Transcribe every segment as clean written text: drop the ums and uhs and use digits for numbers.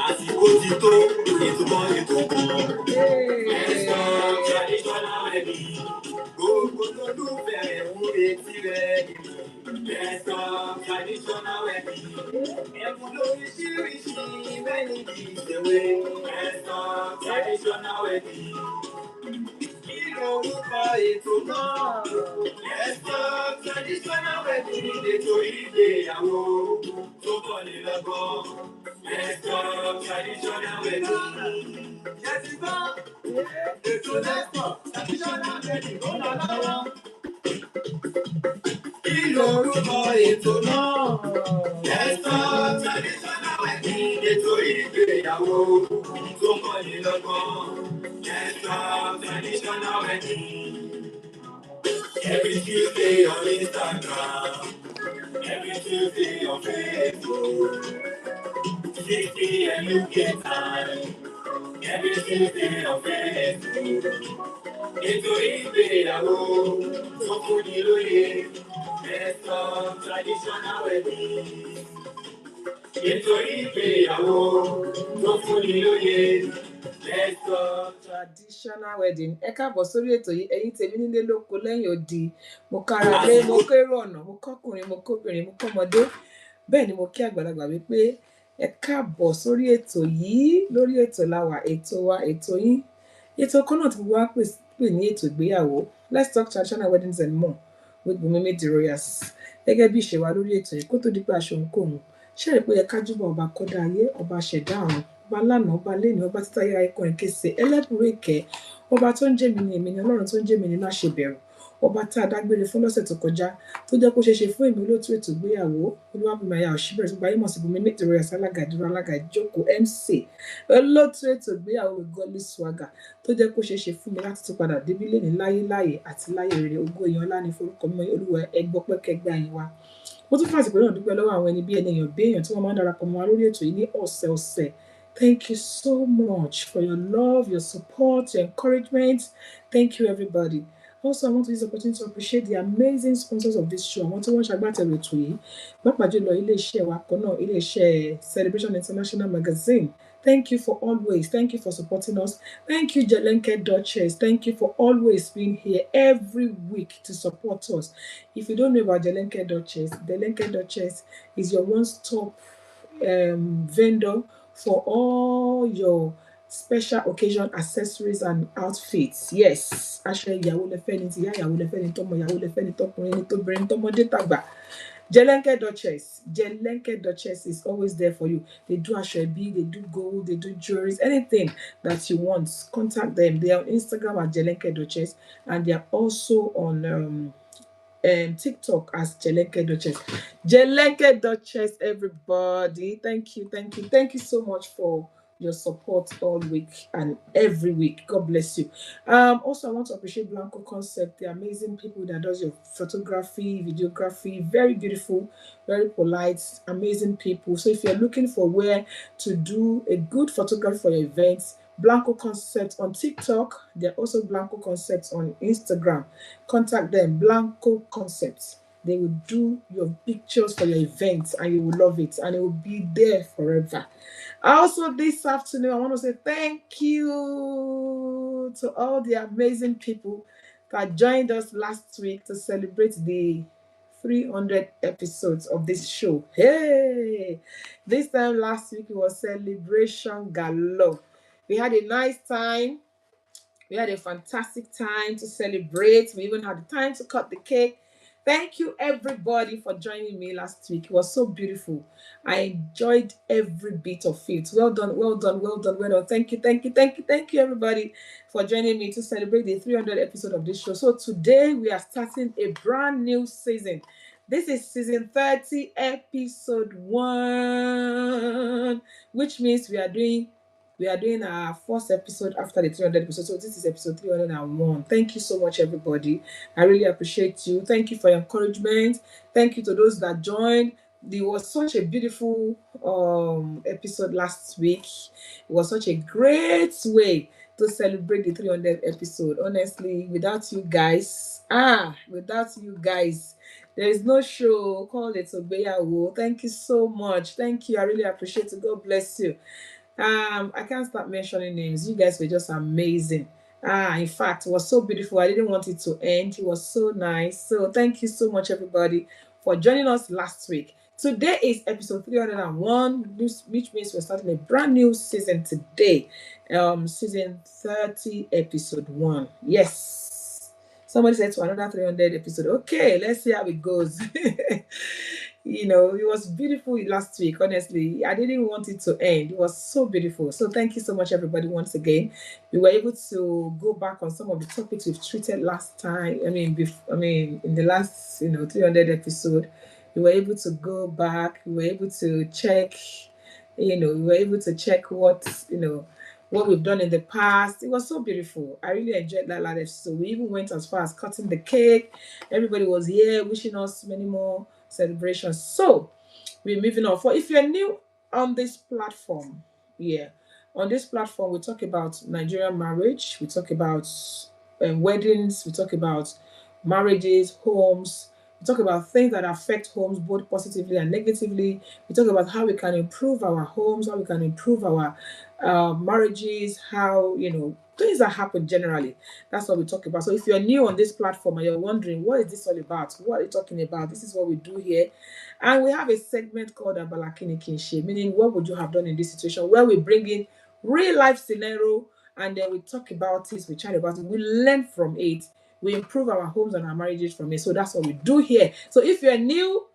àsìkò ti tó ìtumọ̀ ètò kan. Ẹ̀sọ́ traditional wedding. Gbogbo lólùfẹ́ ń retí rẹ̀. Ẹ̀sọ́ traditional wedding. Ẹ̀bùn lóríṣiríṣi mẹ́rin kì í ṣèwé. Ẹ̀sọ́ traditional wedding. Kí lorúkọ ètò náà? Ẹ̀sọ́ traditional wedding. Ètò ìgbéyàwó tó kọ́ni lọ́gbọ́n. Ẹ̀sọ́ traditional wedding. Ètò lẹ́sọ̀ traditional wedding ló lọ lọ́wọ́. Kí lorúkọ ètò náà? Ẹ̀sọ́ traditional wedding. Ètò ìgbéyàwó tó kọ́ni lọ́gbọ́n. Ẹ̀sọ́ traditional wedding. Every Tuesday on Instagram, every Tuesday on Facebook, 6 p.m. UK time, every Tuesday on Facebook. Ètò ìgbéyàwó tó fúnni lóye, Ẹ̀sọ́ traditional wedding. Ètò ìgbéyàwó tó fúnni lóye, Ẹ̀sọ́ traditional wedding. Ẹ káàbọ̀ sórí ètò yìí, ẹ̀yin tèmi nílé lóko lẹ́yìn odi. Mo kára lé, mo kérò ọ̀nà, mo kọ́kùnrin, mo kóbìnrin, mo kọ́mọdé. Bẹ́ẹ̀ ni mo kí àgbàlagbà wípé ẹ káàbọ̀ sórí ètò yìí. Lórí ètò làwà, ètò wa, ètò yín. Ètò kan náà tí gbogbo wa pè ní ètò ìgbéyàwó. Let's talk traditional weddings and more with Bùnmi the Royals. Gẹ́gẹ́ bí ìṣe wa lórí ètò yìí, kó tó di pé aṣọ òǹkóhun. Ṣé ẹ rí pé ẹ kájúbà ọba kọ́dá ayé, ọba ṣẹ̀dá ọ̀run, ọba lánàá, ọba léni, ọba títí ayé ikọrin kése, ẹlẹ́bùrú ìkẹ́, ọba tó ń jẹ́ mi ni èmi ni, ọlọ́run tó ń jẹ́ mi ni má ṣe bẹ̀rù, ọba tá a dágbére fún lọ́sẹ̀ tó kọjá tó jẹ́ kó ṣeé ṣe fún èmi olóòtú ètò ìgbéyàwó Olúwabùnmi Òṣìbẹ̀rẹ̀ tó gbáyé mọ̀ sí Bùnmi the Royals, alága ìdúró, alága ìjókòó, MC olóòtú ètò ìgbéyàwó with godly swagger tó jẹ́ kó ṣeé ṣe fún mi láti tún padà débí lé ní láyé láyé àti láyé rere. Ògo èèyàn ńlá ní forúkọ mímọ́ Olúwa, ẹgbọ́ pẹ́kẹ́gbẹ́ àyìn wa. Mo tún fàsìkò náà dúpẹ́ lọ́wọ́ àwọn ẹni bí ènìyàn bí èèyàn tí wọ́n máa ń darapọ̀ mọ́ wa lórí ètò yìí ní ọ̀sẹ̀ọ̀sẹ̀. Thank you so much for your love, your support, your encouragement. Thank you, everybody. Also, I want to use the opportunity to appreciate the amazing sponsors of this show. I want to watch agbátẹrù ètò yìí. Pàápàá jùlọ ilé-iṣẹ́ wa kan náà, ilé-iṣẹ́ Celebration International Magazine. Thank you for always. Thank you for supporting us. Thank you, Jelenke Duchess. Thank you for always being here every week to support us. If you don't know about Jelenke Duchess is your one-stop vendor for all your special occasion accessories and outfits. Yes, aṣọ ìyàwó lẹfẹ ni, tìyá ìyàwó lẹfẹ ni, tọmọ ìyàwó lẹfẹ ni, tọkùnrin ni, tóbìnrin, tọmọdé tàgbà. Jelenke Duchess is always there for you. They do aṣọ ẹbí, they do gold, they do jewelries, anything that you want. Contact them. They are on Instagram at Jelenke Duchess, and they are also on TikTok as Jelenke Duchess. Jelenke Duchess, everybody. Thank you so much for your support all week and every week. God bless you. Also, I want to appreciate Blanco Concept, the amazing people that does your photography, videography, very beautiful, very polite, amazing people. So if you're looking for where to do a good photography for your events, Blanco Concept on TikTok. They're also Blanco Concepts on Instagram. Contact them, Blanco Concepts. They will do your pictures for your events and you will love it and it will be there forever. Also, this afternoon, I want to say thank you to all the amazing people that joined us last week to celebrate the 300 episodes of this show. Hey! This time last week, it was celebration galore. We had a nice time. We had a fantastic time to celebrate. We even had the time to cut the cake. Thank you, everybody, for joining me last week. It was so beautiful. I enjoyed every bit of it. Well done. Thank you, everybody, for joining me to celebrate the 300th episode of this show. So today, we are starting a brand new season. This is season 30, episode 1, which means we are doing our first episode after the 300 episode. So this is episode 301. Thank you so much, everybody. I really appreciate you. Thank you for your encouragement. Thank you to those that joined. It was such a beautiful episode last week. It was such a great way to celebrate the 300th episode. Honestly, without you guys, There is no show called ETO IGBEYAWO. Thank you so much. Thank you. I really appreciate it. God bless you. I can't start mentioning names. You guys were just amazing. In fact, it was so beautiful. I didn't want it to end. It was so nice. So thank you so much, everybody, for joining us last week. Today is episode 301, which means we're starting a brand new season today. Season 30, episode 1. Yes. Somebody said to another 300 episode. Okay, let's see how it goes. It was beautiful last week. Honestly, I didn't want it to end. It was so beautiful. So thank you so much, everybody, once again. We were able to go back on some of the topics we've treated last time. In the last 300 episode, we were able to go back. We were able to check. We were able to check what we've done in the past. It was so beautiful. I really enjoyed that last episode. We even went as far as cutting the cake. Everybody was here wishing us many more celebrations. So we're moving on. For if you're new on this platform, on this platform we talk about Nigerian marriage, we talk about weddings, we talk about marriages, homes, we talk about things that affect homes both positively and negatively. We talk about how we can improve our homes, how we can improve our marriages, how things that happen generally. That's what we talk about. So if you're new on this platform and you're wondering what is this all about, what are you talking about, this is what we do here. And we have a segment called Abalakini Kinshe, meaning what would you have done in this situation, where we bring in real life scenario and then we talk about it, we chat about it, we learn from it, we improve our homes and our marriages from it. So that's what we do here. So if you're new,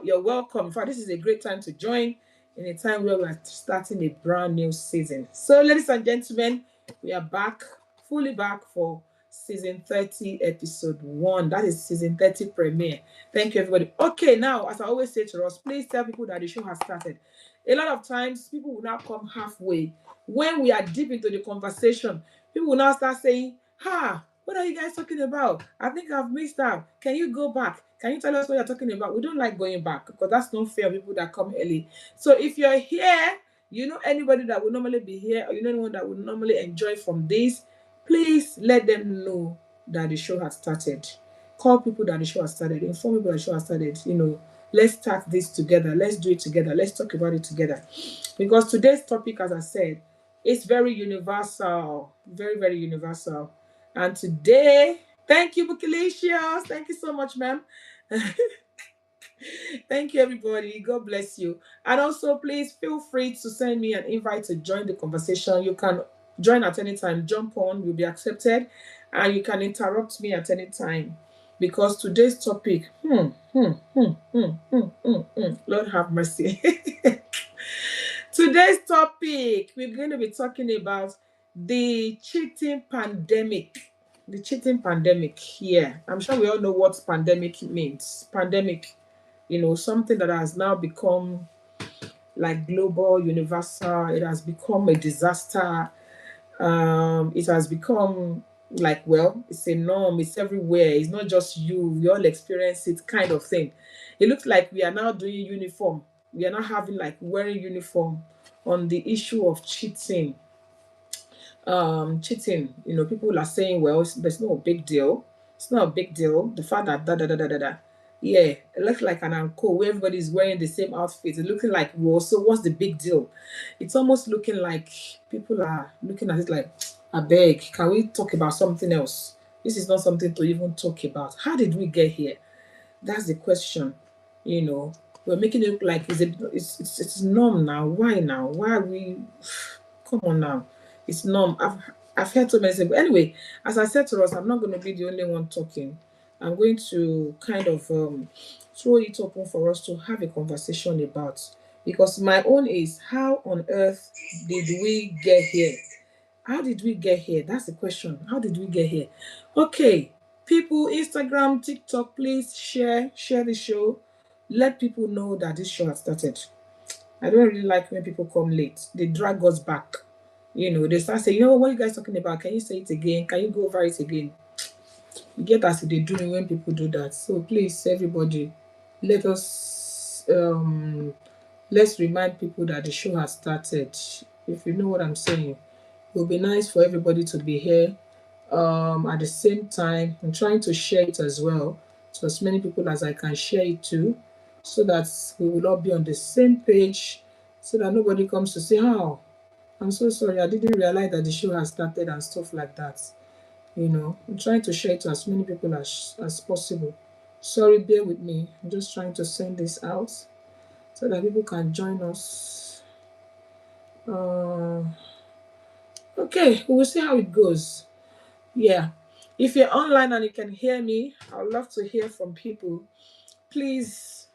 you're welcome. In fact, this is a great time to join in a time where we're starting a brand new season. So ladies and gentlemen, we are back, fully back for season 30, episode 1. That is season 30 premiere. Thank you, everybody. Okay, now, as I always say to us, please tell people that the show has started. A lot of times, people will now come halfway. When we are deep into the conversation, people will now start saying, what are you guys talking about? I think I've missed out. Can you go back? Can you tell us what you're talking about? We don't like going back because that's not fair on people that come early. So if you're here, you know anybody that would normally be here, or you know anyone that would normally enjoy from this, please let them know that the show has started. Call people that the show has started. Inform people that the show has started. Let's start this together. Let's do it together. Let's talk about it together. Because today's topic, as I said, is very universal. Very, very universal. And today, thank you, Bukilicious. Thank you so much, ma'am. Thank you, everybody. God bless you. And also, please feel free to send me an invite to join the conversation. You can join at any time. Jump on, you'll be accepted. And you can interrupt me at any time. Because today's topic, Lord have mercy. Today's topic, we're going to be talking about the cheating pandemic. The cheating pandemic. Yeah, I'm sure we all know what pandemic means. Pandemic, something that has now become like global, universal. It has become a disaster. It has become like, well, it's a norm. It's everywhere. It's not just you. We all experience it, kind of thing. It looks like we are now doing uniform. We are now having like wearing uniform on the issue of cheating. Cheating, people are saying, well, there's no big deal. It's not a big deal. The fact that yeah, it looks like an uncle where everybody's wearing the same outfit. It's looking like, well, so what's the big deal? It's almost looking like people are looking at it like, I beg, can we talk about something else? This is not something to even talk about. How did we get here? That's the question. We're making it look like it's norm now. Why now? Why are we? Come on now. It's norm. I've heard so many things. But anyway, as I said to us, I'm not going to be the only one talking. I'm going to kind of throw it open for us to have a conversation about. Because my own is, how on earth did we get here? How did we get here? That's the question. How did we get here? Okay, people, Instagram, TikTok, please share the show. Let people know that this show has started. I don't really like when people come late. They drag us back. They start saying, what are you guys talking about? Can you say it again? Can you go over it again? You get as they do when people do that. So please, everybody, let us let's remind people that the show has started. If you know what I'm saying. It will be nice for everybody to be here at the same time. I'm trying to share it as well to as many people as I can share it to, so that we will all be on the same page, so that nobody comes to say, oh, I'm so sorry, I didn't realize that the show has started and stuff like that. I'm trying to share it to as many people as possible. Sorry, bear with me. I'm just trying to send this out so that people can join us. Okay, we will see how it goes. Yeah. If you're online and you can hear me, I would love to hear from people. Please,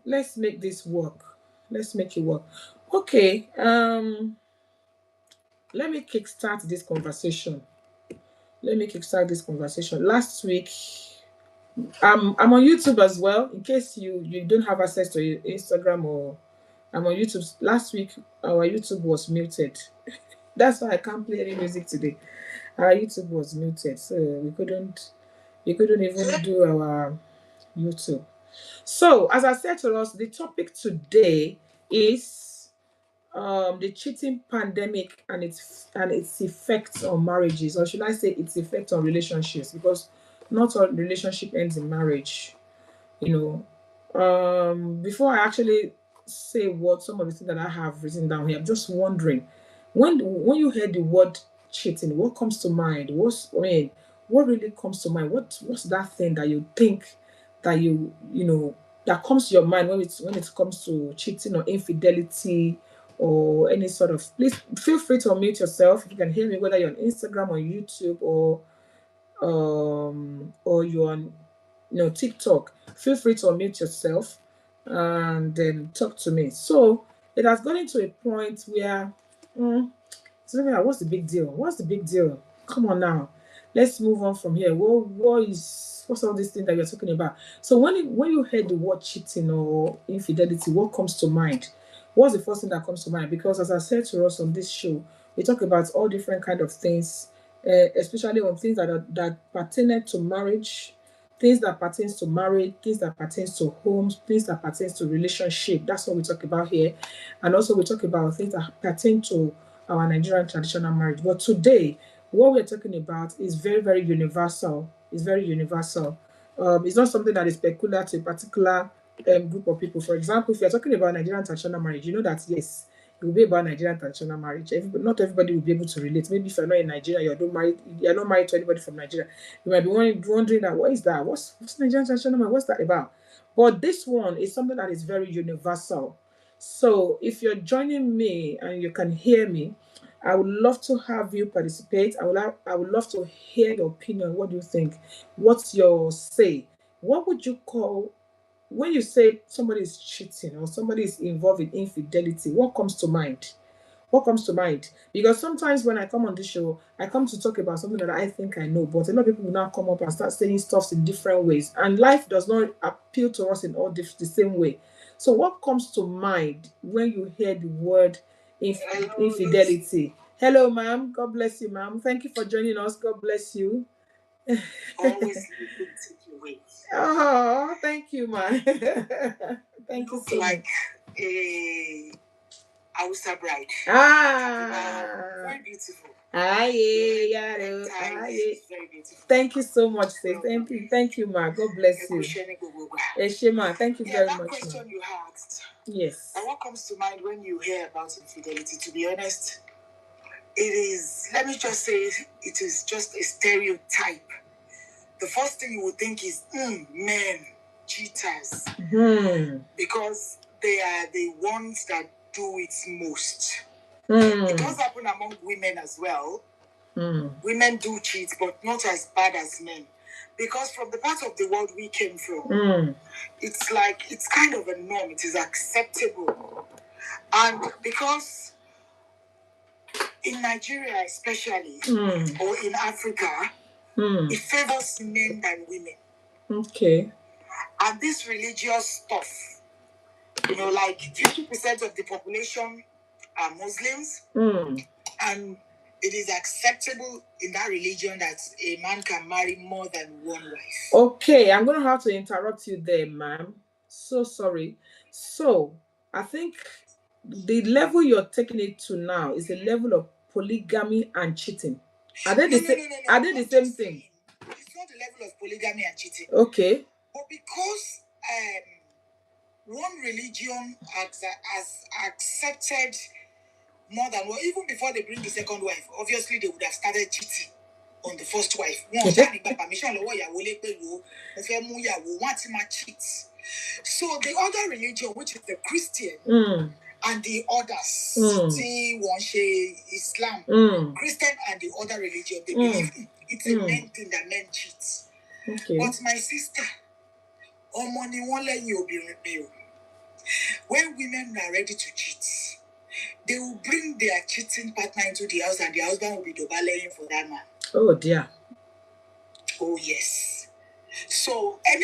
let's make this work. Let's make it work. Okay. Let me kickstart this conversation. Last week, I'm on YouTube as well. In case you don't have access to Instagram, or I'm on YouTube. Last week, our YouTube was muted. That's why I can't play any music today. Our YouTube was muted, so we couldn't even do our YouTube. So, as I said to us, the topic today is the cheating pandemic and its effects on marriages, or should I say its effect on relationships, because not all relationship ends in marriage. Before I actually say what some of the things that I have written down here, I'm just wondering, when you hear the word cheating, what comes to mind? What really comes to mind? What's that thing that you think that that comes to your mind when it comes to cheating or infidelity or any sort of? Please feel free to unmute yourself if you can hear me, whether you're on Instagram or YouTube, or you're on TikTok. Feel free to unmute yourself and then talk to me. So it has gotten to a point where so what's the big deal? What's the big deal? Come on now. Let's move on from here. What's all this thing that you're talking about? So when you heard the word cheating or infidelity, what comes to mind? What's the first thing that comes to mind? Because as I said to us on this show, we talk about all different kind of things, especially on things that pertain to marriage, things that pertains to marriage, things that pertains to homes, things that pertains to relationship. That's what we talk about here. And also we talk about things that pertain to our Nigerian traditional marriage. But today, what we're talking about is very, very universal. It's very universal. It's not something that is peculiar to a particular group of people. For example, if you're talking about Nigerian traditional marriage, you know that yes, it will be about Nigerian traditional marriage. Not everybody will be able to relate. Maybe if you're not in Nigeria, you're not married to anybody from Nigeria. You might be wondering that what is that? What's Nigerian traditional marriage? What's that about? But this one is something that is very universal. So if you're joining me and you can hear me, I would love to have you participate. I would love to hear your opinion. What do you think? What's your say? What would you call when you say somebody is cheating or somebody is involved in infidelity? What comes to mind? What comes to mind? Because sometimes when I come on this show, I come to talk about something that I think I know, but a lot of people will now come up and start saying stuff in different ways. And life does not appeal to us in all the same way. So what comes to mind when you hear the word infidelity? Hello, ma'am. God bless you, ma'am. Thank you for joining us. God bless you. Always oh, thank you, ma'am. Thank you so much. A Hausa bride. Very beautiful. Aye, very beautiful. Thank you so much, sis. Thank you, ma. God bless you. Eshema, thank you very much. That question you asked. Yes. And what comes to mind when you hear about infidelity? To be honest, it is. Let me just say, it is just a stereotype. The first thing you would think is, men, cheaters, because they are the ones that do it most. It does happen among women as well. Women do cheat, but not as bad as men. Because from the part of the world we came from, it's kind of a norm. It is acceptable. And because in Nigeria especially, or in Africa, it favors men than women. Okay. And this religious stuff, like 50% of the population are Muslims, and it is acceptable in that religion that a man can marry more than one wife. Okay, I'm going to have to interrupt you there, ma'am. So sorry. So, I think the level you're taking it to now is the level of polygamy and cheating. Are they the same thing? It's not the level of polygamy and cheating. Okay. But because one religion has accepted more than one, even before they bring the second wife, obviously they would have started cheating on the first wife. So the other religion, which is the Christian, and the others, Islam, Christian and the other religion, they believe it's a men thing that men cheat. Okay. But my sister, when women are ready to cheat, they will bring their cheating partner into the house and the husband will be dobalaying for that man. Oh dear. Oh yes. So in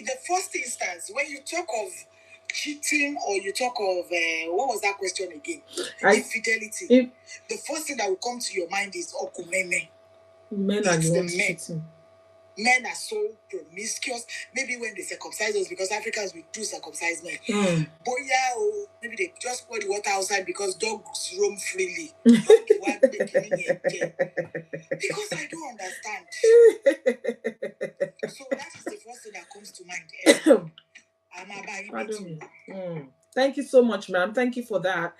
the first instance, when you talk of cheating or you talk of what was that question again? Infidelity. The first thing that will come to your mind is okumeme. Men are the ones cheating. Men are so promiscuous. Maybe when they circumcise us, because Africans we do circumcise men. But yeah, maybe they just pour the water outside because dogs roam freely. Because I don't understand. So that is the first thing that comes to mind. Pardon me. Thank you so much, ma'am. Thank you for that.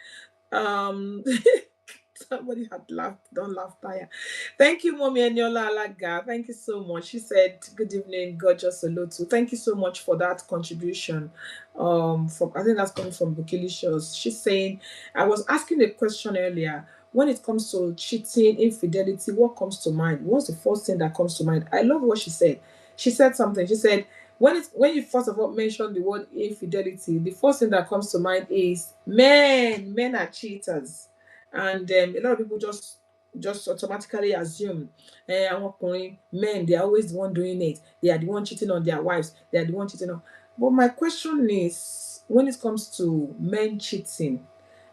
Somebody had laughed. Don't laugh, Taya. Thank you, Mommy Eniola Alaga. Thank you so much. She said, "Good evening, gorgeous Olotu." Thank you so much for that contribution. From I think that's coming from Bukilicious. She's saying, "I was asking a question earlier. When it comes to cheating, infidelity, what comes to mind? What's the first thing that comes to mind?" I love what she said. She said something. She said, when you first of all mention the word infidelity, the first thing that comes to mind is men. Men are cheaters. And a lot of people just automatically assume men, they are always the one doing it. They are the one cheating on their wives. They are the one cheating on. But my question is, when it comes to men cheating,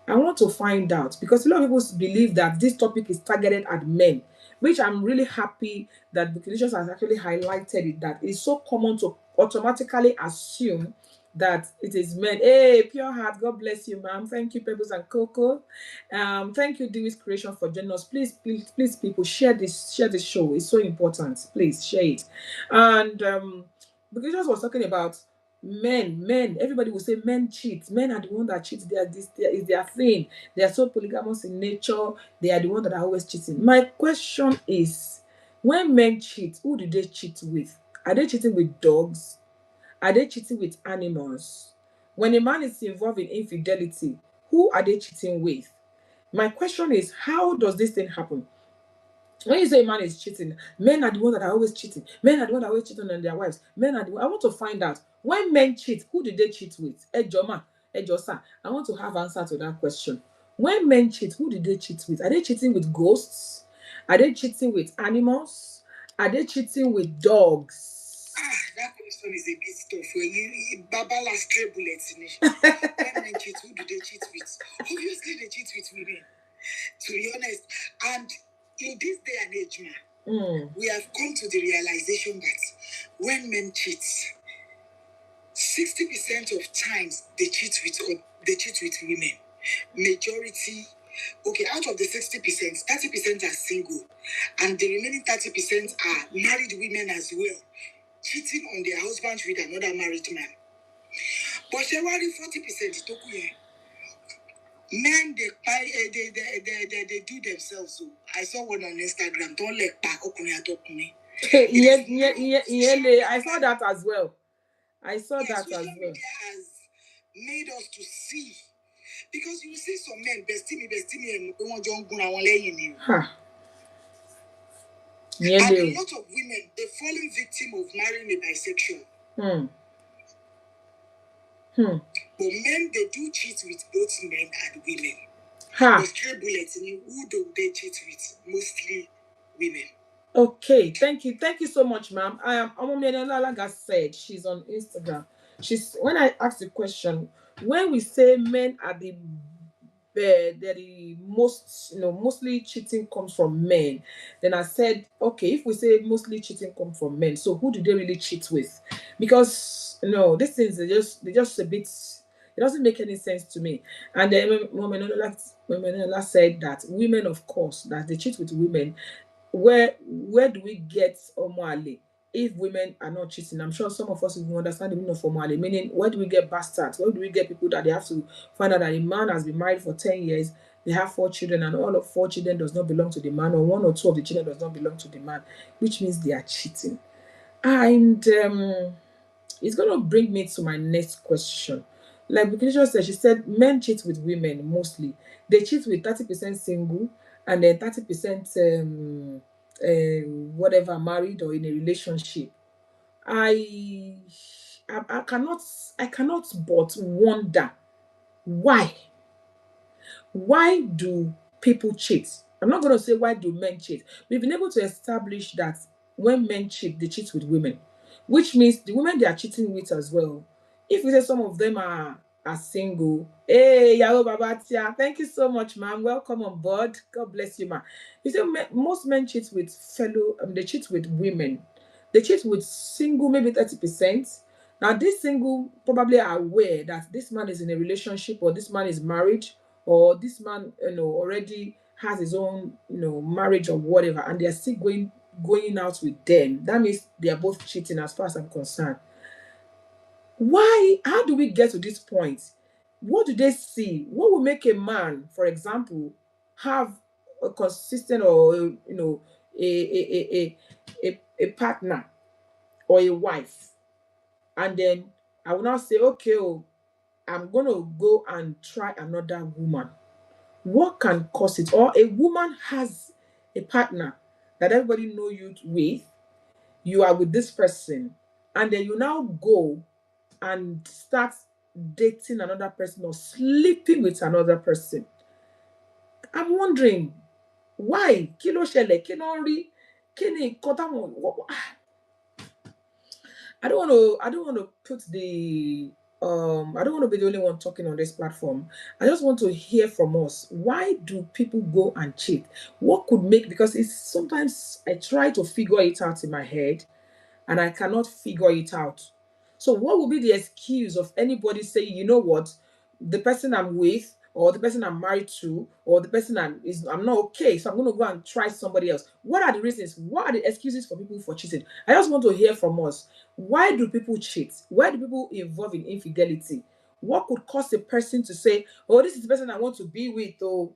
I want to find out, because a lot of people believe that this topic is targeted at men, which I'm really happy that the Bukilicious has actually highlighted it, that it's so common to automatically assume that it is men. Hey, Pure Heart, God bless you, ma'am. Thank you, Pebbles and Coco. Thank you, Dewey's Creation, for joining us. Please, people, share this show. It's so important. Please share it. And Bukilicious was talking about men. Everybody will say men cheat. Men are the one that cheat. Is their thing. They are so polygamous in nature. They are the one that are always cheating. My question is, when men cheat, who do they cheat with? Are they cheating with dogs? Are they cheating with animals? When a man is involved in infidelity, who are they cheating with? My question is, how does this thing happen? When you say a man is cheating, men are the ones that are always cheating. Men are the ones that are always cheating on their wives. Men are the ones. I want to find out, when men cheat, who do they cheat with? Ejoma, Ejosa. I want to have answer to that question. When men cheat, who do they cheat with? Are they cheating with ghosts? Are they cheating with animals? Are they cheating with dogs? That question is a bit tough. Babala stray bullets in it. When men cheat, who do they cheat with? Obviously, they cheat with women, to be honest. And in this day and age, we have come to the realization that when men cheat, 60% of times they cheat with women. Majority, okay, out of the 60%, 30% are single, and the remaining 30% are married women as well, cheating on their husbands with another married man. But 40% men, they do themselves. So I saw one on Instagram. Don't let back I saw that as well. Social media has made us to see, because you see some men bestimi and a lot of women, they're falling victim of marrying a bisexual. But men, they do cheat with both men and women. But who do they cheat with? Mostly women. Okay, thank you so much, ma'am. Like said, she's on Instagram. When I asked the question, when we say men are the most, mostly cheating comes from men, then I said, okay, if we say mostly cheating comes from men, so who do they really cheat with? Because these things they're just a bit, it doesn't make any sense to me. And then Menola said that women, of course, that they cheat with women. Where do we get Omwale? if women are not cheating, I'm sure some of us will understand the meaning of formally, meaning where do we get bastards? Where do we get people that they have to find out that a man has been married for 10 years, they have 4 children, and all of 4 children does not belong to the man, or 1 or 2 of the children does not belong to the man, which means they are cheating. And it's going to bring me to my next question. Like Bukisha said, she said men cheat with women mostly. They cheat with 30% single and then 30% whatever, married or in a relationship. I, I cannot but wonder why. Why do people cheat? I'm not going to say why do men cheat. We've been able to establish that when men cheat, they cheat with women, which means the women they are cheating with as well. If we say some of them are single, hey, Yahoo Babatia, thank you so much, ma'am. Welcome on board. God bless you, ma'am. You say most men cheat with they cheat with women. They cheat with single, maybe 30%. Now, this single probably are aware that this man is in a relationship or this man is married or this man already has his own marriage or whatever, and they're still going out with them. That means they are both cheating as far as I'm concerned. Why? How do we get to this point? What do they see? What will make a man, for example, have a consistent or a partner or a wife, and then I will now say, okay, I'm gonna go and try another woman? What can cause it? Or a woman has a partner that everybody know you with, you are with this person, and then you now go and start dating another person or sleeping with another person. I'm wondering why? Kí ló ṣẹlẹ̀? Kí ló ń rí? Kí ni nǹkan táwọn I don't want to put the I don't want to be the only one talking on this platform. I just want to hear from us. Why do people go and cheat? What could make, because it's sometimes I try to figure it out in my head and I cannot figure it out. So what will be the excuse of anybody saying, you know what, the person I'm with or the person I'm married to or the person I'm not okay, so I'm going to go and try somebody else? What are the reasons? What are the excuses for people for cheating? I just want to hear from us. Why do people cheat? Why do people involve in infidelity? What could cause a person to say, oh, this is the person I want to be with, or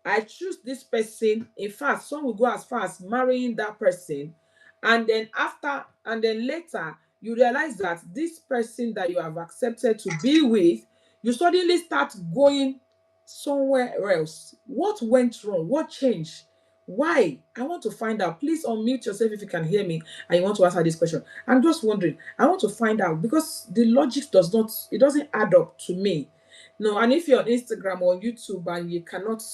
I choose this person. In fact, some will go as far as marrying that person, and then later you realize that this person that you have accepted to be with, you suddenly start going somewhere else. What went wrong? What changed? Why? I want to find out. Please unmute yourself if you can hear me and you want to answer this question. I'm just wondering. I want to find out because the logic doesn't add up to me. No, and if you're on Instagram or YouTube and you cannot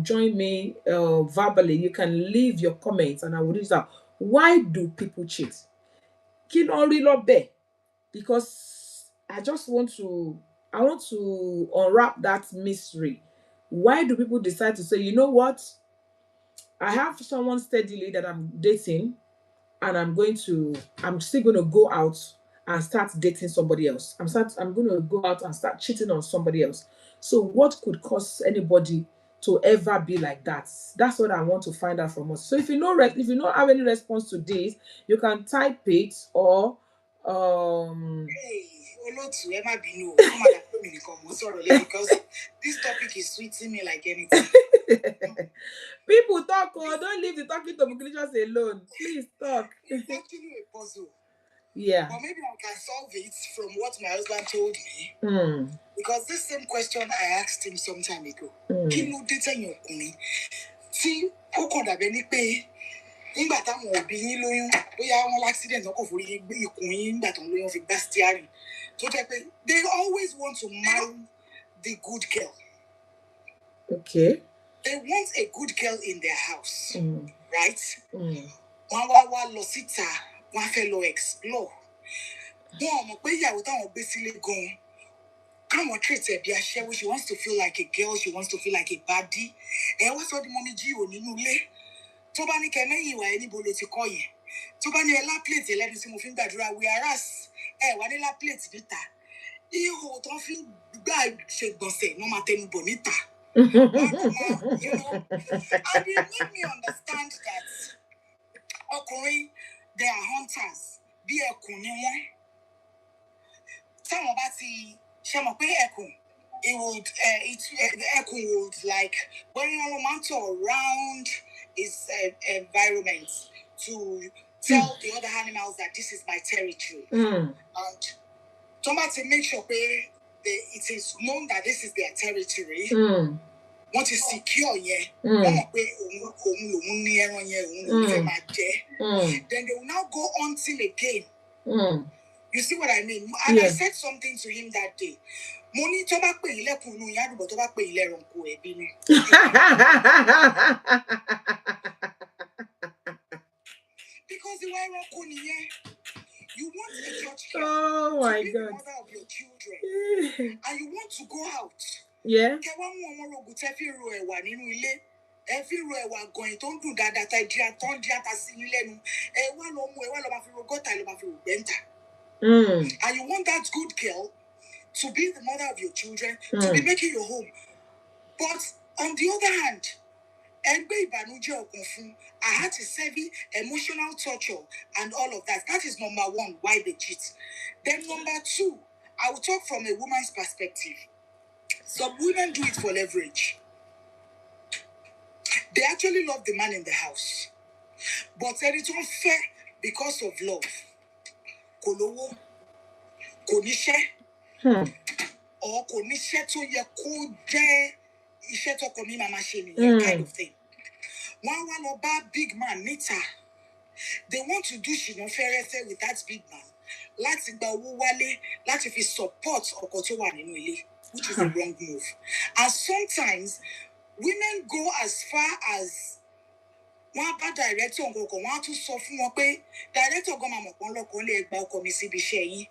join me verbally, you can leave your comments and I will read it out. Why do people cheat? Kí ló ń rí lọ́bẹ̀? Because I want to unwrap that mystery. Why do people decide to say, you know what? I have someone steadily that I'm dating, and I'm still going to go out and start dating somebody else. I'm going to go out and start cheating on somebody else. So what could cause anybody to ever be like that? That's what I want to find out from us. So if you don't have any response to this, you can type it or Hey, Olótù, ẹ má bínú o, ó má dà pé mi nìkan mò ń sọ̀rọ̀ lé because this topic is sweeting me like anything. people talk. Don't leave the talking to Mukilistas alone. Please talk. It's actually a puzzle. Yeah. But maybe I can solve it from what my husband told me. Because this same question I asked him some time ago. Kí ló dé tẹ̀yin ọkùnrin tí ó kàn dàbẹ́ ní pé nígbà táwọn òbí yín lóyún bóyá wọn accident ọkọ̀ forí yín gbé ikùn yín nígbà tó ń lóyún fi gbá steering tó jẹ́ pé they always want to marry the good girl. Okay. They want a good girl in their house, right? Wọ́n wá lọ síta, wọ́n fẹ́ lọ explore. Wọ́n mọ̀ pé ìyàwó táwọn gbé sílé gan-an káwọn treat ẹ̀ bí aṣẹ́wó. She wants to feel like a girl, she wants to feel like a baddie. Ẹ wá sọ di mọ́mí jí ò nínú ilé. Tó bá ní kẹ́ mẹ́yìn ìwà ẹ níbo ló ti kọ́ yẹn. Tó bá ní ẹ lá plate ẹlẹ́nu tí mo fi ń gbàdúrà whereas ẹ wà ní lá plate níta. Ihò tó fi ń gbà ṣègbọ̀nsẹ̀ ní wọ́n máa tẹnu bọ̀ níta. And it made me understand that ọkùnrin they are hunters. Bí ẹkùn ni wọ́n. Táwọn bá ti ṣe mọ̀ pé ẹkùn, it would the ẹkùn would like going around its environment to tell the other animals that this is my territory. And somebody make sure it is known that this is their territory. Want to secure yẹn. Wọ́n mọ̀ pé òun lòun ní ẹran yẹn, òun lòun fẹ́ máa jẹ. Then they will now go hunting again. You see what I mean? And I said something to him that day. Mo ní tó bá pè yín lẹ́kùn inú yín àdúgbò tó bá pè yín lẹ́ranko ẹ̀bí ni. Because the way ẹranko nìyẹn, you want a church to be the mother of your children, and you want to go out. Yeah. Kẹ wá mú ọmọ rògùn tẹ́ fi ro ẹ̀wà nínú ilé. Ẹ fi ro ẹ̀wà gan-an tó ń dùn dáadáa tá ìdíra tó ń di ata sí yín lẹ́nu. Ẹ wá lọ mú ẹ wá lọ máa fi ro gọ́tà lọ máa fi ro gbẹ́ntà. And you want that good girl to be the mother of your children, to be making your home. But on the other hand, I had to serve emotional torture and all of that. That is number one, why they cheat. Then number two, I will talk from a woman's perspective. Some women do it for leverage. They actually love the man in the house. But it's unfair because of love. Kolowo, konishe, or konishe to ye kode, ishe to komi mama sheni, kind of thing. One about big man, Nita. They want to do shinoferete with that big man. Láti gba owó wálé, láti fi support ọkọ tó wà nínú ilé, which is a wrong move. And sometimes women go as far as wọ́n bá director nǹkan wọ́n á tún sọ fún wọn pé director gan máa mọ̀ pọ́n lọ́kàn lè gba ọkọ mi síbi iṣẹ́ yín,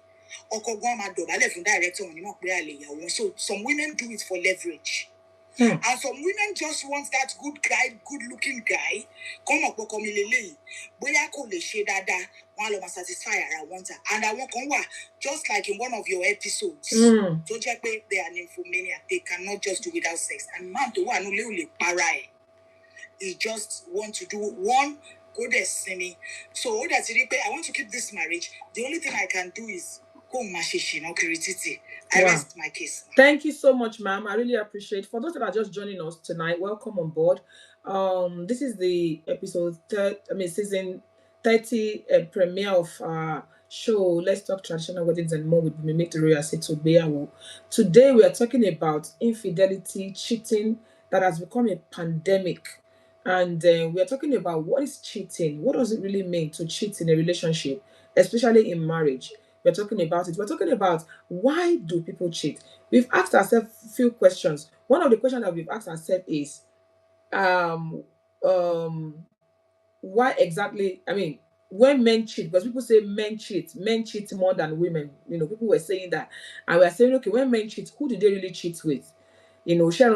ọkọ gan máa dọ̀bálẹ̀ fún director wọn ní mọ̀ pé àlè ìyàwó. So some women do it for leverage. And some women just want that good guy, good-looking guy. Come up, come lele. Boya ko le ṣe dáadáa, wọ́n lọ máa satisfy ara wọn ta. And àwọn kan wà, just like in one of your episodes. Tó jẹ́ pé they are nymphomaniac. They cannot just do without sex. And man tó wà nílé ò lè para ẹ̀. He just want to do one good destiny. So that's it. I want to keep this marriage. The only thing I can do is I rest my case. Thank you so much, ma'am. I really appreciate. For those that are just joining us tonight, welcome on board. This is the season 30 premiere of our show. Let's talk traditional weddings and more with ETO IGBEYAWO. Today we are talking about infidelity, cheating that has become a pandemic. And we are talking about what is cheating. What does it really mean to cheat in a relationship, especially in marriage? We're talking about it. We're talking about why do people cheat? We've asked ourselves a few questions. One of the questions that we've asked ourselves is, why exactly? I mean, when men cheat, because people say men cheat more than women. You know, people were saying that, and we're saying, okay, when men cheat, who do they really cheat with? You know, share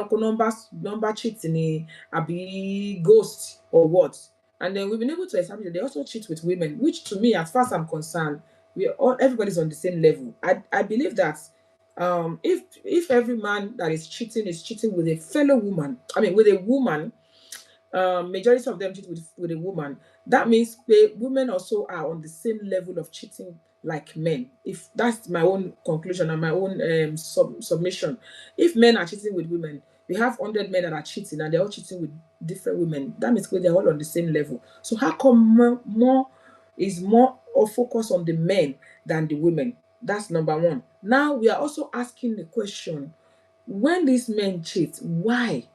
number cheating, be ghost or what? And then we've been able to establish that they also cheat with women, which to me, as far as I'm concerned, everybody's on the same level. I believe that if every man that is cheating with a fellow woman, with a woman, majority of them cheat with a woman, that means women also are on the same level of cheating like men. If that's my own conclusion and my own submission. If men are cheating with women, we have 100 men that are cheating and they're all cheating with different women. That means they're all on the same level. So how come more of focus on the men than the women? That's number one. Now we are also asking the question, when these men cheat, why?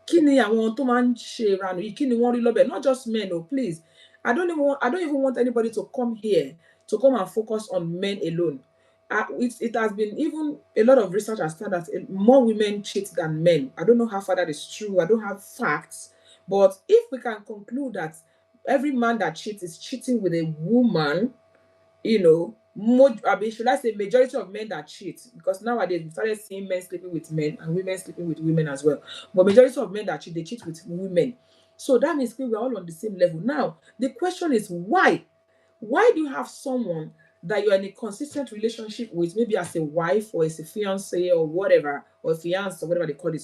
Kini àwọn tó máa ń ṣe ìranù yìí, kí ni wọ́n rí lọ́bẹ̀? Not just men, please. I don't even want anybody to come here to come and focus on men alone. It has been, even a lot of research has found that more women cheat than men. I don't know how far that is true. I don't have facts. But if we can conclude that every man that cheats is cheating with a woman, you know, should I say majority of men that cheat, because nowadays we started seeing men sleeping with men and women sleeping with women as well. But majority of men that cheat, they cheat with women. So that means we're all on the same level. Now, the question is why? Why do you have someone that you're in a consistent relationship with, maybe as a wife or as a fiance or whatever, or a fiance or whatever they call it,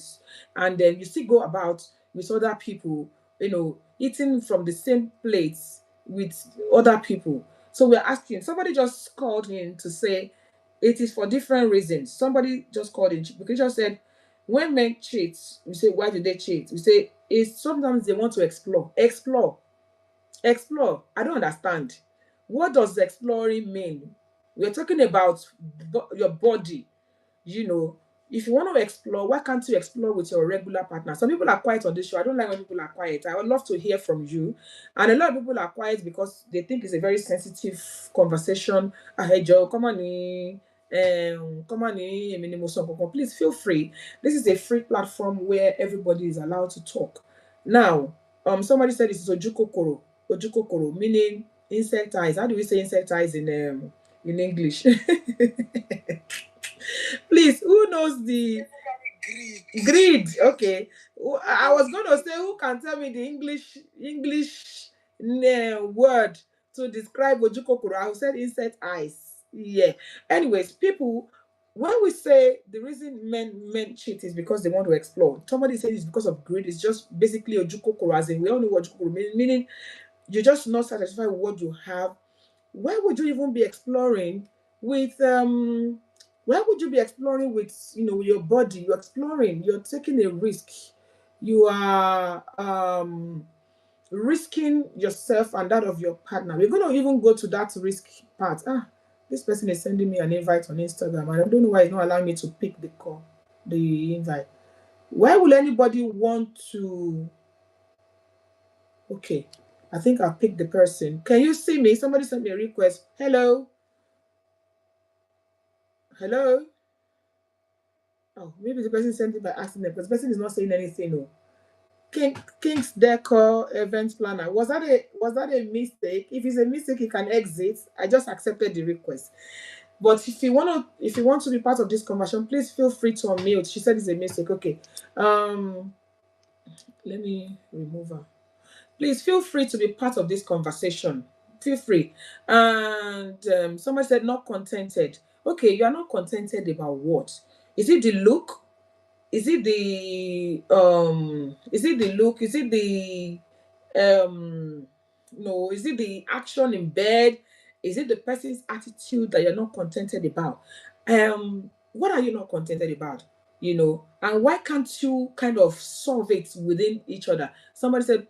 and then you still go about with other people, you know, eating from the same plates, with other people. So we're asking, somebody just called in to say it is for different reasons. Somebody just called in because just said when men cheat, we say, why do they cheat? We say it's sometimes they want to explore. Explore. I don't understand. What does exploring mean? We're talking about your body, you know. If you want to explore, why can't you explore with your regular partner? Some people are quiet on this show. I don't like when people are quiet. I would love to hear from you. And a lot of people are quiet because they think it's a very sensitive conversation. Hey Joe, come on in. Come on in. Please feel free. This is a free platform where everybody is allowed to talk. Now, somebody said this is ojukokoro. Ojukokoro, meaning insect eyes. How do we say insect eyes in English? Please, who knows the greed? Okay, I was going to say, who can tell me the English word to describe ojukokoro? I said insect eyes. Yeah. Anyways, people, when we say the reason men cheat is because they want to explore. Somebody said it's because of greed. It's just basically ojukokoro, as in we all know what ojukokoro means, meaning you're just not satisfied with what you have. Why would you even be exploring with why would you be exploring with your body? You're exploring, you're taking a risk, you are risking yourself and that of your partner. We're going to even go to that risk part. This person is sending me an invite on Instagram and I don't know why it's not allowing me to pick the invite. Why would anybody want to? Okay, I think I've picked the person. Can you see me? Somebody sent me a request. Hello. Hello. Oh, maybe the person sent it by accident because the person is not saying anything. No. King's Decor event planner. Was that a mistake? If it's a mistake, you can exit. I just accepted the request. But if you want to be part of this conversation, please feel free to unmute. She said it's a mistake. Okay. Let me remove her. Please feel free to be part of this conversation. Feel free. And somebody said not contented. Okay, you are not contented about what? Is it the look? Is it the look? Is it the no, is it the action in bed? Is it the person's attitude that you're not contented about? What are you not contented about? And why can't you kind of solve it within each other? Somebody said,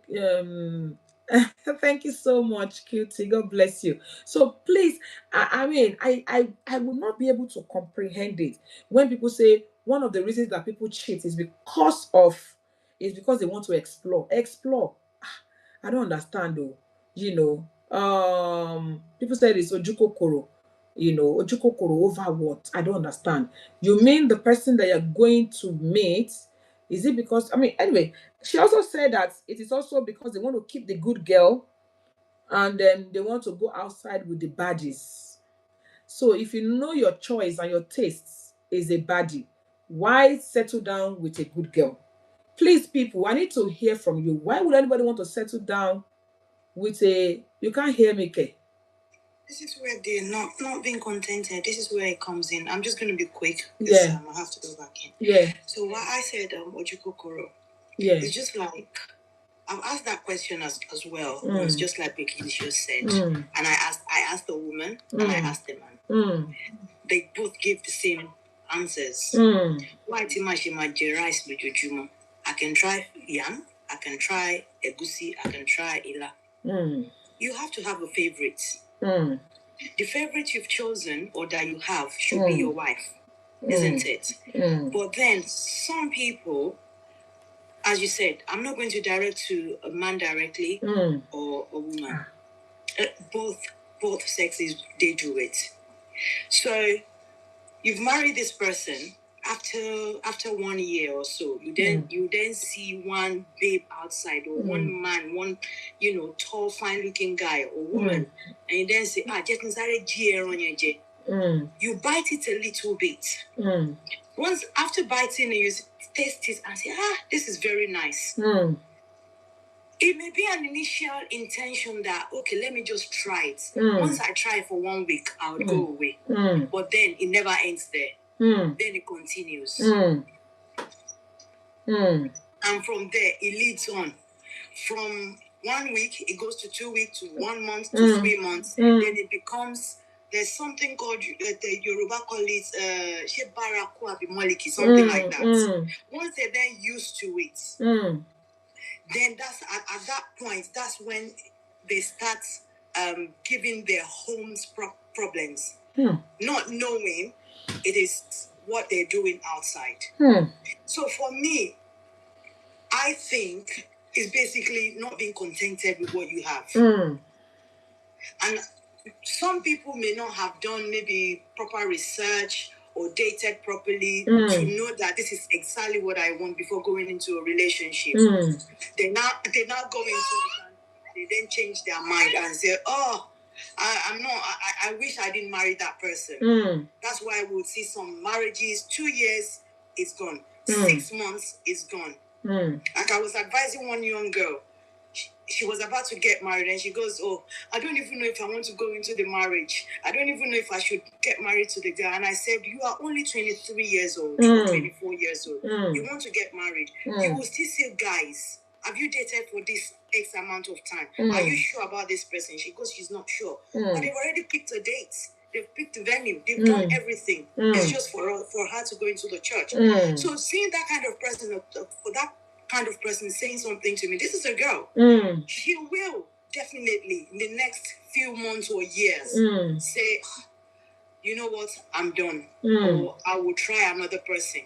thank you so much, cutie. God bless you. So please, I mean, I will not be able to comprehend it when people say one of the reasons that people cheat is because they want to explore. Explore. I don't understand though. People said it's ojukokoro. Ojukokoro over what? I don't understand. You mean the person that you're going to meet? Is it because anyway, she also said that it is also because they want to keep the good girl and then they want to go outside with the baddies. So if you know your choice and your tastes is a baddie, why settle down with a good girl? Please, people, I need to hear from you. Why would anybody want to settle down with you can't hear me, Kay? This is where they're not being contented. This is where it comes in. I'm just going to be quick. Yeah. I have to go back in. Yeah. So what I said, ojukokoro. Yeah. It's just like, I've asked that question as well. It's just like Becky just said. And I asked the woman and I asked the man. They both gave the same answers. Why rice with your I can try yam, I can try egusi, I can try ila. You have to have a favorite. The favorite you've chosen or that you have should be your wife, isn't it? But then some people, as you said, I'm not going to direct to a man directly or a woman. Both sexes, they do it. So you've married this person. After 1 year or so, you then see one babe outside or one man, one tall, fine looking guy or woman, and you then say, you bite it a little bit. Once after biting it, you taste it and say, this is very nice. It may be an initial intention that, okay, let me just try it. Once I try it for 1 week, I would go away. But then it never ends there. Then it continues. And from there, it leads on. From 1 week, it goes to 2 weeks, to 1 month, to 3 months. Then it becomes, there's something called, the Yoruba call it, something like that. Once they're then used to it, then that's at that point, that's when they start giving their homes problems, not knowing it is what they're doing outside. So for me, I think it's basically not being contented with what you have. And some people may not have done maybe proper research or dated properly to know that this is exactly what I want before going into a relationship. They now go into it and they then change their mind and say, oh, I wish I didn't marry that person. That's why we'll see some marriages, 2 years, it's gone. 6 months, it's gone. Like I was advising one young girl, she was about to get married and she goes, oh, I don't even know if I want to go into the marriage. I don't even know if I should get married to the guy. And I said, you are only 23 years old or 24 years old. You want to get married. You will still say, guys, have you dated for this X amount of time? Are you sure about this person? She goes, she's not sure. But they've already picked a date. They've picked the venue. They've done everything. It's just for her to go into the church. So seeing that kind of person, for that kind of person saying something to me, this is a girl. She will definitely in the next few months or years say, you know what, I'm done. Or I will try another person.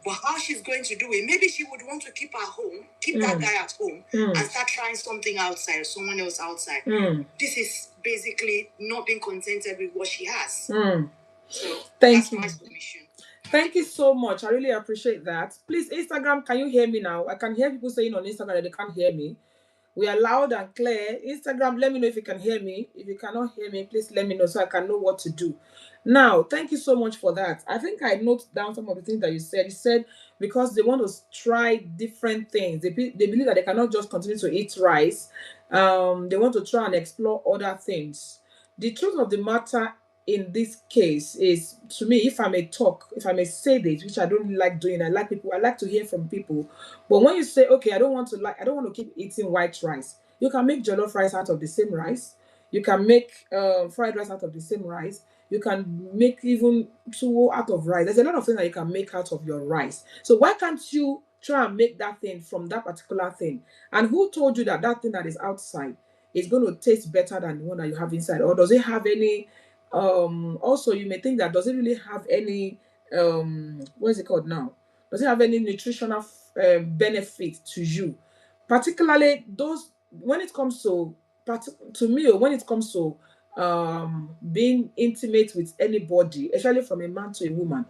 But how she's going to do it, maybe she would want to keep her home, keep that guy at home, and start trying something outside, someone else outside. This is basically not being contented with what she has. So that's my submission. Thank you so much. I really appreciate that. Please, Instagram, can you hear me now? I can hear people saying on Instagram that they can't hear me. We are loud and clear. Instagram, let me know if you can hear me. If you cannot hear me, please let me know so I can know what to do. Now, thank you so much for that. I think I note down some of the things that you said. You said because they want to try different things. They believe that they cannot just continue to eat rice. They want to try and explore other things. The truth of the matter in this case is, to me, if I may say this, which I don't really like doing, I like to hear from people. But when you say, okay, I don't want to keep eating white rice, you can make jollof rice out of the same rice. You can make fried rice out of the same rice. You can make even tuwo out of rice. There's a lot of things that you can make out of your rice. So why can't you try and make that thing from that particular thing? And who told you that that thing that is outside is going to taste better than the one that you have inside? Or does it have any also you may think that, does it really have any what is it called now? Does it have any nutritional benefit to you? Particularly those, when it comes to me, or when it comes to being intimate with anybody, especially from a man to a woman,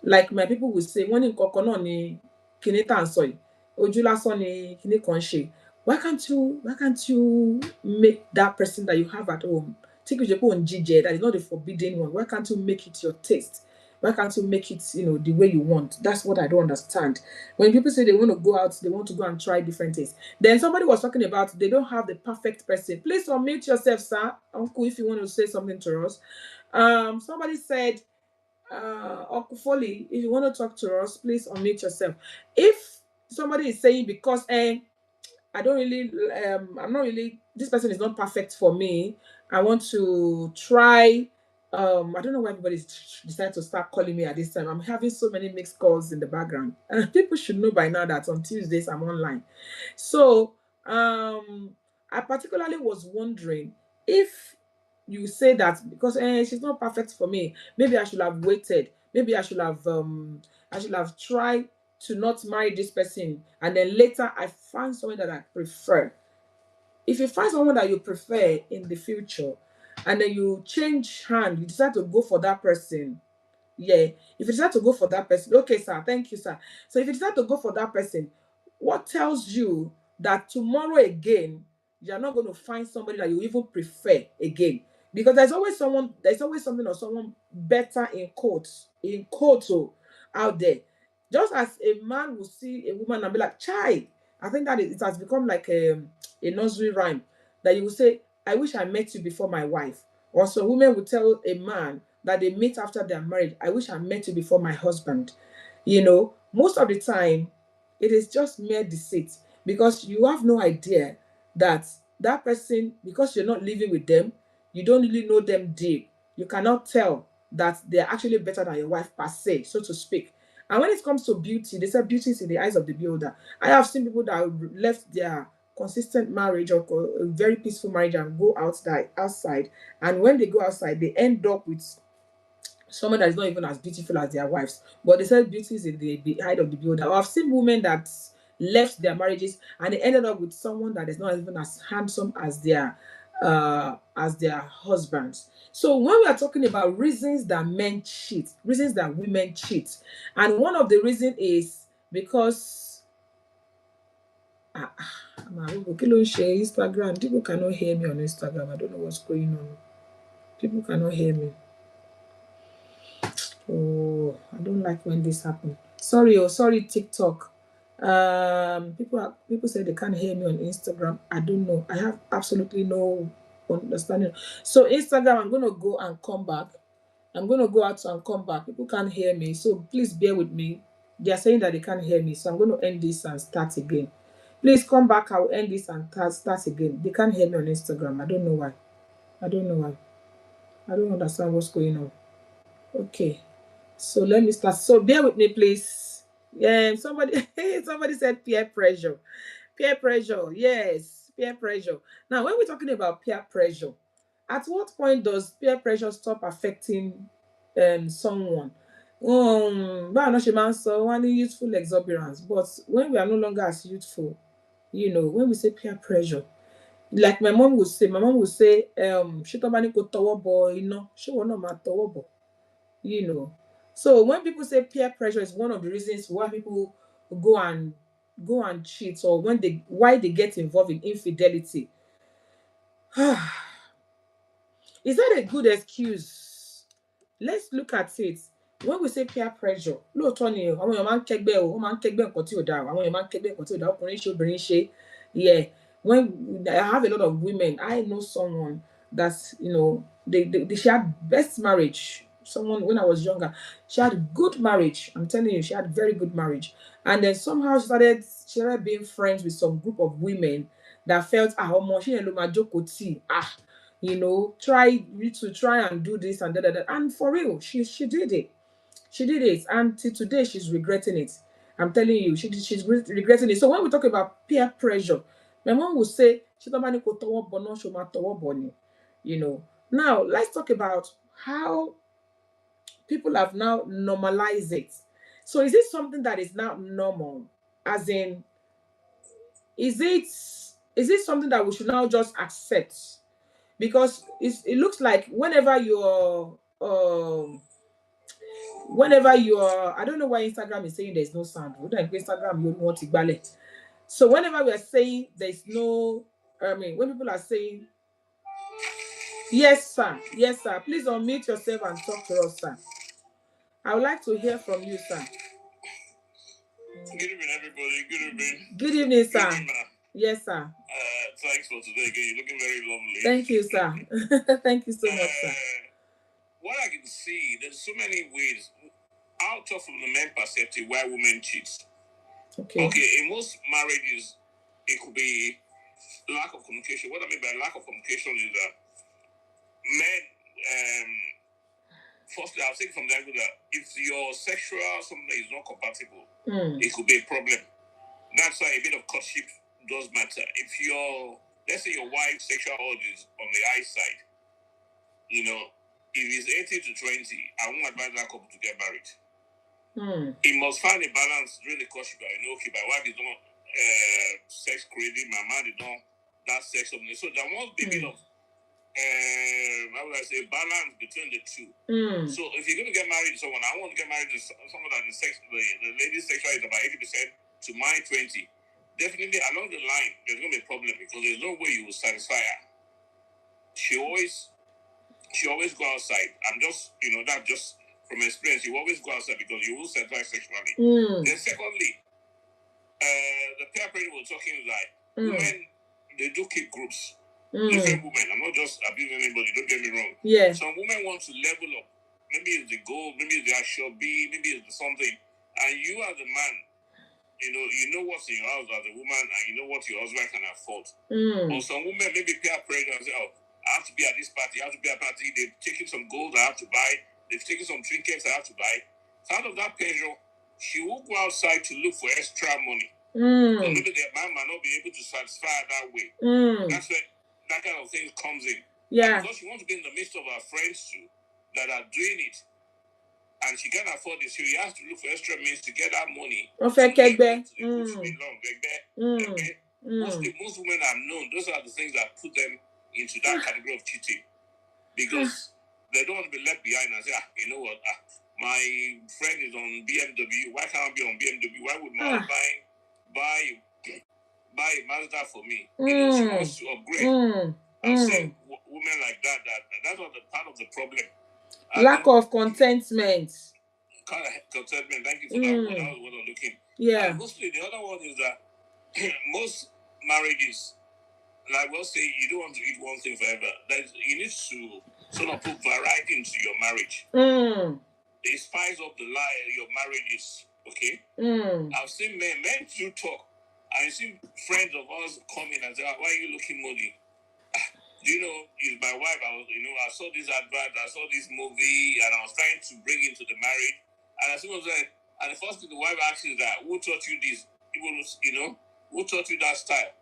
like my people will say, when in kokono ni kinita and soy, ojula ni kini she. Why can't you make that person that you have at home, take on GJ, that is not the forbidden one? Why can't you make it your taste? Why can't you make it, the way you want? That's what I don't understand. When people say they want to go out, they want to go and try different things. Then somebody was talking about they don't have the perfect person. Please unmute yourself, sir, uncle, if you want to say something to us. Somebody said, Uncle Foley, if you want to talk to us, please unmute yourself. If somebody is saying, because I'm not really, this person is not perfect for me, I want to try, I don't know why everybody's decided to start calling me at this time. I'm having so many mixed calls in the background. And people should know by now that on Tuesdays I'm online. So, I particularly was wondering if you say that because she's not perfect for me, maybe I should have waited. Maybe I should have tried to not marry this person, and then later I find someone that I prefer. If you find someone that you prefer in the future, and then you change hand, you decide to go for that person. Yeah, if you decide to go for that person, okay, sir, thank you, sir. So if you decide to go for that person, what tells you that tomorrow again you're not going to find somebody that you even prefer again? Because there's always something or someone better in quotes out there. Just as a man will see a woman and be like, "Chai," I think that it has become like a nursery rhyme that you will say, "I wish I met you before my wife." Or some women will tell a man that they meet after they're married, "I wish I met you before my husband." Most of the time, it is just mere deceit, because you have no idea that that person, because you're not living with them, you don't really know them deep. You cannot tell that they're actually better than your wife per se, so to speak. And when it comes to beauty, they say beauty is in the eyes of the beholder. I have seen people that left their consistent marriage or a very peaceful marriage and go outside, and when they go outside, they end up with someone that is not even as beautiful as their wives. But they said beauty is in the eye of the beholder. Or I've seen women that left their marriages and they ended up with someone that is not even as handsome as their husbands. So when we are talking about reasons that men cheat, reasons that women cheat, and one of the reasons is because Instagram, people cannot hear me on Instagram. I don't know what's going on. People cannot hear me. Oh, I don't like when this happens. Sorry, TikTok. People say they can't hear me on Instagram. I don't know. I have absolutely no understanding. So Instagram, I'm gonna go and come back. I'm gonna go out and come back. People can't hear me, so please bear with me. They are saying that they can't hear me, so I'm gonna end this and start again. Please come back. I'll end this and start again. They can't hear me on Instagram. I don't know why. I don't know why. I don't understand what's going on. Okay. So let me start. So bear with me, please. Yeah, somebody said peer pressure. Peer pressure, yes, peer pressure. Now, when we're talking about peer pressure, at what point does peer pressure stop affecting someone? But I'm not sure man so one youthful exuberance, but when we are no longer as youthful, when we say peer pressure, like my mom would say, she told me go tower boy, she will not my tower boy you know. So when people say peer pressure is one of the reasons why people go and cheat, or why they get involved in infidelity, is that a good excuse? Let's look at it. When we say peer pressure, lóòótọ́ ni àwọn èèyàn máa ń kẹ́gbẹ́ o, wọ́n máa ń kẹ́gbẹ́ nǹkan tí ò dáa, àwọn èèyàn máa ń kẹ́gbẹ́ nǹkan tí ò dáa, ọkùnrin ṣe obìnrin ṣe. Yeah, when I have a lot of women, I know someone that's she had best marriage. Someone when I was younger, she had good marriage. I'm telling you, she had very good marriage, and then somehow she started being friends with some group of women that felt ọmọ ṣé yẹn ló máa jókòó tì try and do this and that. And for real, she did it. She did it. And till today, she's regretting it. I'm telling you, she's regretting it. So when we talk about peer pressure, my mom will say, Now, let's talk about how people have now normalized it. So is it something that is now normal? As in, is it something that we should now just accept? Because it looks like whenever you're I don't know why Instagram is saying there's no sound. Like Instagram, you want to ballet. So whenever we are saying there's no, when people are saying yes sir, please unmute yourself and talk to us, sir. I would like to hear from you, sir. Good evening, everybody. Good evening. Good evening, sir. Good evening, ma. Yes, sir. Thanks for today again. You're looking very lovely. Thank you, sir. Thank you so much, sir. What I can see, there's so many ways out of from the men perspective why women cheat. Okay, in most marriages, it could be lack of communication. What I mean by lack of communication is that men, firstly, I'll take from the angle that if your sexual something is not compatible, it could be a problem. That's why a bit of courtship does matter. If let's say your wife's sexual urge is on the high side, if it's 80 to 20, I won't advise that couple to get married. He must find a balance during the courtship. Okay, my wife is not sex crazy, my man is not that sex something. So there must be a bit of how would I say balance between the two. So if you're going to get married to someone, I want to get married to someone that the lady's sexual is about 80% to my 20. Definitely along the line, there's going to be a problem because there's no way you will satisfy her. She always go outside. I'm just, that just from experience, you always go outside because you will satisfy sexually. Then secondly, the peer pressure we're talking is like women, they do keep groups. Different women. I'm not just abusing anybody, don't get me wrong. Yeah. Some women want to level up. Maybe it's the goal, maybe it's the actual B, maybe it's something. And you as a man, you know what's in your house as a woman, and you know what your husband can afford. Or some women maybe peer pressure and say, oh, I have to be at this party, I have to be at a party. They've taken some gold I have to buy. They've taken some trinkets I have to buy. So out of that pressure, she will go outside to look for extra money. So maybe the man might not be able to satisfy her that way. That's where that kind of thing comes in. Yeah. And because she wants to be in the midst of her friends too that are doing it, and she can't afford it, so you have to look for extra means to get that money. Most women are known. Those are the things that put them into that category of cheating, because they don't want to be left behind and say, you know what, my friend is on BMW. Why can't I be on BMW? Why would my buy a Mazda for me? She wants to upgrade. I'm saying women like that's not the part of the problem. Lack of contentment. Contentment. Thank you for that one. That was what I'm looking. Yeah. And mostly the other one is that most marriages, like we'll say, you don't want to eat one thing forever. You need to sort of put variety into your marriage. They spice up your marriages. Okay. I've seen men do talk. I've seen friends of us come in and say, why are you looking moody? You know, it's my wife. I saw this advert, I saw this movie, and I was trying to bring into the marriage. And as soon as and the first thing the wife asks is that, who taught you this? Who taught you that style?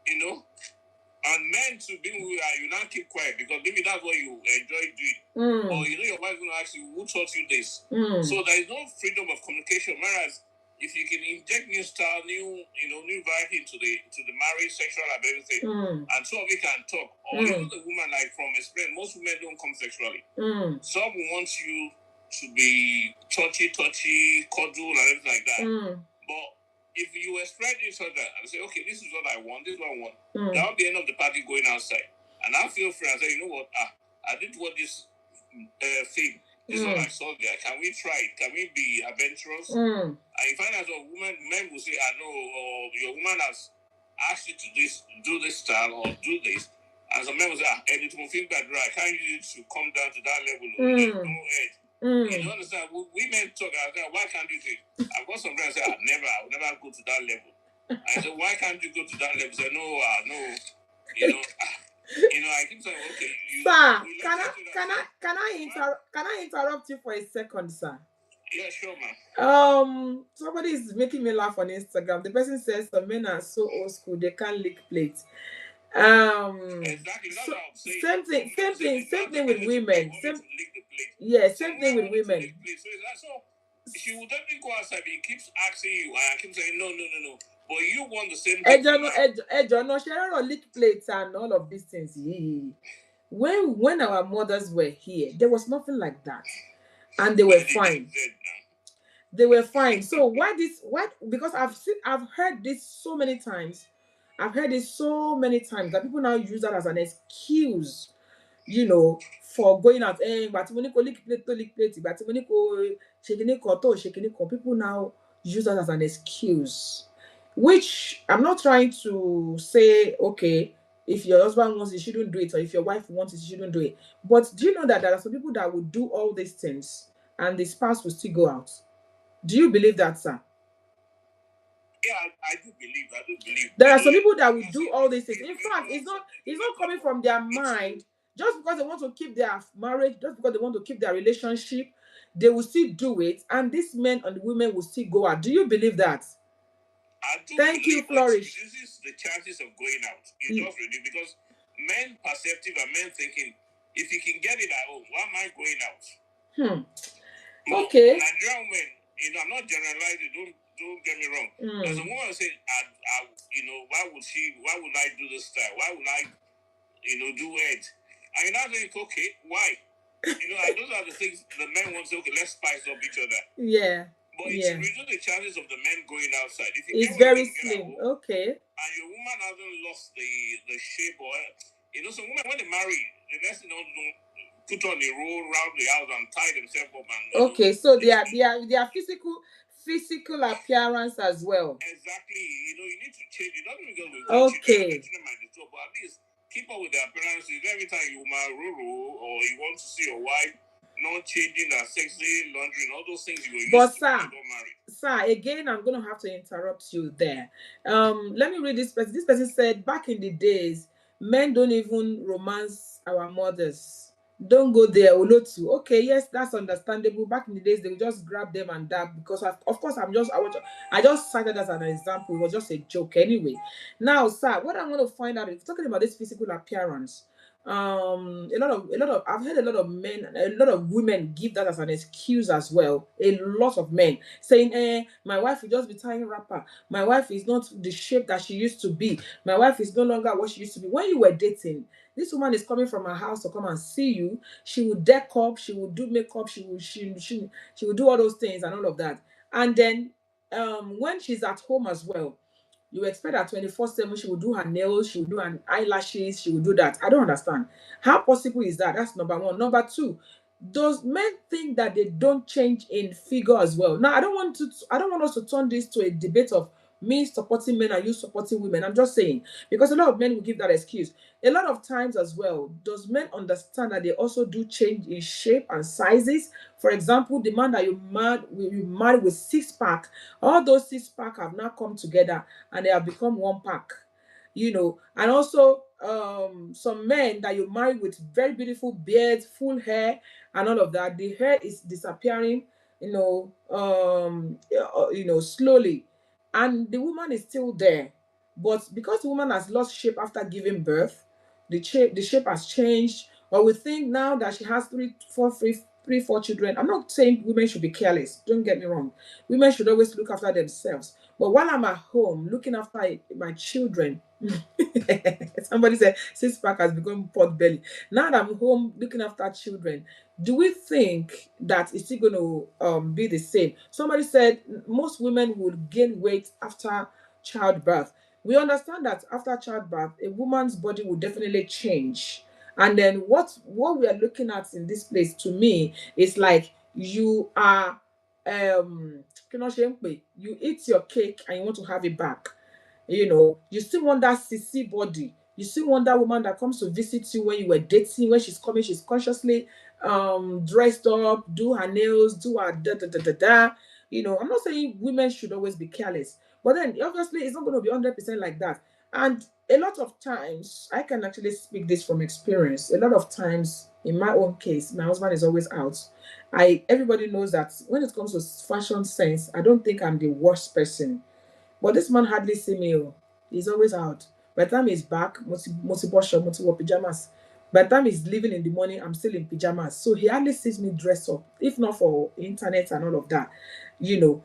And men to be with you now keep quiet because maybe that's what you enjoy doing. Or your wife's gonna ask you, who taught you this? So there is no freedom of communication. Whereas if you can inject new style, new variety into the marriage, sexual and everything, and two of you can talk, or even the woman, like from experience, most women don't come sexually. Some want you to be touchy, cuddle, and everything like that. But if you express each other and say, okay, this is what I want, this is what I want, that will be the end of the party going outside. And I feel free and say, you know what, I didn't want this thing. This is what I saw there. Can we try it? Can we be adventurous? And you find out men will say, I know, or your woman has asked you to do this style or do this. And some men will say, Eddie, to feel that right. I can't use it to come down to that level. There's no edge. You understand? Women talk, I say, why can't you do it? I've got some friends say, I'll never go to that level. I said, why can't you go to that level? Say, no. I keep saying, okay. Sir, can I interrupt you for a second, sir? Yeah, sure, man. Somebody is making me laugh on Instagram. The person says some men are so old school they can't lick plates. Exactly. That's what I'm saying. Same thing with women. Same thing with women. So she will definitely go outside, but he keeps asking you, and I keep saying no. But you want the same thing. No, Sharon lick plates and all of these things. When our mothers were here, there was nothing like that, and they were fine. They were fine. So because I've heard this so many times. I've heard it so many times that people now use that as an excuse, for going out. People now use that as an excuse, which I'm not trying to say, okay, if your husband wants it, you shouldn't do it, or if your wife wants it, you shouldn't do it. But do you know that there are some people that will do all these things and the spouse will still go out? Do you believe that, sir? Yeah, I do believe. There are some people that will do all these things. In fact, it's not coming from their mind. Just because they want to keep their marriage, just because they want to keep their relationship, they will still do it, and these men and women will still go out. Do you believe that? I do. Thank you, Flourish. This is the chances of going out. You just ready because men perceptive and men thinking, if you can get it at home, why am I going out? Okay. Nigerian men, I'm not generalizing. Don't get me wrong. There's a woman saying, why would I do this style? Why would I, do it? And you're not saying, okay, why? And those are the things the men want to say, okay, let's spice up each other. Yeah. But it should reduce the chances of the men going outside. If you it's very slim. Okay. And your woman hasn't lost the shape or, some women, when they marry, the next thing don't put on a roll around the house and tie themselves up. And, okay, so they are physical appearance as well. Exactly. You need to change. You don't even go with okay. But at least keep up with the appearances. Every time you marry or you want to see your wife, not changing that sexy laundry and all those things you were used But to when you got married. sir, again, I'm going to have to interrupt you there. Let me read this person. This person said, back in the days, men don't even romance our mothers. Don't go there, Olotu. Okay, yes, that's understandable. Back in the days, they would just grab them and dab because, of course, I just cited as an example. It was just a joke anyway. Now, sir, what I'm going to find out is talking about this physical appearance. A lot of I've heard a lot of men, a lot of women give that as an excuse as well. A lot of men saying, my wife will just be tying wrapper, my wife is not the shape that she used to be, my wife is no longer what she used to be. When you were dating, this woman is coming from her house to come and see you. She will deck up, she will do makeup, she will do all those things and all of that. And then when she's at home as well, you expect that 24/7 she will do her nails, she will do her eyelashes, she will do that. I don't understand. How possible is that? That's number one. Number two, does men think that they don't change in figure as well? Now, I don't want us to turn this to a debate of me supporting men and you supporting women. I'm just saying, because a lot of men will give that excuse. A lot of times as well, does men understand that they also do change in shape and sizes? For example, the man that you married with six pack, all those six pack have now come together and they have become one pack. And also some men that you marry with very beautiful beards, full hair, and all of that, the hair is disappearing, slowly, and the woman is still there. But because the woman has lost shape after giving birth, the shape has changed. Or we think now that she has three, four children. I'm not saying women should be careless, don't get me wrong. Women should always look after themselves. But while I'm at home looking after my children, somebody said six pack has become pot belly. Now that I'm home looking after children, do we think that it's still going to be the same? Somebody said most women would gain weight after childbirth. We understand that after childbirth, a woman's body will definitely change. And then what we are looking at in this place, to me, is like you are you eat your cake and you want to have it back. You still want that CC body. You still want that woman that comes to visit you when you were dating. When she's coming, she's consciously dressed up, do her nails, do her da da da da da. I'm not saying women should always be careless, but then obviously it's not going to be 100% like that. And a lot of times, I can actually speak this from experience. A lot of times, in my own case, my husband is always out. Everybody knows that when it comes to fashion sense, I don't think I'm the worst person, but this man hardly see me. Oh. He's always out. By the time he's back, moti wash up, moti wear pajamas. By the time he's leaving in the morning, I'm still in pajamas. So he hardly sees me dress up, if not for internet and all of that.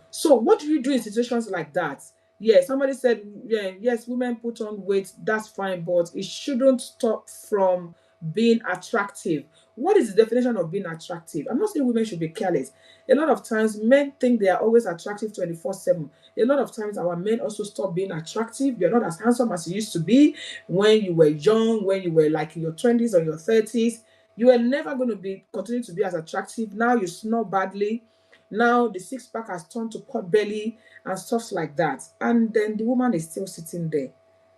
So what do you do in situations like that? Yeah, somebody said, yeah, yes, women put on weight, that's fine, but it shouldn't stop from being attractive. What is the definition of being attractive? I'm not saying women should be careless. A lot of times, men think they are always attractive 24/7. A lot of times our men also stop being attractive. You're not as handsome as you used to be when you were young, when you were like in your 20s or your 30s. You are never going to be continue to be as attractive. Now you snore badly. Now the six pack has turned to pot belly and stuff like that. And then the woman is still sitting there.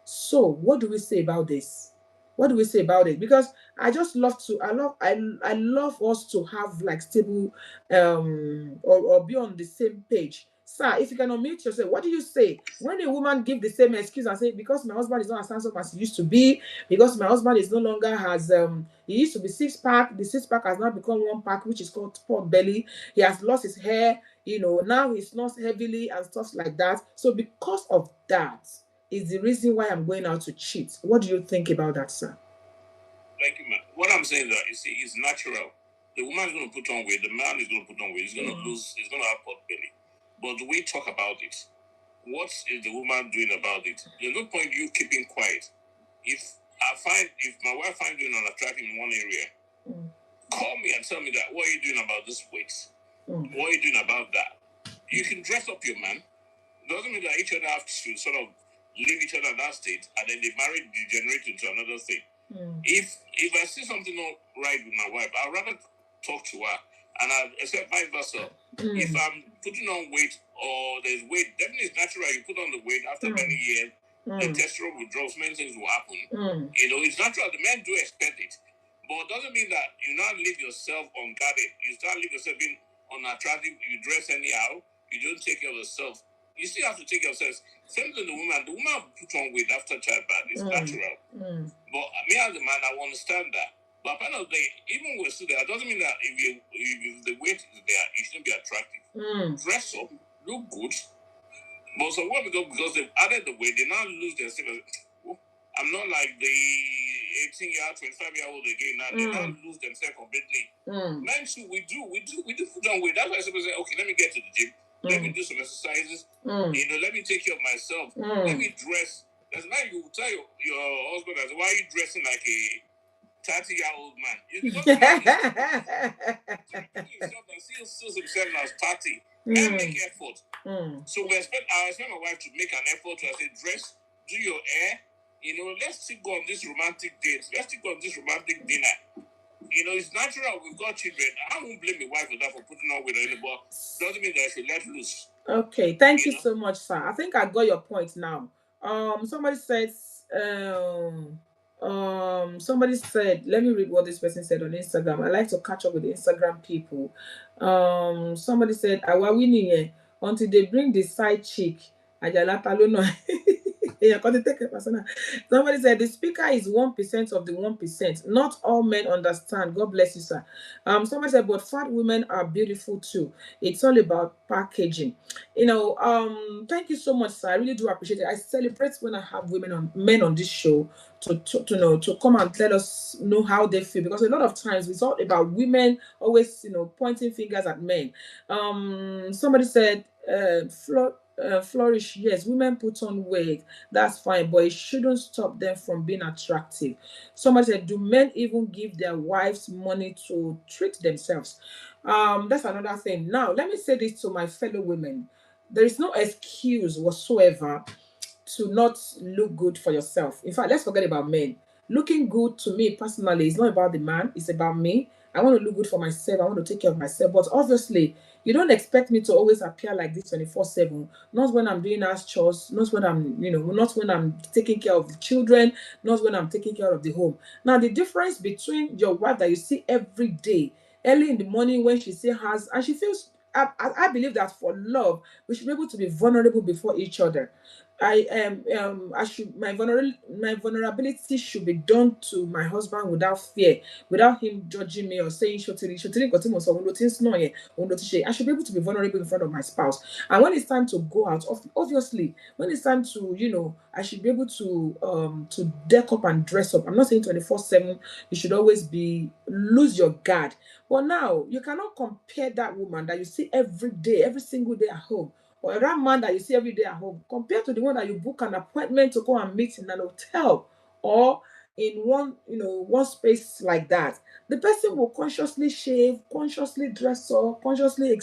So what do we say about this? What do we say about it? Because I love us to have like stable or be on the same page. Sir, if you can unmute yourself, what do you say when a woman give the same excuse and say, because my husband is not as handsome as he used to be, because my husband is no longer has he used to be six pack, the six pack has now become one pack, which is called pot belly. He has lost his hair, now he's not heavily and stuff like that. So because of that is the reason why I'm going out to cheat. What do you think about that, sir? Thank you, man. What I'm saying is that you see, it's natural. The woman is going to put on weight. The man is going to put on weight. He's going to lose. He's going to have pot belly. But we talk about it. What is the woman doing about it? There's no point you keeping quiet. If my wife finds you unattractive in one area, call me and tell me that. What are you doing about this weight? What are you doing about that? You can dress up your man. It doesn't mean that each other have to sort of leave each other in that state and then the marriage degenerate into another thing. If I see something not right with my wife, I'd rather talk to her, and except vice versa. If I'm putting on weight or there's weight, definitely it's natural. You put on the weight after many years, the testosterone withdrawals, many things will happen. It's natural. The men do expect it, But it doesn't mean that you not leave yourself unguarded. You start leave yourself being unattractive. You dress anyhow. You don't take care of yourself. You still have to take care of yourself. Same thing the woman. The woman put on weight after childbirth. It's natural. But me as a man, I understand that. But at the end of the day, even with still there, it doesn't mean that if the weight is there, it shouldn't be attractive. Dress up, look good. But some women, because they've added the weight, they now lose their self. I'm not like the 18-year, 25-year-old again. Now they now lose themselves completely. Men too, we do put on weight. That's why some people say, okay, let me get to the gym. Let me do some exercises. You know, let me take care of myself. Let me dress. That's now you tell your husband, why are you dressing like a 30-year-old man? It's because the man is himself and sees himself as 30. Men make effort. So I expect my wife to make an effort to say, dress, do your hair. You know, let's still go on this romantic date. Let's still go on this romantic dinner. You know, it's natural. We've got children. I won't blame my wife for that, for putting on with her, but doesn't mean that I should let loose. Okay, thank you so much, sir. I think I got your point now. Somebody says, somebody said, let me read what this person said on Instagram. I like to catch up with the Instagram people. Somebody said, Awawini until they bring the side chick. Ajala talono. Somebody said the speaker is 1% of the 1%. Not all men understand. God bless you, sir. Somebody said, but fat women are beautiful too. It's all about packaging. You know, thank you so much, sir. I really do appreciate it. I celebrate when I have men on this show to come and let us know how they feel, because a lot of times it's all about women always pointing fingers at men. Somebody said flourish. Yes, women put on weight, that's fine, but it shouldn't stop them from being attractive. Somebody said, do men even give their wives money to treat themselves? That's another thing. Now let me say this to my fellow women: there is no excuse whatsoever to not look good for yourself. In fact, let's forget about men. Looking good to me personally is not about the man, it's about me. I want to look good for myself. I want to take care of myself. But obviously, you don't expect me to always appear like this 24/7. Not when I'm doing house chores, not when not when I'm taking care of the children, not when I'm taking care of the home. Now, the difference between your wife that you see every day, early in the morning when she still has, and she feels, I believe that for love, we should be able to be vulnerable before each other. I should my vulnerability should be done to my husband without fear, without him judging me or saying shotiri got him so I should be able to be vulnerable in front of my spouse. And when it's time to go out, obviously, when it's time to, I should be able to deck up and dress up. I'm not saying 24/7 you should always be lose your guard. But now you cannot compare that woman that you see every day, every single day at home, or that man that you see every day at home, compared to the one that you book an appointment to go and meet in an hotel or in one space like that. The person will consciously shave, consciously dress up, consciously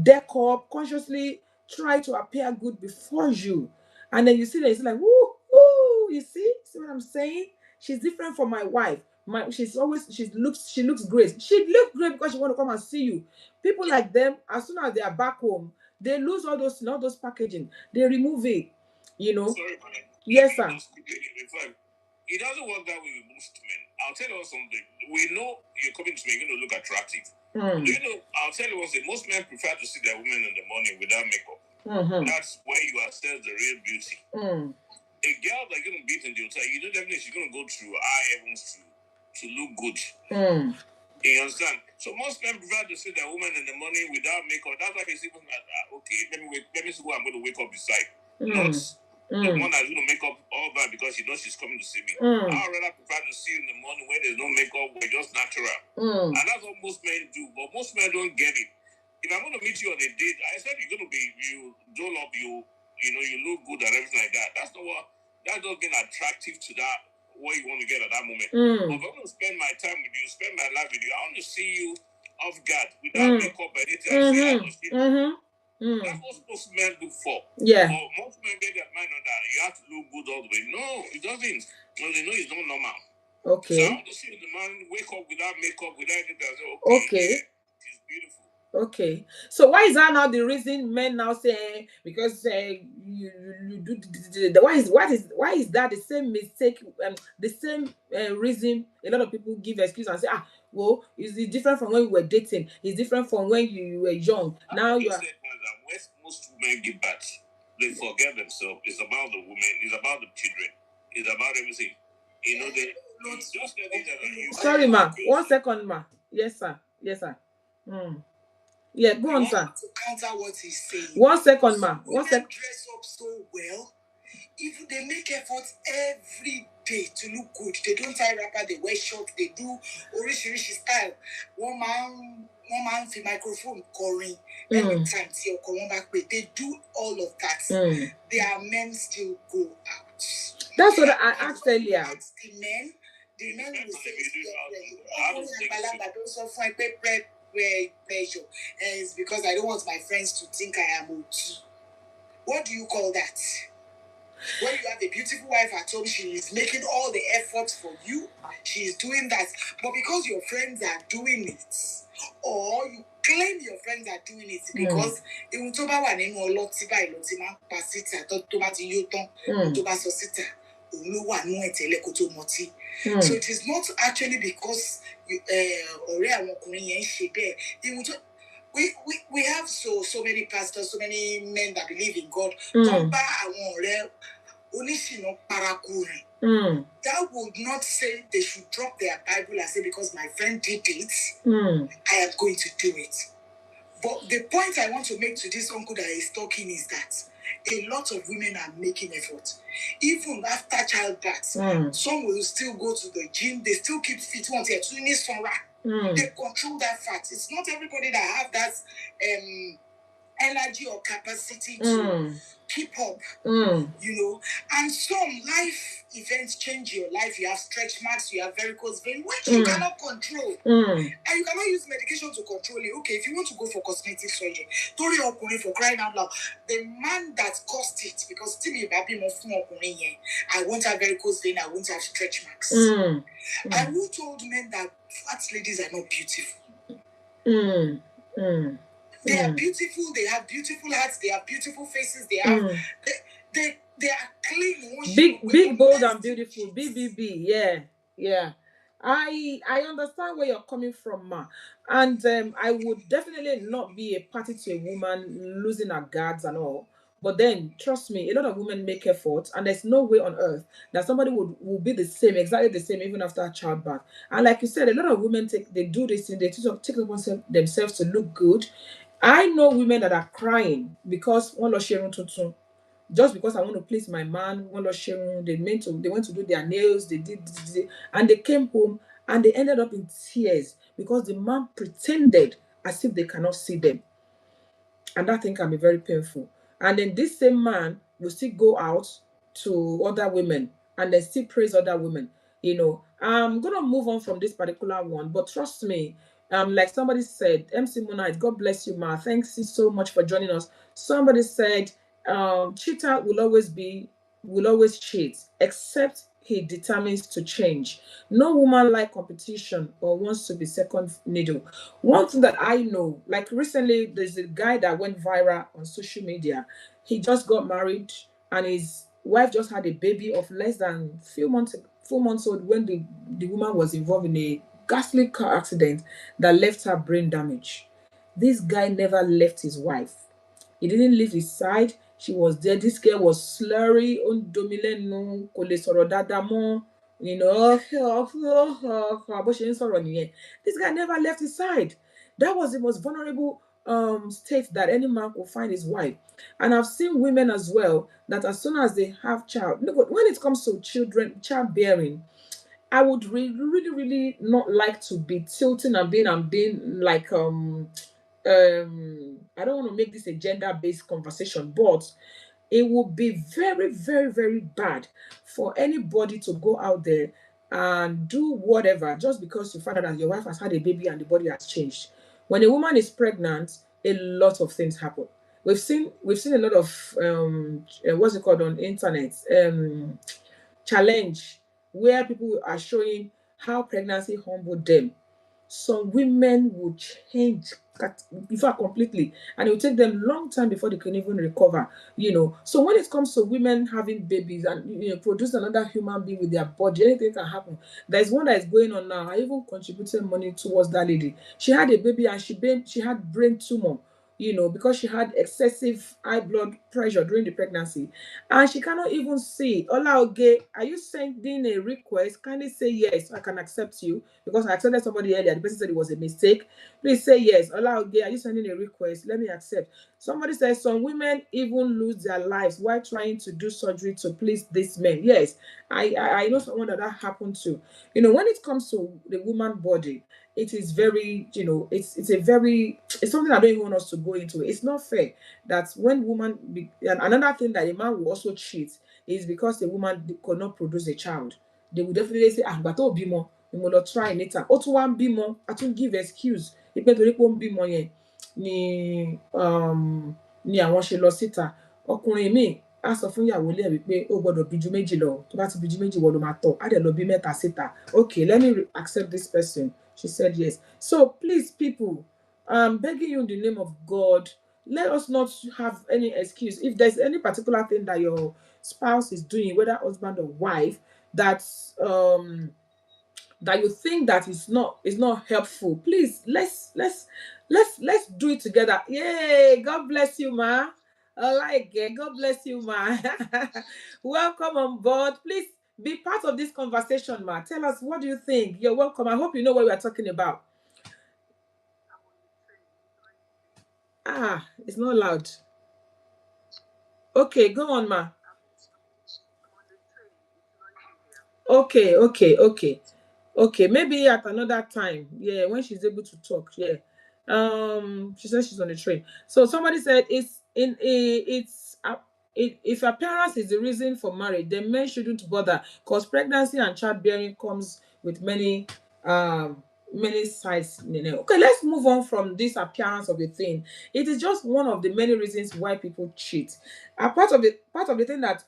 deck up, consciously try to appear good before you. And then you see that it's like, woo, woo, you see what I'm saying? She's different from my wife. She looks great. She looks great because she want to come and see you. People like them, as soon as they are back home, they lose all those packaging. They remove it. Sorry, man. Yes, sir. It doesn't work that way with most men. I'll tell you something. We know you're coming to me, you're going to look attractive. I'll tell you one thing. Most men prefer to see their women in the morning without makeup. That's where you assess the real beauty. A girl that's going to beat in the hotel, you know definitely she's going to go through high heavens to look good. You understand? So most men prefer to see their woman in the morning without makeup. That's why they see okay, let me see who I'm going to wake up beside. Not the one that's going to make up all that because she knows she's coming to see me. I'd rather prefer to see you in the morning where there's no makeup, we're just natural. And that's what most men do. But most men don't get it. If I'm going to meet you on a date, I said you're going to be, you doll up, you look good and everything like that. That's not being attractive to that, what you want to get at that moment. But if I'm going to spend my time with you, spend my life with you, I want to see you off guard without makeup or anything. That's what most men look for. Yeah. But most men get their mind on that. You have to look good all the way. No, it doesn't. Because they know it's not normal. Okay. So I want to see the man wake up without makeup, without anything. I say, okay. Yeah, she's beautiful. Okay, so why is that now the reason men now say because you do why is that the same mistake, the same reason a lot of people give excuse and say, ah, well, is it different from when we were dating, it's different from when you were young, now you are. When most women give birth, they forget themselves. It's about the women, it's about the children, it's about everything. You know, they just get it that you. Sorry, ma. 1 second, ma. Yes, sir. Yes, sir. Yeah, go on, sir. To counter what he's saying. 1 second, ma. Women dress up so well. If they make efforts every day to look good, they don't tie wrapper, they wear shorts, they do orishi style. One man for microphone calling anytime. They do all of that. Their men still go out. That's what I asked earlier. The men will say, pleasure. And it's because I don't want my friends to think I am OT. What do you call that? When you have a beautiful wife at home, she is making all the efforts for you. She is doing that. But because your friends are doing it, or you claim your friends are doing it because so it is not actually because we have so many pastors, so many men that believe in God. That would not say they should drop their Bible and say, because my friend did it, I am going to do it. But the point I want to make to this uncle that is talking is that a lot of women are making effort. Even after childbirth, some will still go to the gym, they still keep fit. They control that fat. It's not everybody that have that energy or capacity to keep up, you know. And some life events change your life. You have stretch marks, you have varicose vein, which you cannot control. And you cannot use medication to control it. Okay, if you want to go for cosmetic surgery, for crying out loud, the man that caused it, because I won't have varicose vein, I won't have stretch marks. And who told men that fat ladies are not beautiful? They are beautiful, they have beautiful hearts, they have beautiful faces, they have they are clean. Big, bold and beautiful. BBB, yeah. I understand where you're coming from, ma. And I would definitely not be a party to a woman losing her guards and all. But then, trust me, a lot of women make efforts, and there's no way on earth that somebody will be the same, exactly the same, even after childbirth. And like you said, a lot of women they do this thing, they take upon themselves to look good. I know women that are crying because one lost sharing tuntun. Just because I want to please my man, one lost sharing, they went to do their nails, they did, and they came home and they ended up in tears because the man pretended as if they cannot see them. And that thing can be very painful. And then this same man will still go out to other women and then still praise other women. You know, I'm gonna move on from this particular one, but trust me, like somebody said, MC Monite, God bless you, ma. Thanks you so much for joining us. Somebody said, cheater will always cheat, except he determines to change. No woman like competition or wants to be second needle. One thing that I know, like recently, there's a guy that went viral on social media. He just got married, and his wife just had a baby of less than few months old when the woman was involved in a ghastly car accident that left her brain damage. This guy never left his wife. He didn't leave his side. She was there. This girl was slurry, no, kò lè sọ̀rọ̀ dáadáa mọ́, you know, bó ṣe ń sọ̀rọ̀ nìyẹn. This guy never left his side. That was the most vulnerable state that any man could find his wife. And I've seen women as well that as soon as they have child, look, when it comes to childbearing, I would really not like to be tilting and being like I don't want to make this a gender-based conversation, but it would be very bad for anybody to go out there and do whatever just because you find out that your wife has had a baby and the body has changed. When a woman is pregnant, a lot of things happen. We've seen a lot of what's it called on internet, challenge, where people are showing how pregnancy humbled them. some women will change in fact completely, and it will take them long time before they can even recover, so when it comes to women having babies and produce another human being with their body, anything can happen. There's one that is going on now. I even contributed money towards that lady. She had a baby and she had brain tumor, because she had excessive high blood pressure during the pregnancy, and she cannot even see. Olaoge, are you sending a request? Kindly say yes, I can accept you, because I accepted somebody earlier. The person said it was a mistake. Please say yes. Olaoge, are you sending a request? Let me accept. Somebody says some women even lose their lives while trying to do surgery to please these men. Yes, I know someone that happened to. When it comes to the woman body, it is very, it's something I don't even want us to go into. It's not fair that when and another thing that a man will also cheat is because the woman could not produce a child. They will definitely say, but oh bímọ, we will not try later. Ó tún wá ń bímọ, a tún give excuse. Ipe torí pé ó ń bímọ yẹn ni àwọn ṣe lọ síta. Ọkùnrin míì á sọ fún ìyàwó ilé ẹ̀ wípé ó gbọ́dọ̀ bí ju méjì lọ. Tó bá ti bí ju méjì wọ́n ló máa tọ̀. Á dẹ̀ lọ bí mẹ́ta síta. Okay, let me accept this person. She said yes. So please, people, I'm begging you in the name of God, let us not have any excuse. If there's any particular thing that your spouse is doing, whether husband or wife, that you think that is not helpful, please let's do it together. Yay! God bless you, ma. I like it. God bless you, ma. Welcome on board. Please be part of this conversation, ma. Tell us, what do you think? You're welcome. I hope you know what we are talking about. It's not loud. Okay, go on, ma. Okay. Okay, maybe at another time. Yeah, when she's able to talk. Yeah. She says she's on the train. So somebody said if appearance is the reason for marriage, then men shouldn't bother, because pregnancy and childbearing comes with many sides. Okay, let's move on from this appearance of a thing. It is just one of the many reasons why people cheat. Part of the thing that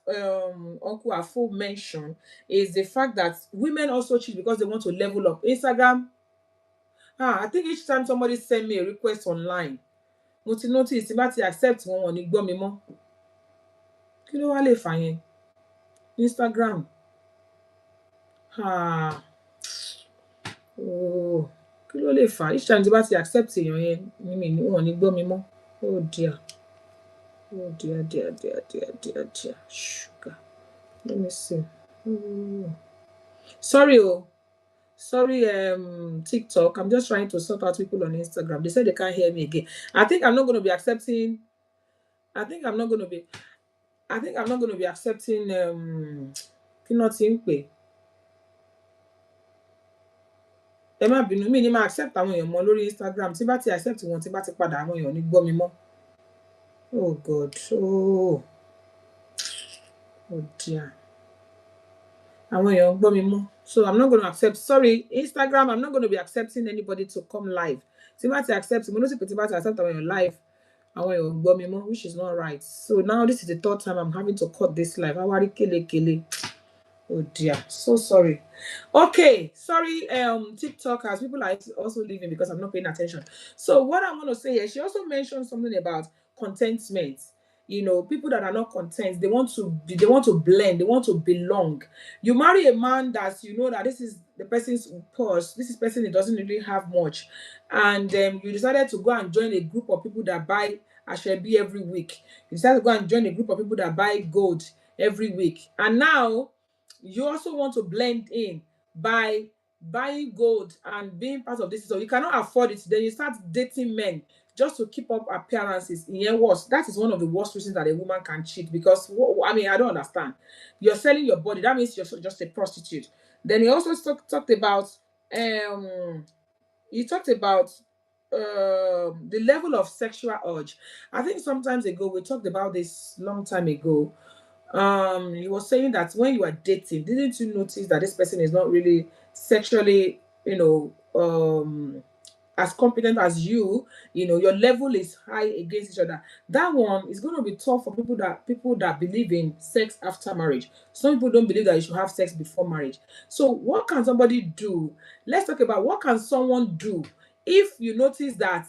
Uncle Afo mentioned is the fact that women also cheat because they want to level up. Instagram, I think each time somebody send me a request online, mo ti notice tí bá ti accept wọn wọn ní gbọ́ mi mọ́. Kí ló wá lè fà yẹn? Instagram. Kí ló lè fà? Each time tí bá ti accept èèyàn yẹn ni wọn ní gbọ́ mi mọ́. Oh dear. Oh dear. Sugar. Let me see. Sorry, TikTok. I'm just trying to sort out people on Instagram. They said they can't hear me again. I think I'm not going to be accepting kí ló ti ń pè. Ẹ má bínú, mi ní máa accept àwọn èèyàn mọ́ lórí Instagram. Tí bá ti accept wọn, tí bá ti padà, àwọn èèyàn ní gbọ́ mi mọ́. Oh God. Oh dear. Àwọn èèyàn gbọ́ mi mọ́. So I'm not going to accept. Sorry, Instagram, I'm not going to be accepting anybody to come live. Tí bá ti accept, mo notice pé tí bá ti accept àwọn èèyàn live, àwọn èèyàn gbọ́ mi mọ́, which is not right. So now this is the third time I'm having to cut this live. Àwárí kélekèle. Oh dear, so sorry. Okay, sorry, TikTokers, people are also leaving because I'm not paying attention. So what I want to say is, she also mentioned something about contentment. People that are not content, they want to blend, they want to belong. You marry a man that you know that this is the person's purse, this is person that doesn't really have much, and you decided to go and join a group of people that buy Ashwebi every week. You decided to go and join a group of people that buy gold every week, and now you also want to blend in by buying gold and being part of this. So you cannot afford it. Then you start dating men just to keep up appearances. That is one of the worst reasons that a woman can cheat, because I don't understand. You're selling your body. That means you're just a prostitute. Then he also talked about the level of sexual urge. I think sometimes ago we talked about this long time ago. He was saying that when you are dating, didn't you notice that this person is not really sexually, as competent as you, your level is high against each other. That one is going to be tough for people that believe in sex after marriage. Some people don't believe that you should have sex before marriage. So what can somebody do? Let's talk about what can someone do if you notice that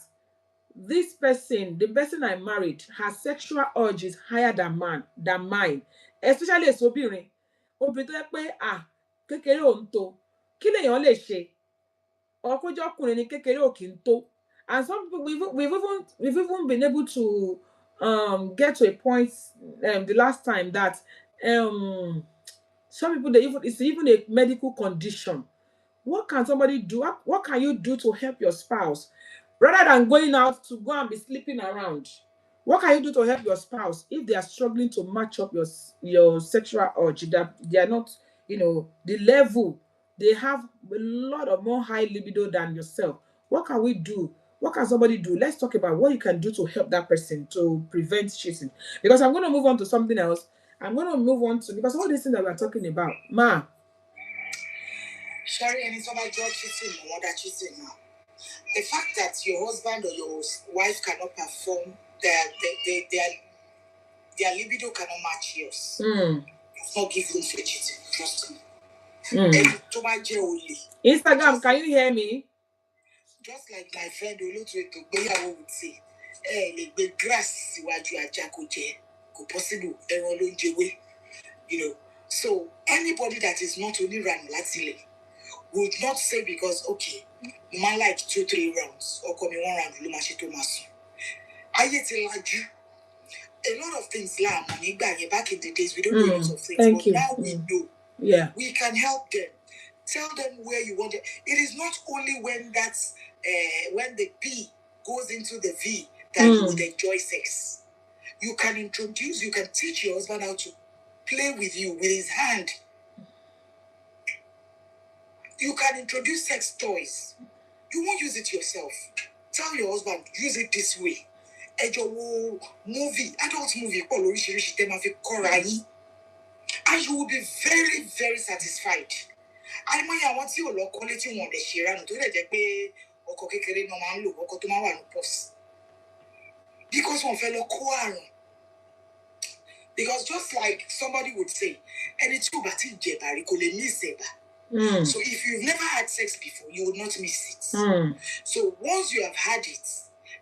this person, the person I married, her sexual urge is higher than mine, especially as obìnrin. Obìnrin tó jẹ́ pé kékeré ò ń tó. Kí lèèyàn lè ṣe? Ọkùnrin ni kékeré ò kí ń tó. And some people, we've even been able to get to a point the last time that some people, it's even a medical condition. What can somebody do? What can you do to help your spouse rather than going out to go and be sleeping around? What can you do to help your spouse if they are struggling to match up your sexual urge? That they are not, the level, they have a lot of more high libido than yourself. What can we do? What can somebody do? Let's talk about what you can do to help that person to prevent cheating. Because I'm going to move on to something else. I'm going to move on to, because all these things that we're talking about, Sorry, and it's about job cheating or other cheating now. The fact that your husband or your wife cannot perform, their libido cannot match yours. It's not give room for cheating. Trust me. Instagram, can you hear me? Just like my friend Olotu Eto Igbeyawo would say, the grass go possible, So anybody that is not only run lately would not say because okay, man like 2-3 rounds or come 1 round lumashito masu. A lot of things back in the days we don't know a lot of things. Thank you. Now we know. Yeah. We can help them. Tell them where you want it. It is not only when that's when the P goes into the V that you would enjoy sex. You can teach your husband how to play with you with his hand. You can introduce sex toys. You won't use it yourself. Tell your husband, use it this way. Adult movie, and you will be very, very satisfied. I want you to quality one the share and to the because one fellow quarrel. Because just like somebody would say, and it's you so if you've never had sex before, you will not miss it. So once you have had it,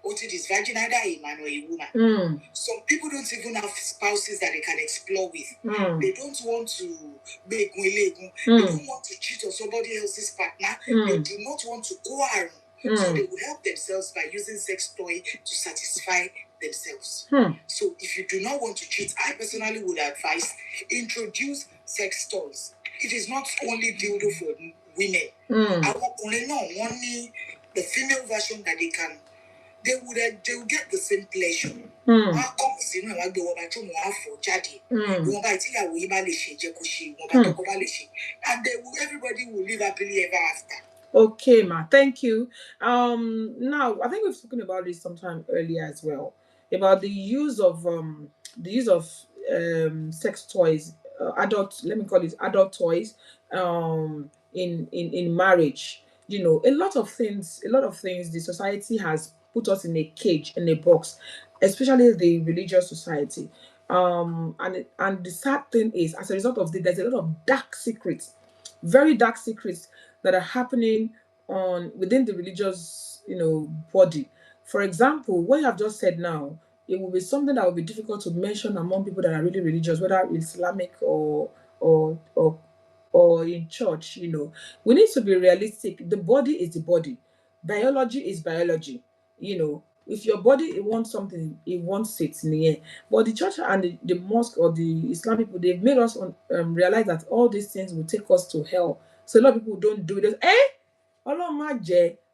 what it is, vaginal man or a woman. Some people don't even have spouses that they can explore with. They don't want to make they don't want to cheat on somebody else's partner. They do not want to go around. So they will help themselves by using sex toy to satisfy themselves. So if you do not want to cheat, I personally would advise introduce sex toys. It is not only dildo for women. I want only the female version that they will get the same pleasure. And everybody will live happily ever after. Okay, ma. Thank you. Now I think we've spoken about this sometime earlier as well about the use of sex toys, let me call it adult toys, in marriage. A lot of things the society has put us in a cage, in a box, especially the religious society. And the sad thing is, as a result of this, there's a lot of dark secrets, very dark secrets that are happening within the religious, body. For example, what you have just said now, it will be something that will be difficult to mention among people that are really religious, whether Islamic or in church. We need to be realistic. The body is the body. Biology is biology. If your body it wants something, it wants it in the air. But the church and the mosque or the Islamic people, they've made us realize that all these things will take us to hell. So a lot of people don't do it.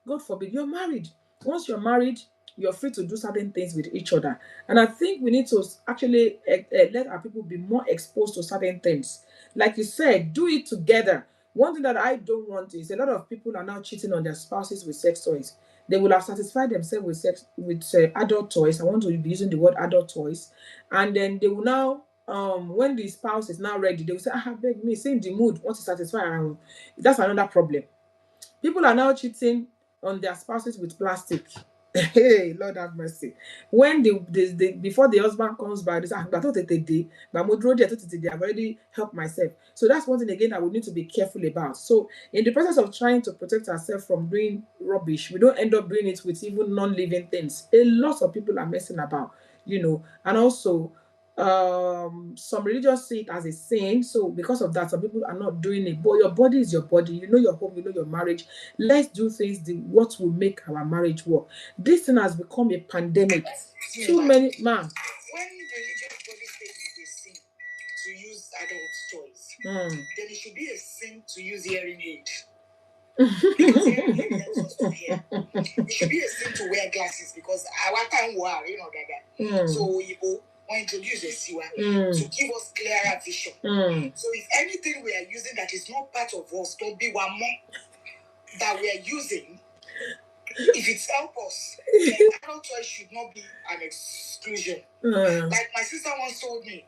God forbid, you're married. Once you're married, you're free to do certain things with each other. And I think we need to actually let our people be more exposed to certain things. Like you said, do it together. One thing that I don't want is a lot of people are now cheating on their spouses with sex toys. They will have satisfied themselves with adult toys. I want to be using the word adult toys. And then they will now, when the spouse is now ready, they will say, beg me, say in the mood, want to satisfy. That's another problem. People are now cheating on their spouses with plastic. Hey, Lord have mercy. When the before the husband comes back, they say, "Ah, but I thought it a day, but I'm I've already helped myself." So that's one thing again that we need to be careful about. So in the process of trying to protect ourselves from doing rubbish, we don't end up doing it with even non-living things. A lot of people are messing about, and also some religions see it as a sin, so because of that some people are not doing it. But your body is your body, your home, your marriage. Let's do things what will make our marriage work. This thing has become a pandemic. Too many man. When religious body says it's a sin to use adult toys, then it should be a sin to use hearing aid. Because hearing aid helps us to hear. It should be a sin to wear glasses because our time that. So you introduce a siwa to give us clearer vision. So if anything we are using that is not part of us, don't be one more that we are using. If it's help us, then adult choice should not be an exclusion. Like my sister once told me,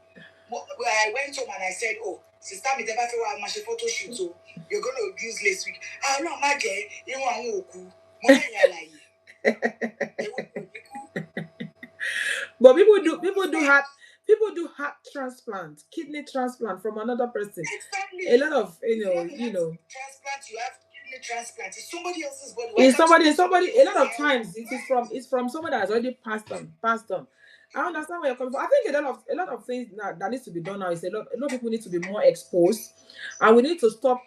where I went home and I said, "Oh, sister, me never feel my photo shoot, so you're going to use last week." Ah, no, my girl, you want to But people do heart transplant, kidney transplant from another person. Exactly. A lot of transplant, you have kidney transplant. It's somebody else's body. It's somebody. A lot of times it's from someone that has already passed on. I understand where you're coming from. I think a lot of things that needs to be done now is a lot of people need to be more exposed, and we need to stop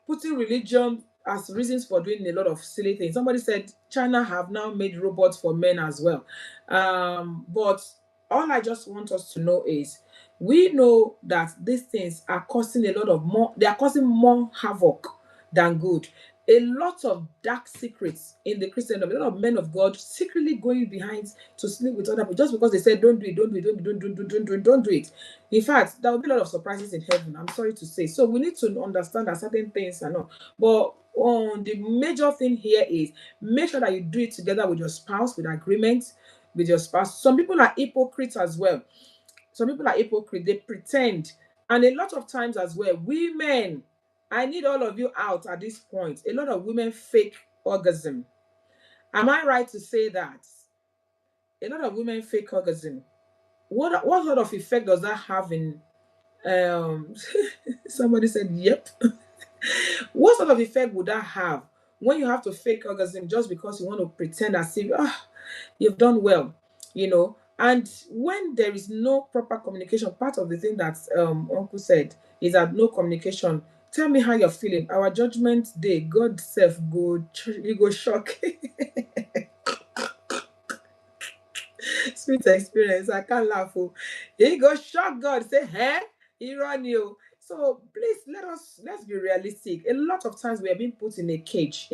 putting religion as reasons for doing a lot of silly things. Somebody said China have now made robots for men as well, but all I just want us to know is we know that these things are causing a lot of more. They are causing more havoc than good. A lot of dark secrets in the Christendom. A lot of men of God secretly going behind to sleep with other people just because they said don't do it, don't do it, don't do it, don't do it. In fact, there will be a lot of surprises in heaven. I'm sorry to say. So we need to understand that certain things are not. But the major thing here is make sure that you do it together with your spouse, with agreement with your spouse. Some people are hypocrites as well. Some people are hypocrite. They pretend, and a lot of times as well, women. I need all of you out at this point. A lot of women fake orgasm. Am I right to say that? A lot of women fake orgasm. What sort of effect does that have in somebody said yep. What sort of effect would that have when you have to fake orgasm just because you want to pretend as if you've done well, And when there is no proper communication, part of the thing that Uncle said is that no communication. Tell me how you're feeling. Our judgment day, God self you go shock. Sweet experience. I can't laugh. Oh. He go shock God. Say, hey, he run you. So please let's be realistic. A lot of times we are being put in cages.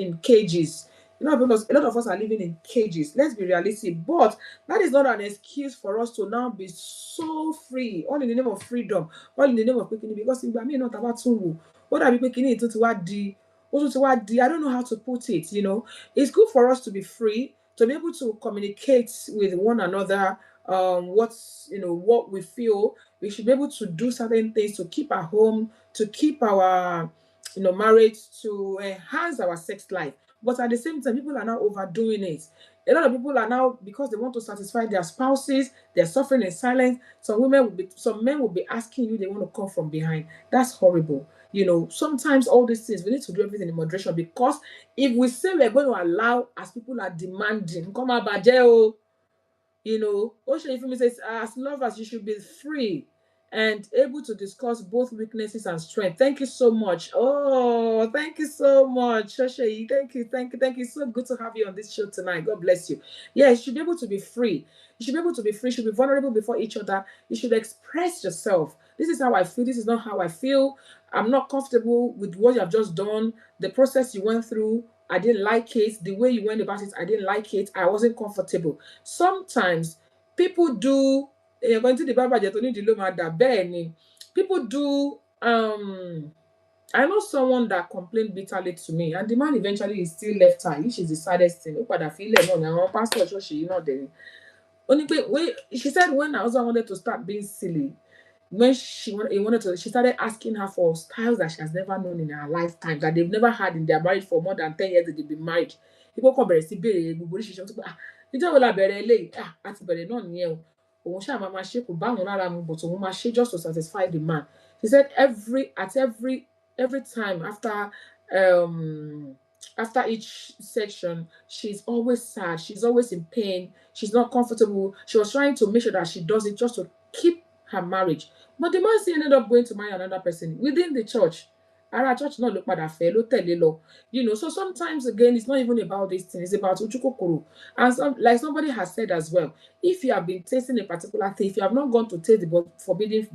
Because a lot of us are living in cages. Let's be realistic. But that is not an excuse for us to now be so free, all in the name of freedom, all in the name of picking. Because I mean, not about to what are we picking it to what the I don't know how to put it. It's good for us to be free, to be able to communicate with one another. What we feel. We should be able to do certain things to keep our home, to keep our marriage, to enhance our sex life. But at the same time, people are now overdoing it. A lot of people are now, because they want to satisfy their spouses, they're suffering in silence. Some men will be asking you, they want to come from behind. That's horrible. Sometimes all these things, we need to do everything in moderation, because if we say we're going to allow, as people are demanding, come on, Bajeo, Ocean Ifemi says, as lovers, you should be free and able to discuss both weaknesses and strength. Thank you so much. Oh, thank you so much, Shoshayi. Thank you. So good to have you on this show tonight. God bless you. Yeah, you should be able to be free. You should be able to be free. You should be vulnerable before each other. You should express yourself. This is how I feel. This is not how I feel. I'm not comfortable with what you have just done. The process you went through, I didn't like it. The way you went about it, I didn't like it. I wasn't comfortable. Sometimes people do going to the Bible people do I know someone that complained bitterly to me, and the man eventually is still left her, which is the saddest thing. Pastor church, Only she said when her husband wanted to start being silly, when she started asking her for styles that she has never known in her lifetime, that they've never had in their marriage for more than 10 years that they've been married. People come bẹ̀rẹ̀ sí béèrè gbogbo oríṣiríṣi tó pé ìjọ́ wo la bẹ̀rẹ̀ eléyìí àti bẹ̀rẹ̀ náà nìyẹn o òun ṣáà máa ṣe kò bá òun lára mu but òun máa ṣe just to satisfy the man. She said every time after each section, she's always sad, she's always in pain, she's not comfortable. She was trying to make sure that she does it just to keep her marriage. But the man still ended up going to marry another person within the church. Ara church náà ló padà fẹ́ ló tẹ̀lé lọ. So sometimes again, it's not even about this thing, it's about ojúkòkòrò. And like somebody has said as well, if you have been tasting a particular thing, if you have not gone to taste the forbidden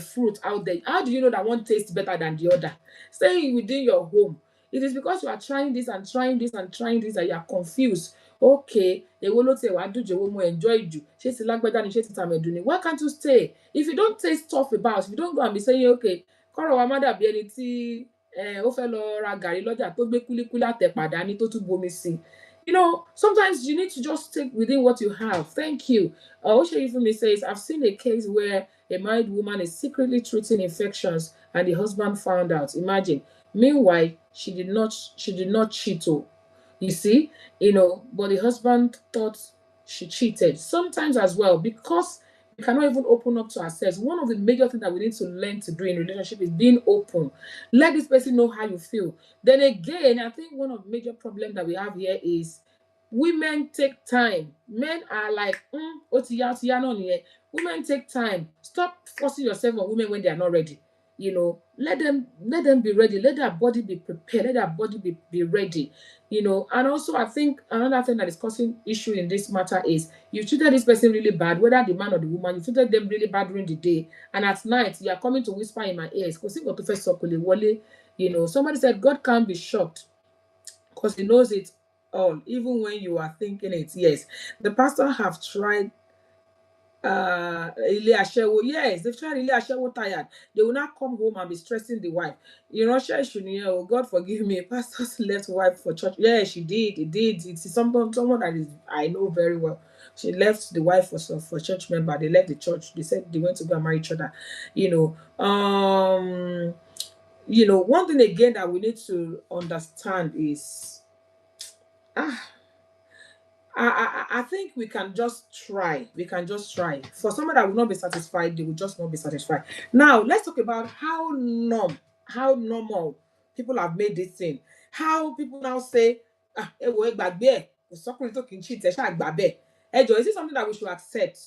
fruit out there, how do you know that one tastes better than the other? Staying within your home, it is because you are trying this and trying this and trying this that you are confused. Okay, èwo ló tiẹ̀ wá dùn jù, èwo mo enjoy jù, ṣé ti lágbájá ni, ṣé ti tàmẹ̀dù ni? Why can't you stay? If you don't taste stuff about, if you don't go and be saying, okay, kọ́rọ̀ wa má dàbí ẹni tí ó fẹ́ lọ ra gàrí lọ́jà tó gbé kúlíkúlí àtẹ̀pà dání tó tún bomi sí. Sometimes you need to just stick within what you have. Thank you. Oshayifumi says, I've seen a case where a married woman is secretly treating infections and the husband found out. Imagine. Meanwhile, she did not cheat. You see, but the husband thought she cheated. Sometimes as well, because we cannot even open up to ourselves. One of the major things that we need to learn to do in relationship is being open. Let this person know how you feel. Then again, I think one of the major problems that we have here is women take time. Men are like, women take time. Stop forcing yourself on women when they are not ready. Let them be ready. Let their body be prepared. Let their body be ready. And also I think another thing that is causing issue in this matter is you treated this person really bad, whether the man or the woman, you treated them really bad during the day, and at night you are coming to whisper in my ears. Somebody said God can't be shocked because he knows it all, even when you are thinking it. Yes, the pastor have tried ilé aṣẹ́wó. Yes, they've tried ilé aṣẹ́wó tired. They will not come home and be stressing the wife. God forgive me, pastors left wife for church. Yeah, she did. It did. It's someone that I know very well. She left the wife for church member. They left the church. They said they went to go and marry each other. One thing again that we need to understand is I think we can just try. We can just try. For someone that will not be satisfied, they will just not be satisfied. Now, let's talk about how normal people have made this thing. How people now say, is it something that we should accept?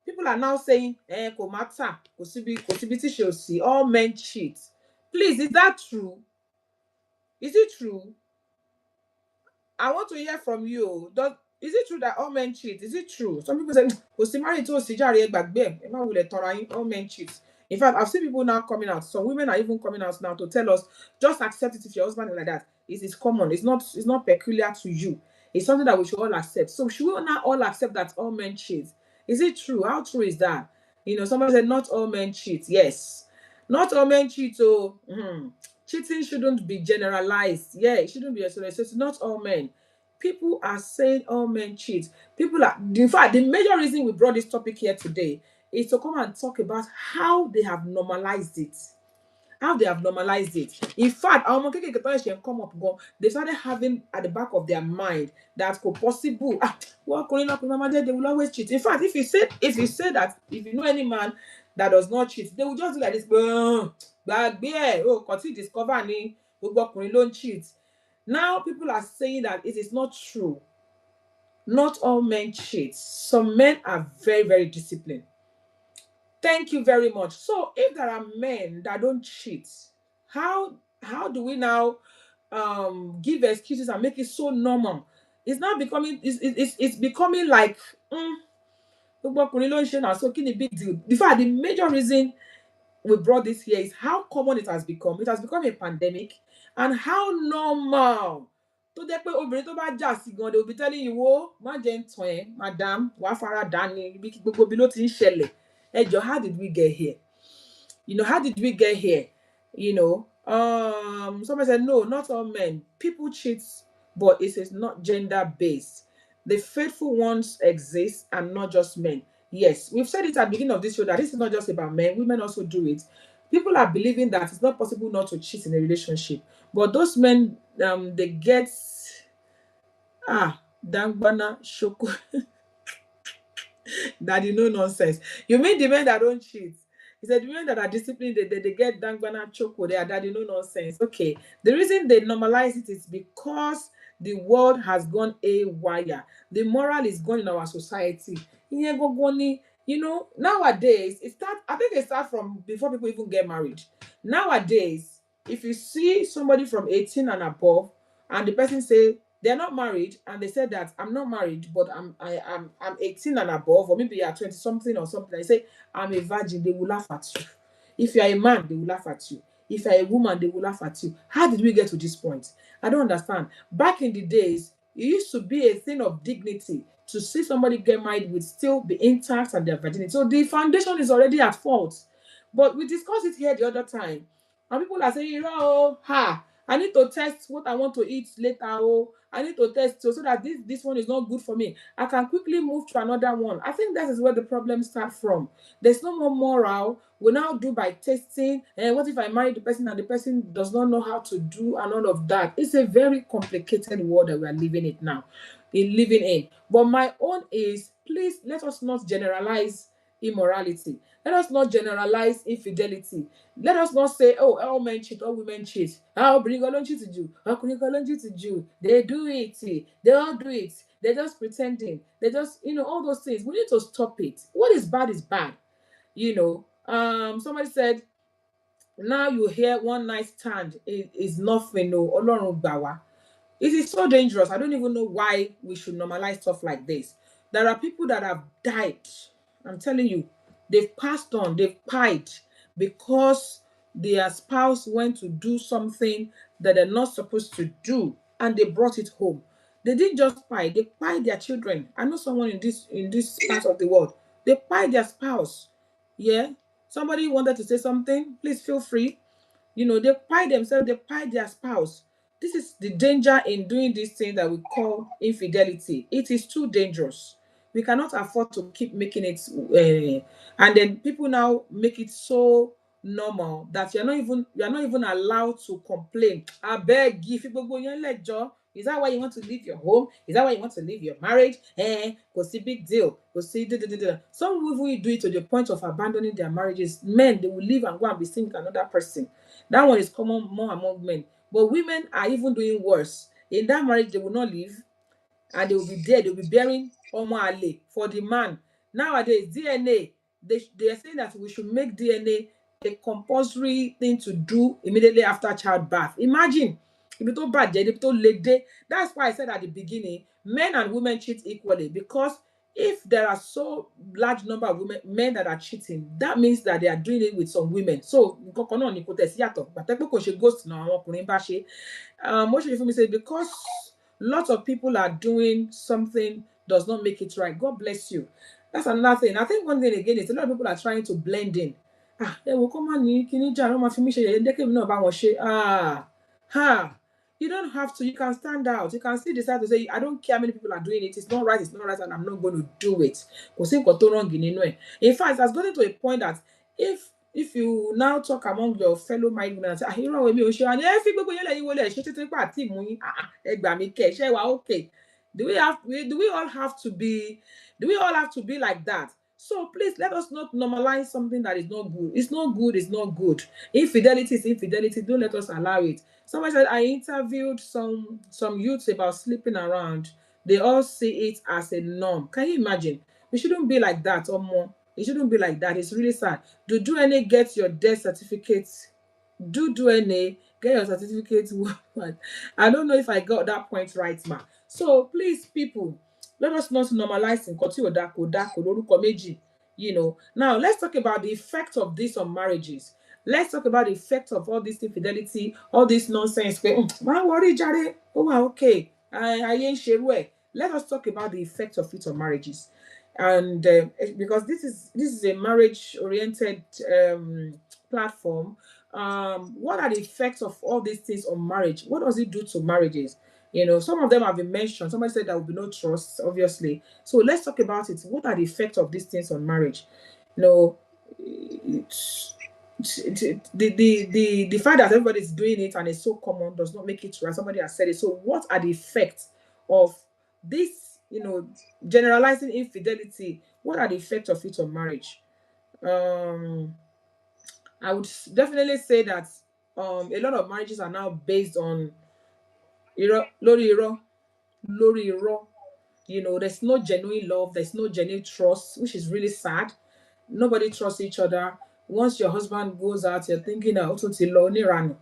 People are now saying, kò matter, kò síbi tí ṣe ò sí, all men cheat. Please, is that true? Is it true? I want to hear from you. Is it true that all men cheat? Is it true? Some people say, all men cheat. In fact, I've seen people now coming out. Some women are even coming out now to tell us, just accept it if your husband is like that. It is common. It's not peculiar to you. It's something that we should all accept. So should we not all accept that all men cheat? Is it true? How true is that? Somebody said not all men cheat. Yes. Not all men cheat. So cheating shouldn't be generalized. Yeah, it shouldn't be generalized. So it's not all men. People are saying all men cheat. In fact, the major reason we brought this topic here today is to come and talk about how they have normalized it. How they have normalized it. In fact, our monkey can come up, they started having at the back of their mind that could possible. They will always cheat. In fact, if you say that, if you know any man that does not cheat, they will just do like this. Continue discover ni don't cheat. Now people are saying that it is not true. Not all men cheat. Some men are very, very disciplined. Thank you very much. So if there are men that don't cheat, how do we now give excuses and make it so normal? It's now becoming it's becoming like so big deal. In fact, the major reason we brought this here is how common it has become. It has become a pandemic, and how normal. Tó jẹ́ pé obìnrin tó bá jà sí gan, they will be telling you, wo, má jẹ́ ń tàn ẹ́, madam, wàá fara dání, gbogbo ibi ló ti ń ṣẹlẹ̀. Ẹ jọ̀ọ́, how did we get here? How did we get here? Somebody said, no, not all men. People cheat, but it is not gender-based. The faithful ones exist and not just men. Yes, we've said it at the beginning of this show that this is not just about men, women also do it. People are believing that it's not possible not to cheat in a relationship. But those men, they get dangbana shoko. Daddy, no nonsense. You mean the men that don't cheat? He said the men that are disciplined, they get dangana choco. They are daddy, no nonsense. Okay. The reason they normalize it is because the world has gone awire. The moral is gone in our society. Ìyẹn gangan ni, you know, nowadays, I think it starts from before people even get married. Nowadays, if you see somebody from 18 and above, and the person say they're not married, and they said that I'm not married, but I'm 18 and above, or maybe you're 20 something or something. They say I'm a virgin, they will laugh at you. If you're a man, they will laugh at you. If you're a woman, they will laugh at you. How did we get to this point? I don't understand. Back in the days, it used to be a thing of dignity to see somebody get married with still be intact and their virginity. So the foundation is already at fault. But we discussed it here the other time, and people are saying, you know, ha, I need to test what I want to eat later. Oh, I need to test so that this one is not good for me. I can quickly move to another one. I think that is where the problem starts from. There's no more moral. We now do by testing. And what if I marry the person and the person does not know how to do and all of that? It's a very complicated world that we are living in. But my own is, please let us not generalize immorality. Let us not generalize infidelity. Let us not say, oh, all men cheat, all women cheat. Obìnrin kan ló ń cheat jù, ọkùnrin kan ló ń cheat jù. They do it. They all do it. They're just pretending. They just, all those things. We need to stop it. What is bad is bad. Somebody said, now you hear one night stand is nothing. No, Ọlọ́run gbà wá. It is so dangerous. I don't even know why we should normalize stuff like this. There are people that have died. I'm telling you, they've passed on, they've pied because their spouse went to do something that they're not supposed to do, and they brought it home. They didn't just pie, they pied their children. I know someone in this part of the world. They pied their spouse. Yeah. Somebody wanted to say something, please feel free. They pie themselves, they pie their spouse. This is the danger in doing this thing that we call infidelity. It is too dangerous. We cannot afford to keep making it, and then people now make it so normal that you're not even allowed to complain. I beg you, if you go let job. Is that why you want to leave your home? Is that why you want to leave your marriage? Go see big deal. Go see da. Some will do it to the point of abandoning their marriages. Men, they will leave and go and be seen with another person. That one is common more among men. But women are even doing worse. In that marriage, they will not leave, and they will be there. They will be bearing Omo Ale for the man. Nowadays, DNA, they are saying that we should make DNA a compulsory thing to do immediately after childbirth. Imagine. Ibi tó bàjẹ́, ibi tó le dé. That's why I said at the beginning, men and women cheat equally, because if there are so large number of men that are cheating, that means that they are doing it with some women. So nǹkan kan náà ni kò tẹ̀ sí yàtọ̀. Gbàtẹ́ pé kò ṣe ghost náà àwọn ọkùnrin bá ṣe. What should you me say? Because lots of people are doing something does not make it right. God bless you. That's another thing. I think one thing again is a lot of people are trying to blend in. Ẹ wo kó má ní kíní jà ló máa fi mí ṣe yẹ̀yẹ́, jẹ́ kémi náà bá wọn ṣe. You don't have to. You can stand out. You can still decide to say, I don't care how many people are doing it. It's not right, and I'm not going to do it. Kò sí nǹkan tó wrong nínú ẹ̀. In fact, it has gotten to a point that if you now talk among your fellow married women and say, irú àwọn èmi ò ṣe wá ní ẹ fi gbogbo yẹn lẹ́yìn wọlé ẹ̀ ṣe títí pa àti ìmú yín, ẹ gbà mí kẹ́ ẹ ṣe wá okay. Do we all have to be like that? So please let us not normalize something that is not good. It's not good, it's not good. Infidelity is infidelity. Don't let us allow it. Somebody said I interviewed some youths about sleeping around. They all see it as a norm. Can you imagine? We shouldn't be like that or more. It shouldn't be like that. It's really sad. Do any get your death certificate? Do any get your certificate? I don't know if I got that point right, ma. So please, people, let us not normalize nǹkan tí ò dáa kò lórúkọ méjì. Now let's talk about the effect of this on marriages. Let's talk about the effect of all this infidelity, all this nonsense. Má worry jàre, ó wà okay. Ayé ń ṣerú ẹ̀. Let us talk about the effect of it on marriages. And because this is a marriage oriented platform, what are the effects of all these things on marriage? What does it do to marriages? You know, some of them have been mentioned. Somebody said there will be no trust, obviously. So let's talk about it. What are the effects of these things on marriage? You know, the fact that everybody is doing it and it's so common does not make it right. Somebody has said it. So what are the effects of this, you know, generalizing infidelity? What are the effects of it on marriage? I would definitely say that a lot of marriages are now based on lórí irọ́. You know, there's no genuine love, there's no genuine trust, which is really sad. Nobody trusts each other. Once your husband goes out, you're thinking, ó tún ti lọ onírànù.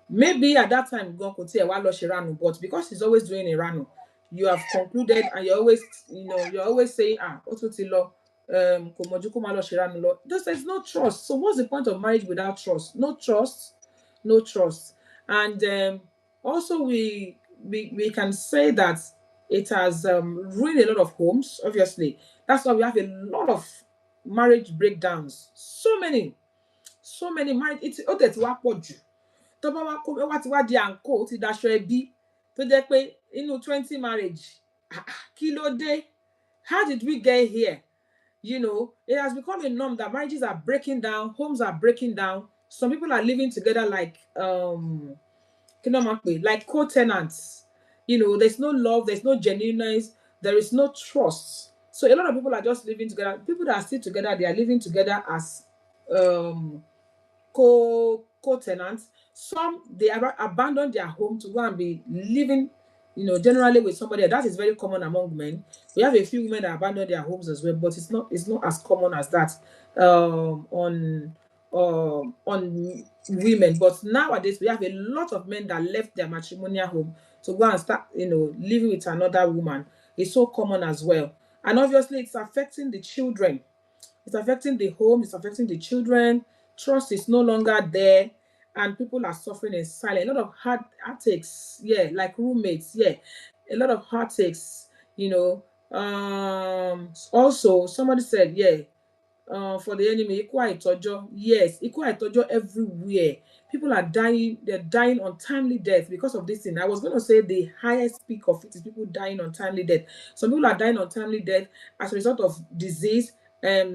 Maybe at that time, gan kò tiẹ̀ wá lọ ṣèrànù, but because he's always doing ìrànù, you have concluded and you're always, you know, you're always saying, ó tún ti lọ, kò mọ̀jú kó má lọ ṣèrànù lọ. There's no trust. So what's the point of marriage without trust? No trust, no trust. And also we can say that it has ruined a lot of homes, obviously. That's why we have a lot of marriage breakdowns. So many marriage. It's ó tẹ̀ tí wá pọ̀ jù. Tó bá wá kó wá ti wá di àǹkó, ó ti daṣọ ẹbí. Tó jẹ́ pé inú 20 marriage. Kí ló dé? How did we get here? You know, it has become a norm that marriages are breaking down, homes are breaking down. Some people are living together like like co-tenants. You know, there's no love, there's no genuineness, there is no trust. So a lot of people are just living together. People that are still together, they are living together as um co-tenants. Some they abandon their home to go and be living, you know, generally with somebody. That is very common among men. We have a few women that abandon their homes as well, but it's not as common as that on women. But nowadays we have a lot of men that left their matrimonial home to go and start, you know, living with another woman. It's so common as well. And obviously it's affecting the children. It's affecting the home, it's affecting the children. Trust is no longer there, and people are suffering in silence. A lot of heartaches, yeah, like roommates, yeah. A lot of heartaches, you know. Also, somebody said, yeah, for the enemy, ikú àìtọ́jọ́. Yes, ikú àìtọ́jọ́ everywhere. People are dying, they're dying untimely death because of this thing. I was going to say the highest peak of it is people dying untimely death. Some people are dying untimely death as a result of disease,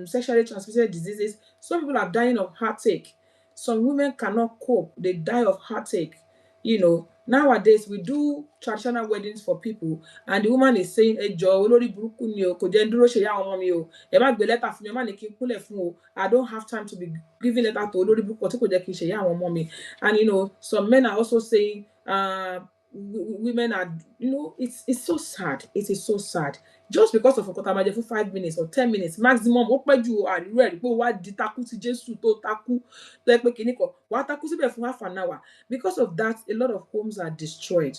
sexually transmitted diseases. Some people are dying of heartache. Some women cannot cope, they die of heartache. You know, nowadays we do traditional weddings for people, and the woman is saying, ẹ jọ̀ọ́ olórí burúkú ni o, kò jẹ́ n dúró ṣe ìyá àwọn ọmọ mi o, ẹ má gbé lẹ́tà fún mi, ẹ má ní kí n kúnlẹ̀ fún o, I don't have time to be giving letter to olórí burúkú tí kò jẹ́ kí n ṣe ìyá àwọn ọmọ mi. And you know, some men are also saying, women are, you know, it's so sad. It is so sad. Just because of Okotamaje for 5 minutes or 10 minutes maximum, ó pẹ́ jù àríwú ẹ̀rí pé ó wá di takú ti Jésù tó takú tó yẹ pé kìíní kan wàá takú síbẹ̀ fún half an hour. Because of that, a lot of homes are destroyed.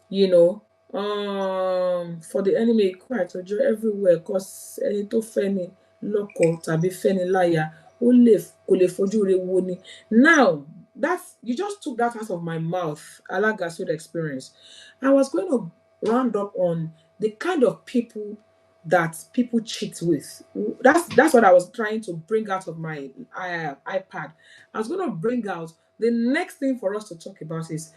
You know, for the enemy, quite everywhere, cause ẹni tó fẹ́ ni lọ́kọ tàbí fẹ́ ni láya kò lè fojú re wo ni. Now, you just took that out of my mouth, Alagasood experience. I was going to round up on the kind of people that people cheat with. That's what I was trying to bring out of my iPad. I was going to bring out the next thing for us to talk about is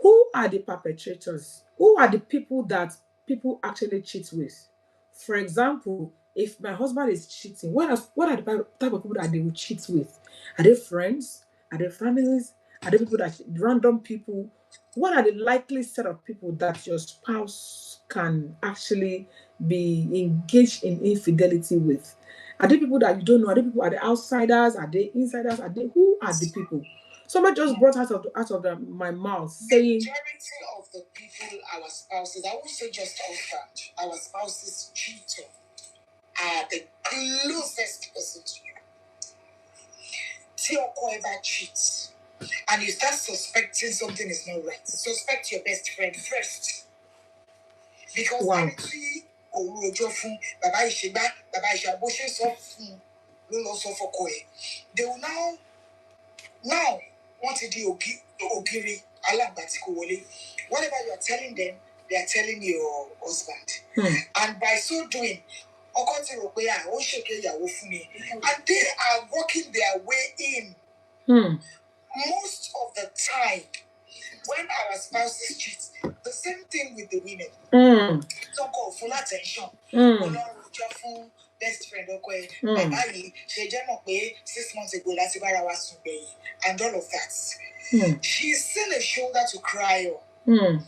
who are the perpetrators? Who are the people that people actually cheat with? For example, if my husband is cheating, what are the type of people that they will cheat with? Are they friends? Are they families? Are they people that random people? What are the likely set of people that your spouse can actually be engaged in infidelity with? Are they people that you don't know? Are they people? Are they outsiders? Are they insiders? Who are the people? Somebody just brought out of my mouth saying, majority of the people, our spouses, I won't say just husband, our spouses cheating are the closest person to you. Tí ọkọ ever cheats, and you start suspecting something is not right, suspect your best friend first. Because actually, bàbá ìṣègbà, bàbá ìṣàbò ṣe sọ fún ló lọ sọ fọkọ ẹ̀. They will now want to do ogiri alagbatiko wole. Whatever you are telling them, they are telling your husband. And by so doing, and they are working their way in. Most of the time, when our spouses cheat, the the same thing with the women. Don't call full attention. Best friend, okay. She just 6 months ago, that's and all of that. She's still a shoulder to cry on.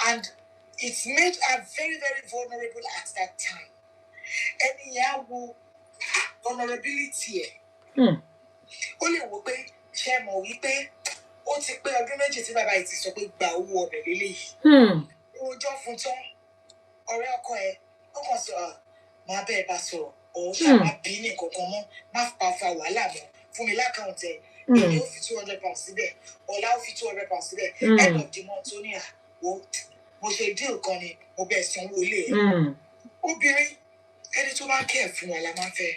And it's made her very, very vulnerable at that time. And vulnerability. Only share more we pay. Ó ti pé ọdún méjì tí bàbá yìí ti sọ pé gba owó ọbẹ̀ lélẹ́yìí. Ọjọ́ fún tán, ọ̀rẹ́ ọkọ ẹ̀, ó kàn sọ, máa bẹ́ẹ̀ bá sọ̀rọ̀, òun ṣáà má bí ní kankan mọ́, má fa wàhálà mọ́, fún mi lákàùntì ẹ̀, èyí ó fi £200 síbẹ̀, ọ̀la ó fi £200 síbẹ̀, end of the month ó ní mo ṣe deal kan ni, mo bẹ̀ sanwó ilé ẹ̀. Obìnrin, ẹni tó bá kẹ́ ẹ̀ fún wa la máa fẹ́.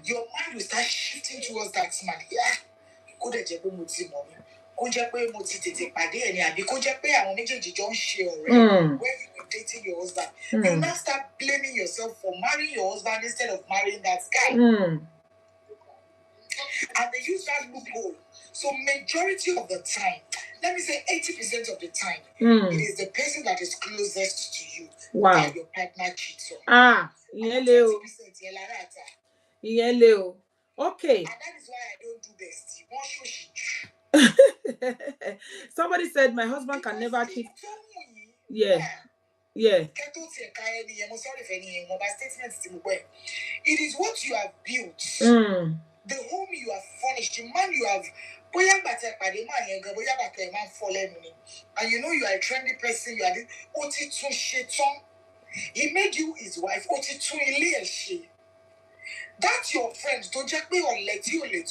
Your mind will start shifting towards that man. Kó dẹ̀ jẹ́ pé mo ti mọ̀ mi. Kó jẹ́ pé mo ti tètè pàdé ẹ̀ ni àbí kó jẹ́ pé àwọn méjèèjì jọ ń ṣe ọ̀rẹ́ when you were dating your husband. You now start blaming yourself for marrying your husband instead of marrying that guy. And they use that loophole. So majority of the time, let me say 80% of the time, it is the person that is closest to you that your partner cheats on. Yellow. Okay. And that is why I don't do best. Somebody said my husband can never cheat. Yeah. It is what you have built, the home you have furnished, the man you have. And you know you are a trendy person, you are the he made you his wife. That's your friend. Don't just be on let you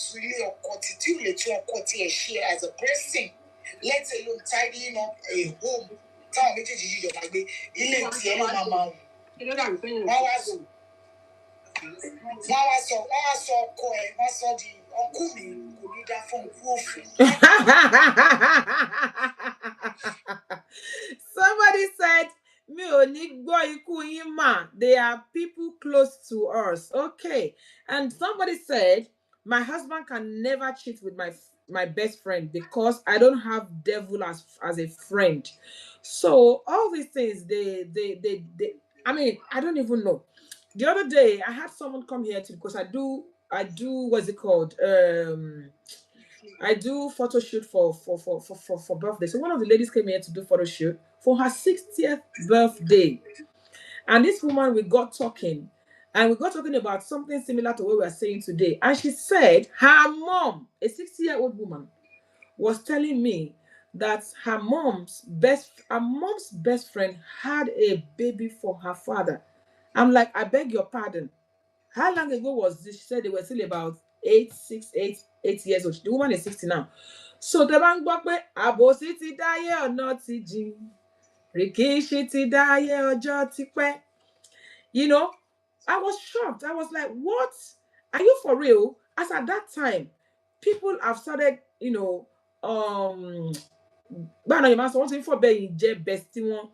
share as a person. Let alone tidying up a home. Tell me somebody said they are people close to us. Okay. And somebody said my husband can never cheat with my best friend because I don't have devil as a friend. So all these things they I mean, I don't even know. The other day I had someone come here because I do what's it called? I do photo shoot for birthday. So one of the ladies came here to do photo shoot for her 60th birthday. And this woman, we got talking about something similar to what we are saying today. And she said her mom, a 60-year-old woman, was telling me that her mom's best friend had a baby for her father. I'm like, I beg your pardon. How long ago was this? She said they were still about 8 years old. The woman is 60 now. So the bank gbọ́ àbòsí ti dáyé ọ̀nà ti jìn. Rìkíṣí ti dáyé ọjọ́ ti pẹ́. You know, I was shocked. I was like, what? Are you for real? As at that time, people have started, you know,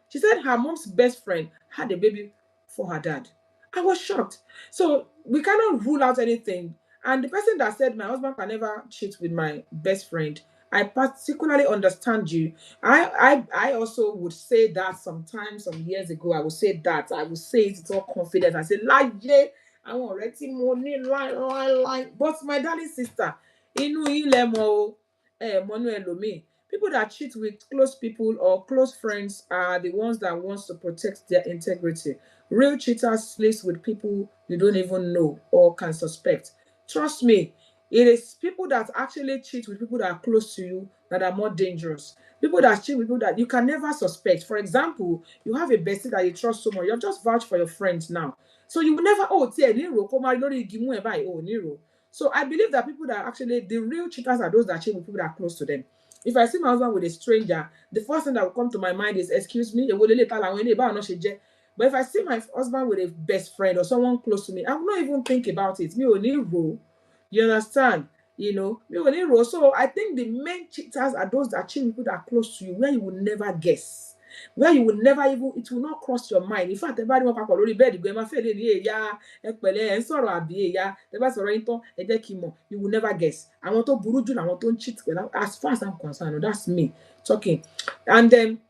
she said her mom's best friend had a baby for her dad. I was shocked. So we cannot rule out anything. And the person that said my husband can never cheat with my best friend, I particularly understand you. I also would say that sometimes, some years ago, I would say that. I would say it with all confidence. I say, I want already money, lie. But my darling sister, people that cheat with close people or close friends are the ones that wants to protect their integrity. Real cheaters sleep with people you don't even know or can suspect. Trust me, it is people that actually cheat with people that are close to you that are more dangerous. People that cheat with people that you can never suspect. For example, you have a bestie that you trust so much. You have just vouched for your friends now. So you will never, so I believe that people that actually, the real cheaters are those that cheat with people that are close to them. If I see my husband with a stranger, the first thing that will come to my mind is, excuse me, but if I see my husband with a best friend or someone close to me, I will not even think about it. You understand? So I think the main cheaters are those that cheat people that are close to you, where you will never guess. Where you will never even, it will not cross your mind. In fact, everybody wants to bed, you will never guess. I want to buruju, I want to cheat. As far as I'm concerned, that's me talking. And then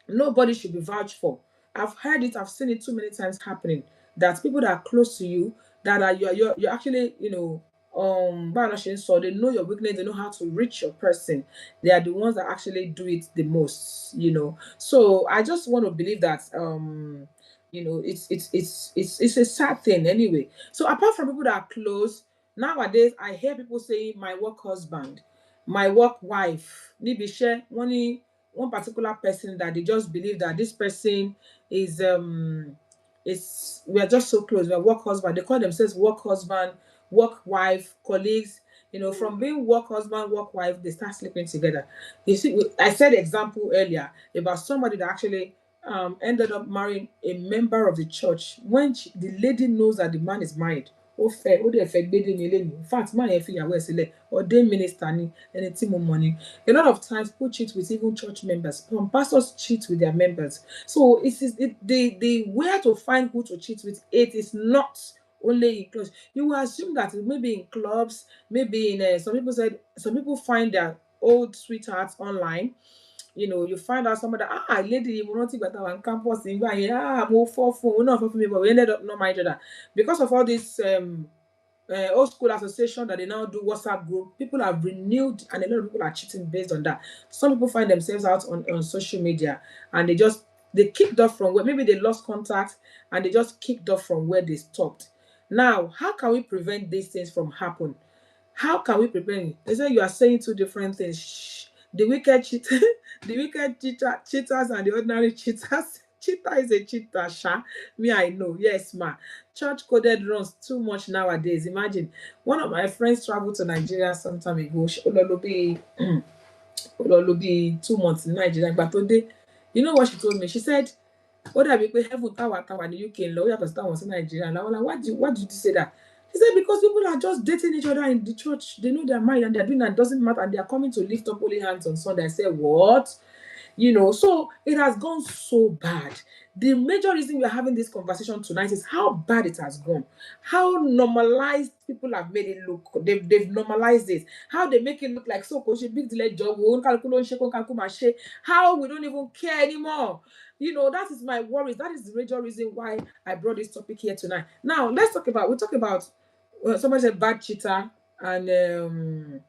Nobody should be vouched for. I've heard it, I've seen it too many times happening, that people that are close to you, that are you're actually, so they know your weakness, they know how to reach your person. They are the ones that actually do it the most. So I just want to believe that it's a sad thing anyway. So apart from people that are close, nowadays I hear people saying my work husband, my work wife, níbi iṣẹ́, wọ́n ní one particular person that they just believe that this person is we are just so close, we are work husband. They call themselves work husband, work wife, colleagues. From being work husband, work wife, they start sleeping together. You see, I said example earlier about somebody that actually ended up marrying a member of the church when the lady knows that the man is married. Ó dẹ̀ fẹ́ gbé dé ní ilé ni. In fact, máa yẹn fi ìyàwó ẹ̀ sílẹ̀, ordained minister ni, ẹni tí mo mọ̀ ni. A lot of times people cheat with even church members. Some pastors cheat with their members. So the where to find who to cheat with, it is not only in clubs. You will assume that maybe in clubs, maybe in some people find their old sweethearts online. You find out somebody that lady mo rántí ìgbà tá a wà ní campus nígbà yẹn, mo fọ́ fún òun náà fọ́ fún mi, but we ended up not marrying each other because of all this old school association that they now do WhatsApp group. People have renewed, and a lot of people are cheating based on that. Some people find themselves out on social media, and they kicked off from where maybe they lost contact, and they just kicked off from where they stopped. Now, how can we prevent these things from happen? How can we prevent it? They say you are saying two different things. Shh. The wicked cheater, the wicked cheaters and the ordinary cheaters. Cheater is a cheater, sha. Me, I know. Yes, ma. Church coded runs too much nowadays. Imagine one of my friends traveled to Nigeria some time ago. Ololobi 2 months in Nigeria. But today, you know what she told me? She said, ó dàbí pé heaven táwa ní UK ń lọ ó yàtọ̀ sí táwọn sí Nigeria. And I was like, why did you say that? He said, because people are just dating each other in the church. They know they're married and they're doing that. It doesn't matter. And they are coming to lift up holy hands on Sunday. I said, what? So it has gone so bad. The major reason we're having this conversation tonight is how bad it has gone. How normalized people have made it look. They've normalized it. How they make it look like so big delay job. How we don't even care anymore. That is my worries. That is the major reason why I brought this topic here tonight. Now, we'll talk about somebody said bad cheater and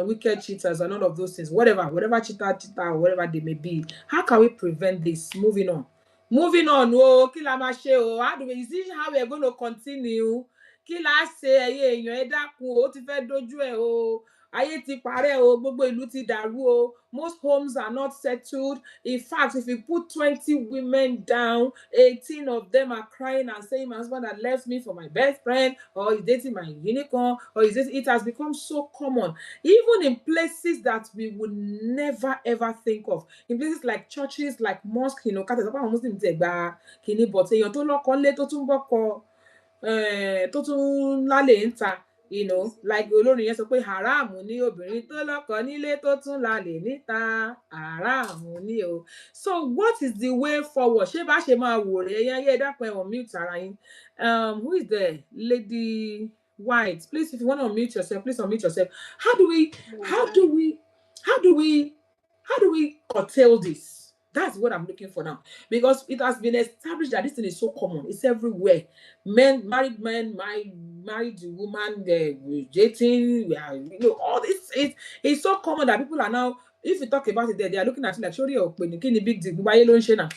wicked cheaters and all of those things. Whatever cheater, or whatever they may be. How can we prevent this? Moving on. Kí la máa ṣe o? How do we see how we are going to continue? Kí la ṣe ẹ̀yin èèyàn ẹ dákun o, ó ti fẹ́ dojú ẹ̀ o. Ayé ti parẹ́ o, gbogbo ìlú ti dàrú o. Most homes are not settled. In fact, if you put 20 women down, 18 of them are crying and saying, my husband had left me for my best friend, or he's dating my unicorn, or it has become so common. Even in places that we would never ever think of. In places like churches, like mosques, káti sọ pé àwọn Muslim ti ẹ̀ gba kìíní, but èèyàn tó lọ́kọ ńlé tó tún bọ́kọ tó tún lálẹ́ ń ta, like olórin yẹn sọ pé haramu ni obìnrin tó lọ́kọ nílé tó tún lálẹ́ níta, haramu ni o. So what is the way forward? Ṣé bá ṣe máa wò rè ẹyẹ ayé dápẹ́ ẹ̀wọ̀n mute ara yín. Who is there? Lady White, please, if you want to unmute yourself, please unmute yourself. How do we curtail this? That's what I'm looking for now, because it has been established that this thing is so common. It's everywhere. Married men, married woman, they're dating. All this. It's so common that people are now. If you talk about it, they are looking at you like, "Surely you're playing big deal.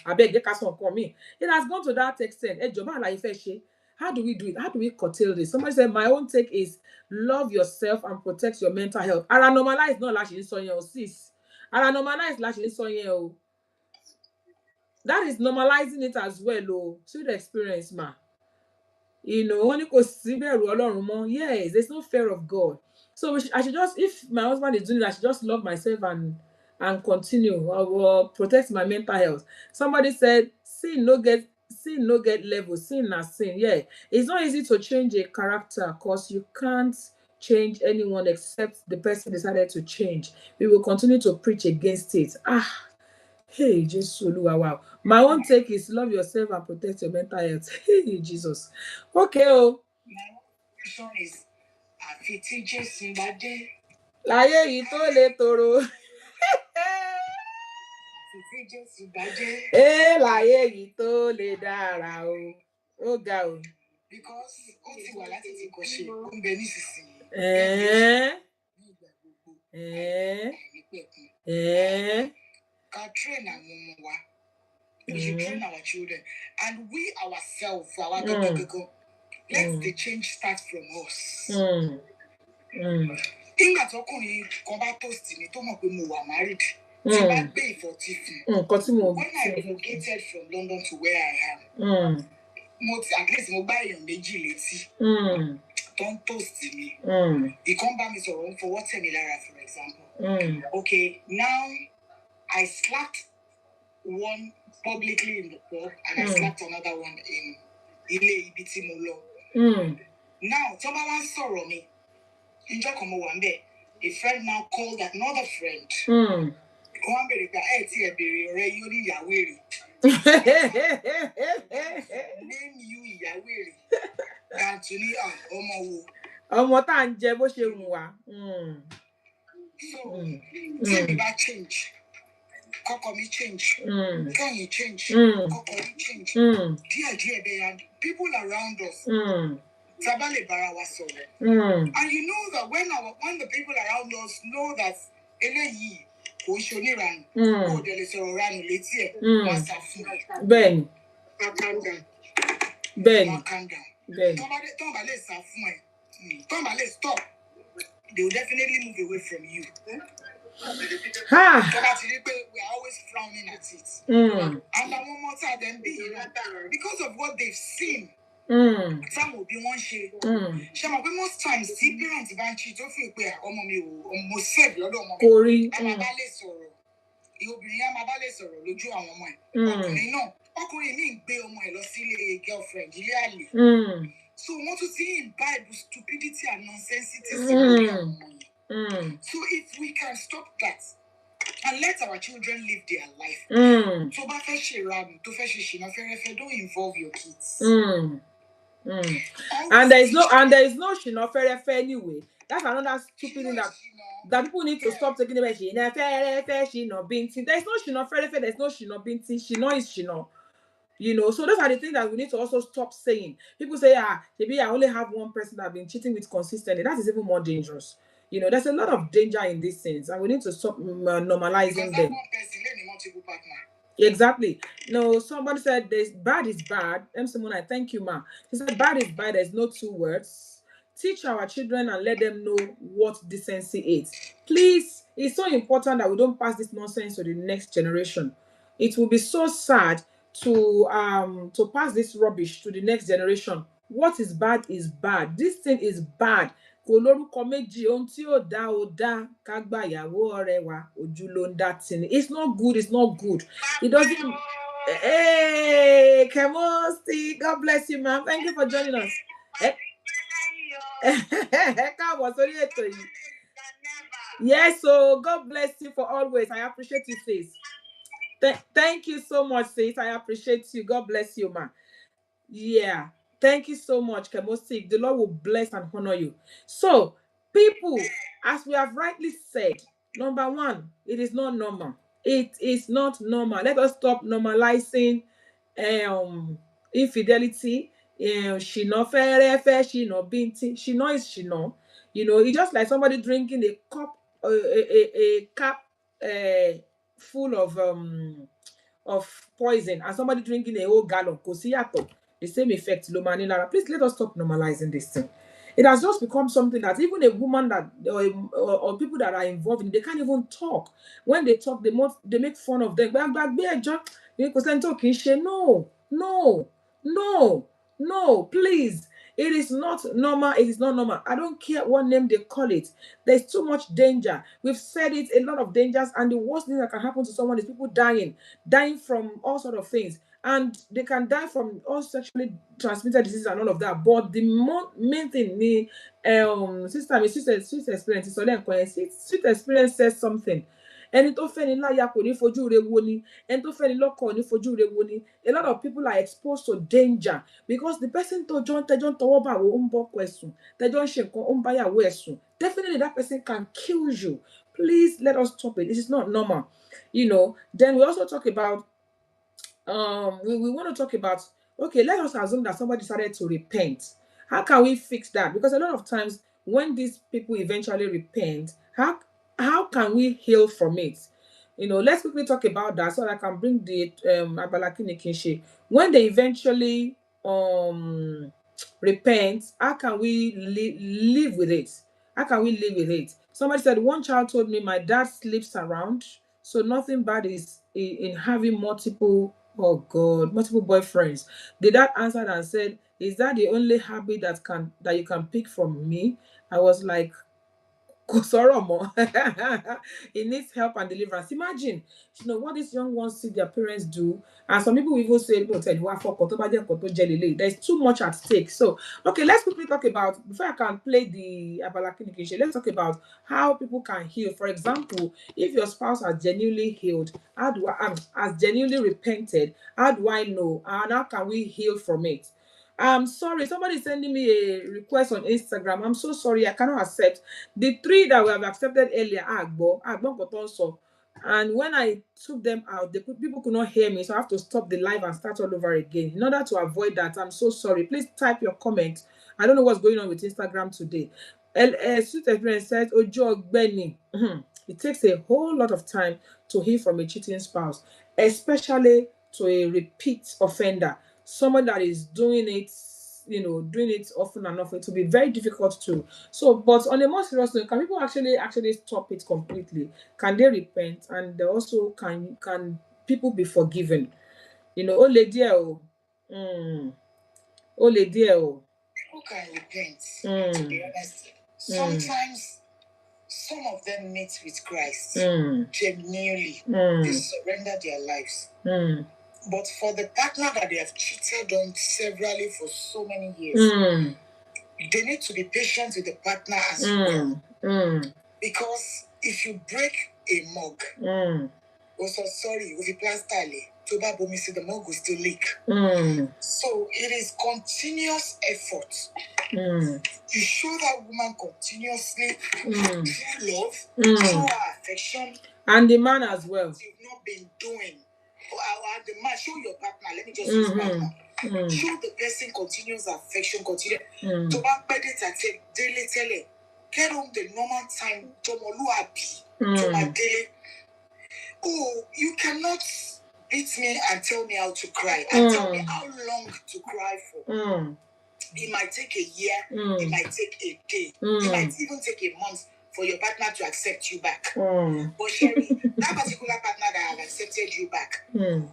I beg, get cast on me." It has gone to that extent. How do we do it? How do we curtail this? Somebody said, my own take is love yourself and protect your mental health. Ara normalize not la ṣe ń sọ yẹn o, sis. Ara normalize la ṣe ń sọ yẹn o. That is normalizing it as well, o. Sweet experience, ma. Wọ́n ní kò sí bẹ̀rù Ọlọ́run mọ́. Yes, there's no fear of God. So I should just, if my husband is doing it, I should just love myself and continue or protect my mental health. Somebody said, sin no get level, sin na sin. Yeah, it's not easy to change a character because you can't change anyone except the person decided to change. We will continue to preach against it. Hey, Jesus, wow. My own take is love yourself and protect your mental health. Hey, Jesus. Okay, oh. My question is, àfi tí Jésù bá dé. Láyé yìí tó le tòrò. láyé yìí tó lè dára o. Ó ga o. Because ó ti wà láti ti kọ́ ṣe ó ń bẹ nísinsìnyí. Ká train àwọn ọmọ wa. We should train our children. And we ourselves, our let's the change start from us. Nígbà tí ọkùnrin kan bá toast mi tó mọ̀ pé mo wà married, tí bá gbé ìfọ̀tí fún. When I relocated from London to where I am, at least mo bá èèyàn méjì létí tó ń toast mi. Ìkan bá mi sọ̀rọ̀ ń fọwọ́ tẹ̀ mí lára, for example. Okay, now I slapped one publicly in the pub and I slapped another one in ilé ibi tí mo lọ. Now, tó bá wá sọ̀rọ̀ mi, ìjọ́ kan mo wà ńbẹ̀, a friend now called another friend. Wọ́n bèrè pé tí ẹ bèrè ọ̀rẹ́ yóò ní ìyàwó èrè. Name you ìyàwó èrè. Gàtúní ọmọ wo. Ọmọ tá à ń jẹ bó ṣe wù wá. So, tí mi bá change, kọ́kọ́ mi change, kẹ́yìn change, kọ́kọ́ mi change. Díẹ̀díẹ̀ bẹ́ẹ̀ people around us. Tabale bara wa sọ̀rọ̀. And you know that when the people around us know that eléyìí kò ṣe oníranù, kò dẹ̀ lè sọ̀rọ̀ ranù létí ẹ̀, wọ́n sá fún ẹ. Bẹ́ẹ̀ni. Calm down. Bẹ́ẹ̀ni. Calm down. Bẹ́ẹ̀ni. Tó bá lè sá fún ẹ, tó bá lè stop, they will definitely move away from you. Tó bá ti rí pé we are always frowning at it. And àwọn ọmọ tá a dẹ̀ ń bí yìí, because of what they've seen. Táwọn òbí wọn ṣe. Ṣé mo pé most times tí parents bá ń cheat tó fi pé ọmọ mi ò mo save lọ́dọ̀ ọmọ mi. Kò rí. A máa bá lè sọ̀rọ̀. Obìnrin yẹn máa bá lè sọ̀rọ̀ lójú àwọn ọmọ ẹ̀. Ọkùnrin mi ń gbé ọmọ ẹ̀ lọ sí ilé girlfriend, ilé àlè. So wọ́n tún ti imbibe stupidity and nonsensity sí lórí àwọn ọmọ yẹn. So if we can stop that and let our children live their life. Tó bá fẹ́ ṣe ìranù, tó fẹ́ ṣe ṣìnà fẹ́rẹ́fẹ́, don't involve your kids. And there is no shino ferefe anyway. That's another stupid thing that people need to stop taking away. Shino ferefe, shino binti. There is no shino ferefe, there is no shino binti. Shino is shino. You know, so those are the things that we need to also stop saying. People say, maybe I only have one person that I've been cheating with consistently. That is even more dangerous. You know, there's a lot of danger in these things, and we need to stop normalizing them. Exactly. No, somebody said this bad is bad. Simone, thank you, ma. She said bad is bad. There's no two words. Teach our children and let them know what decency is. Please, it's so important that we don't pass this nonsense to the next generation. It will be so sad to pass this rubbish to the next generation. What is bad is bad. This thing is bad. Kò lórúkọ méjì, ohun tí ó dá ó dá, ká gbà ìyàwó ọ̀rẹ́ wa, ojú ló ń dá tì ní. It's not good, it's not good. It doesn't. Hey, Kemosti, God bless you, ma'am. Thank you for joining us. Káàbọ̀ sórí ètò yìí. Yes, so God bless you for always. I appreciate you, sis. Thank you so much, sis. I appreciate you. God bless you, ma. Yeah. Thank you so much, Kemosi. The Lord will bless and honor you. So, people, as we have rightly said, number one, it is not normal. It is not normal. Let us stop normalizing infidelity. Shino ferefe, shino binti. Shino is shino. You know, it's just like somebody drinking a cup full of poison and somebody drinking a whole gallon. Kosiyato. The same effect, Lomanila. Please let us stop normalizing this thing. It has just become something that even a woman that or people that are involved in, they can't even talk. When they talk, they make fun of them. No, please. It is not normal. It is not normal. I don't care what name they call it. There's too much danger. We've said it, a lot of dangers, and the worst thing that can happen to someone is people dying from all sort of things. And they can die from all sexually transmitted diseases and all of that. But the main thing, sweet experience says something. Ẹni tó fẹ́ ni láya kò ní fojú re wo ni. Ẹni tó fẹ́ ni lọ́kọ ò ní fojú re wo ni. A lot of people are exposed to danger because the person tẹjọ́ ń tọwọ́ bá wo ń bọ́ ọkọ ẹ̀sùn, tẹjọ́ ń ṣe nǹkan ó ń báyàwó ẹ̀sùn. Definitely that person can kill you. Please let us stop it. This is not normal. Then we also talk about we want to talk about, okay, let us assume that somebody started to repent. How can we fix that? Because a lot of times when these people eventually repent, how can we heal from it? Let's quickly talk about that so that I can bring the Abalakini Kinshi. When they eventually repent, how can we live with it? How can we live with it? Somebody said, one child told me my dad sleeps around, so nothing bad is in having multiple, oh God, multiple boyfriends. The dad answered and said, is that the only habit that you can pick from me? I was like, kò sọ̀rọ̀ mọ́. It needs help and deliverance. Imagine, what these young ones see their parents do, and some people will even say, no, tell you what for there's too much at stake. So, okay, let's quickly talk about, before I can play the Abalakini Kinshé, let's talk about how people can heal. For example, if your spouse has genuinely healed, has genuinely repented, how do I know? And how can we heal from it? I'm sorry, somebody sending me a request on Instagram. I'm so sorry, I cannot accept. The three that we have accepted earlier, Agbo Kotonso. And when I took them out, people could not hear me, so I have to stop the live and start all over again. In order to avoid that, I'm so sorry. Please type your comment. I don't know what's going on with Instagram today. Sweet Experience says, Ojo Benny. It takes a whole lot of time to heal from a cheating spouse, especially to a repeat offender. Someone that is doing it, often and often, it will be very difficult to. So, but on a more serious note, can people actually stop it completely? Can they repent? And they also can people be forgiven? Oh lady, oh, oh lady, oh. People can repent. To be honest, sometimes some of them meet with Christ genuinely. They surrender their lives. But for the partner that they have cheated on severally for so many years, they need to be patient with the partner as well. Because if you break a mug, also sorry, with a plaster, the mug will still leak. So it is continuous effort. You show that woman continuously through love, through her affection, and the man as well. You've not been doing. And the man, show your partner. Let me just use partner. Show the person continuous affection, continue. To back bed it at daily tele. Get on the normal time. To my daily. Oh, you cannot beat me and tell me how to cry and tell me how long to cry for. It might take a year. It might take a day. It might even take a month for your partner to accept you back. But Sherry, that particular partner that has accepted you back, oh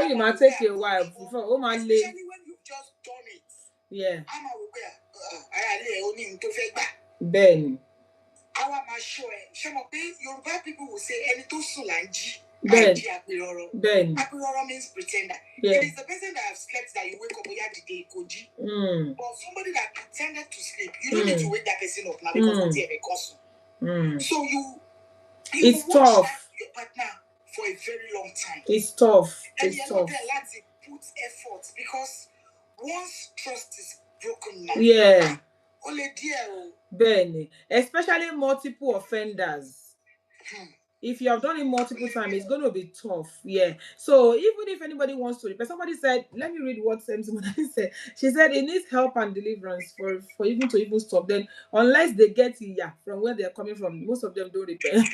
you might take a while before. Oh my lady. Especially when you've just done it. Yeah. Ben. Our show, some of the Yoruba people will say, "Any to sulanji." Ben. Ben. Apiroro means pretender. Yeah. It is the person that have slept that you wake up the day koji. But somebody that pretended to sleep, you don't need to wake that person up now because they have a cause. So it's tough. Your partner for a very long time. It's tough. And it's you're tough. not allowed to put effort because once trust is broken now. Yeah. Only dear. Ben, especially multiple offenders. If you have done it multiple times, it's going to be tough. Yeah. So even if anybody wants to repent, somebody said, let me read what somebody said. She said it needs help and deliverance for even to even stop. Then unless they get from where they're coming from, most of them don't repent.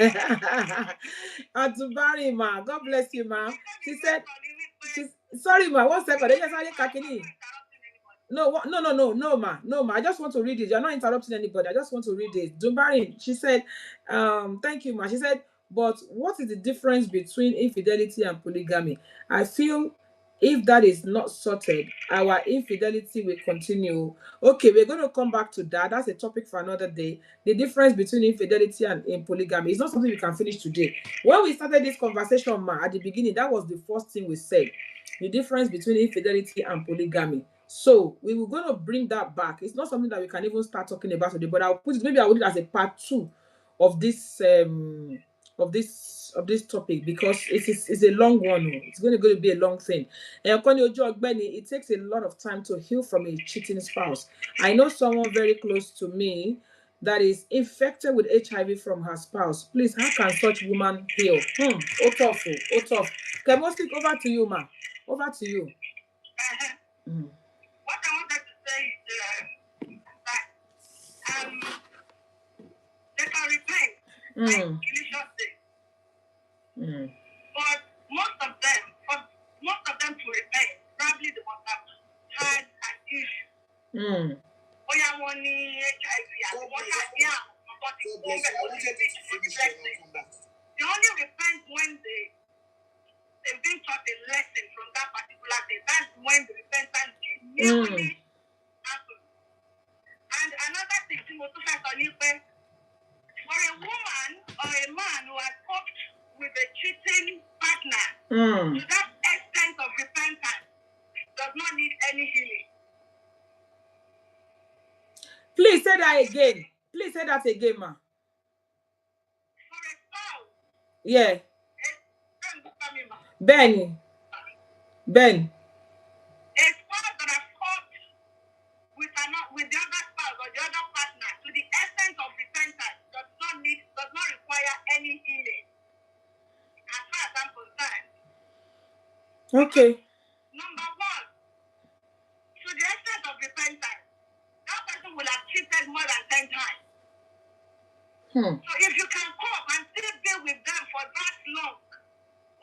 Atubari ma, God bless you, ma. She said, sorry ma, 1 second. No, ma. I just want to read it. You're not interrupting anybody. I just want to read it. Dumbari, she said, thank you, ma. She said, but what is the difference between infidelity and polygamy? I feel if that is not sorted, our infidelity will continue. Okay, we're going to come back to that. That's a topic for another day. The difference between infidelity and in polygamy is not something we can finish today. When we started this conversation, ma, at the beginning, that was the first thing we said. The difference between infidelity and polygamy. So we were going to bring that back. It's not something that we can even start talking about today, but I'll put it, maybe I will do it as a part 2 of this of this topic because it's a long one. It's going to be a long thing. It takes a lot of time to heal from a cheating spouse. I know someone very close to me that is infected with HIV from her spouse. Please, how can such woman heal? Tough. Okay, mostly over to you, ma. Over to you. What I wanted to say is that they can repent, like Elisha said. But most of them to repent, probably they must have had an issue. Oya won ní HIV àti wọ́n ṣàdí àwọn ọmọ tí kò ń bẹ̀ tó ti fi blessing. They only repent when they've been taught a lesson from that particular day. That's when the repentance genuinely happens. And another thing, for a woman or a man who has coped with a cheating partner to that extent of repentance does not need any healing. Please say that again. Please say that again, ma. For a spouse. Yeah. Ben. A spouse that has coped with the other spouse or the other partner to the essence of repentance does not require any healing. As far as I'm concerned. Okay. Number one, to the extent of repentance, that person will have cheated more than 10 times. So if you can cope and still be with them for that long,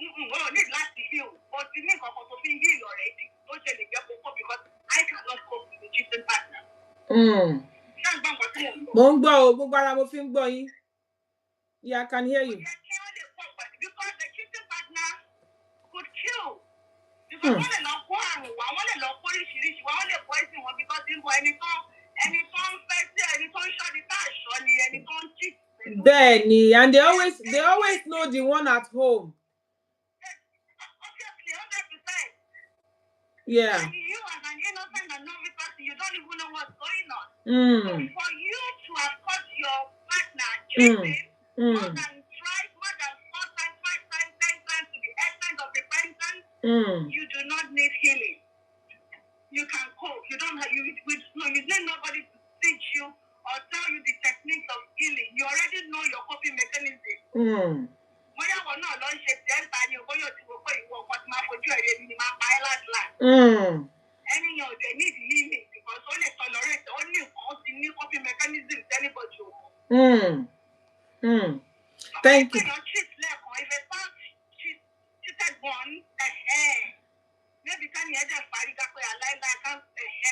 need life to heal. But you need to heal already. Don't tell me because I cannot cope with the cheating partner. Yeah, I can hear you. Because the cheating partner could kill. Because one of Benny, and they always know the one at home. Obviously, 100%. Yeah. And you as an innocent and novice person, you don't even know what's going on. So for you to have caught your partner cheating more than 4 times, 5 times, 10 times to the extent of repentance, you do not need healing. You can cope. You don't have you need nobody to teach you or tell you the techniques of healing. You already know your coping mechanism. They need healing because only tolerate only coping mechanisms anybody. Thank you. If a spouse cheated once, maybe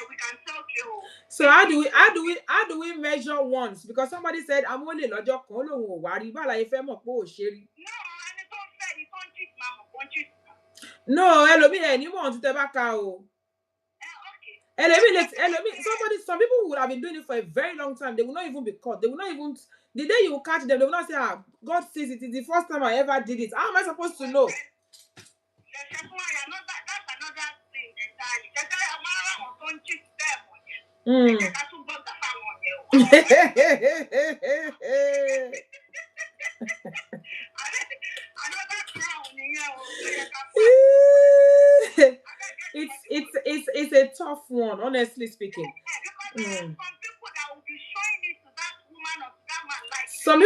we can talk you. So how do we measure once? Because somebody said I'm only lojo kan lohun o wari ba la ife mo pe o seri. No, elomi eni mo ohun ti te ba ka o. Some people would have been doing it for a very long time. They will not even be caught. They will not even, the day you will catch them, they will not say, God sees it. It's the first time I ever did it. How am I supposed to know? That's another thing It's a tough one, honestly speaking. Some people that will be showing it to that woman or that man, like some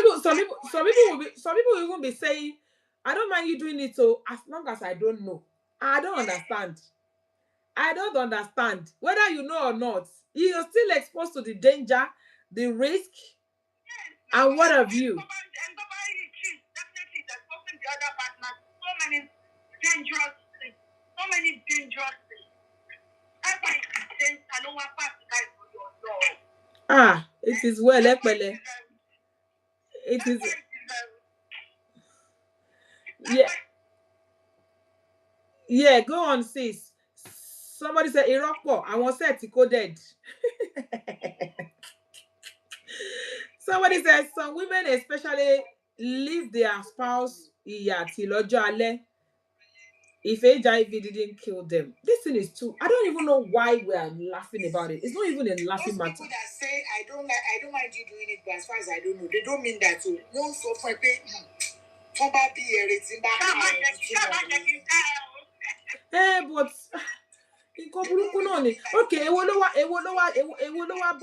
people will even be saying, I don't mind you doing it, so as long as I don't know. I don't understand. Whether you know or not, you're still exposed to the danger, the risk, and what have you. Definitely exposing the other partner so many dangerous things. That's why I don't want to guys for your door. It is well, Epele. It is. Yeah, go on, sis. Somebody said Iroko. I want set coded. Somebody said some women especially leave their spouse till ojo ale if HIV didn't kill them. This thing is too. I don't even know why we are laughing about it. It's not even a laughing matter. People that say I don't mind you doing it, but as far as I don't know, they don't mean that too. Once or for a But nǹkan burúkú náà ni. Okay, èwo ló wá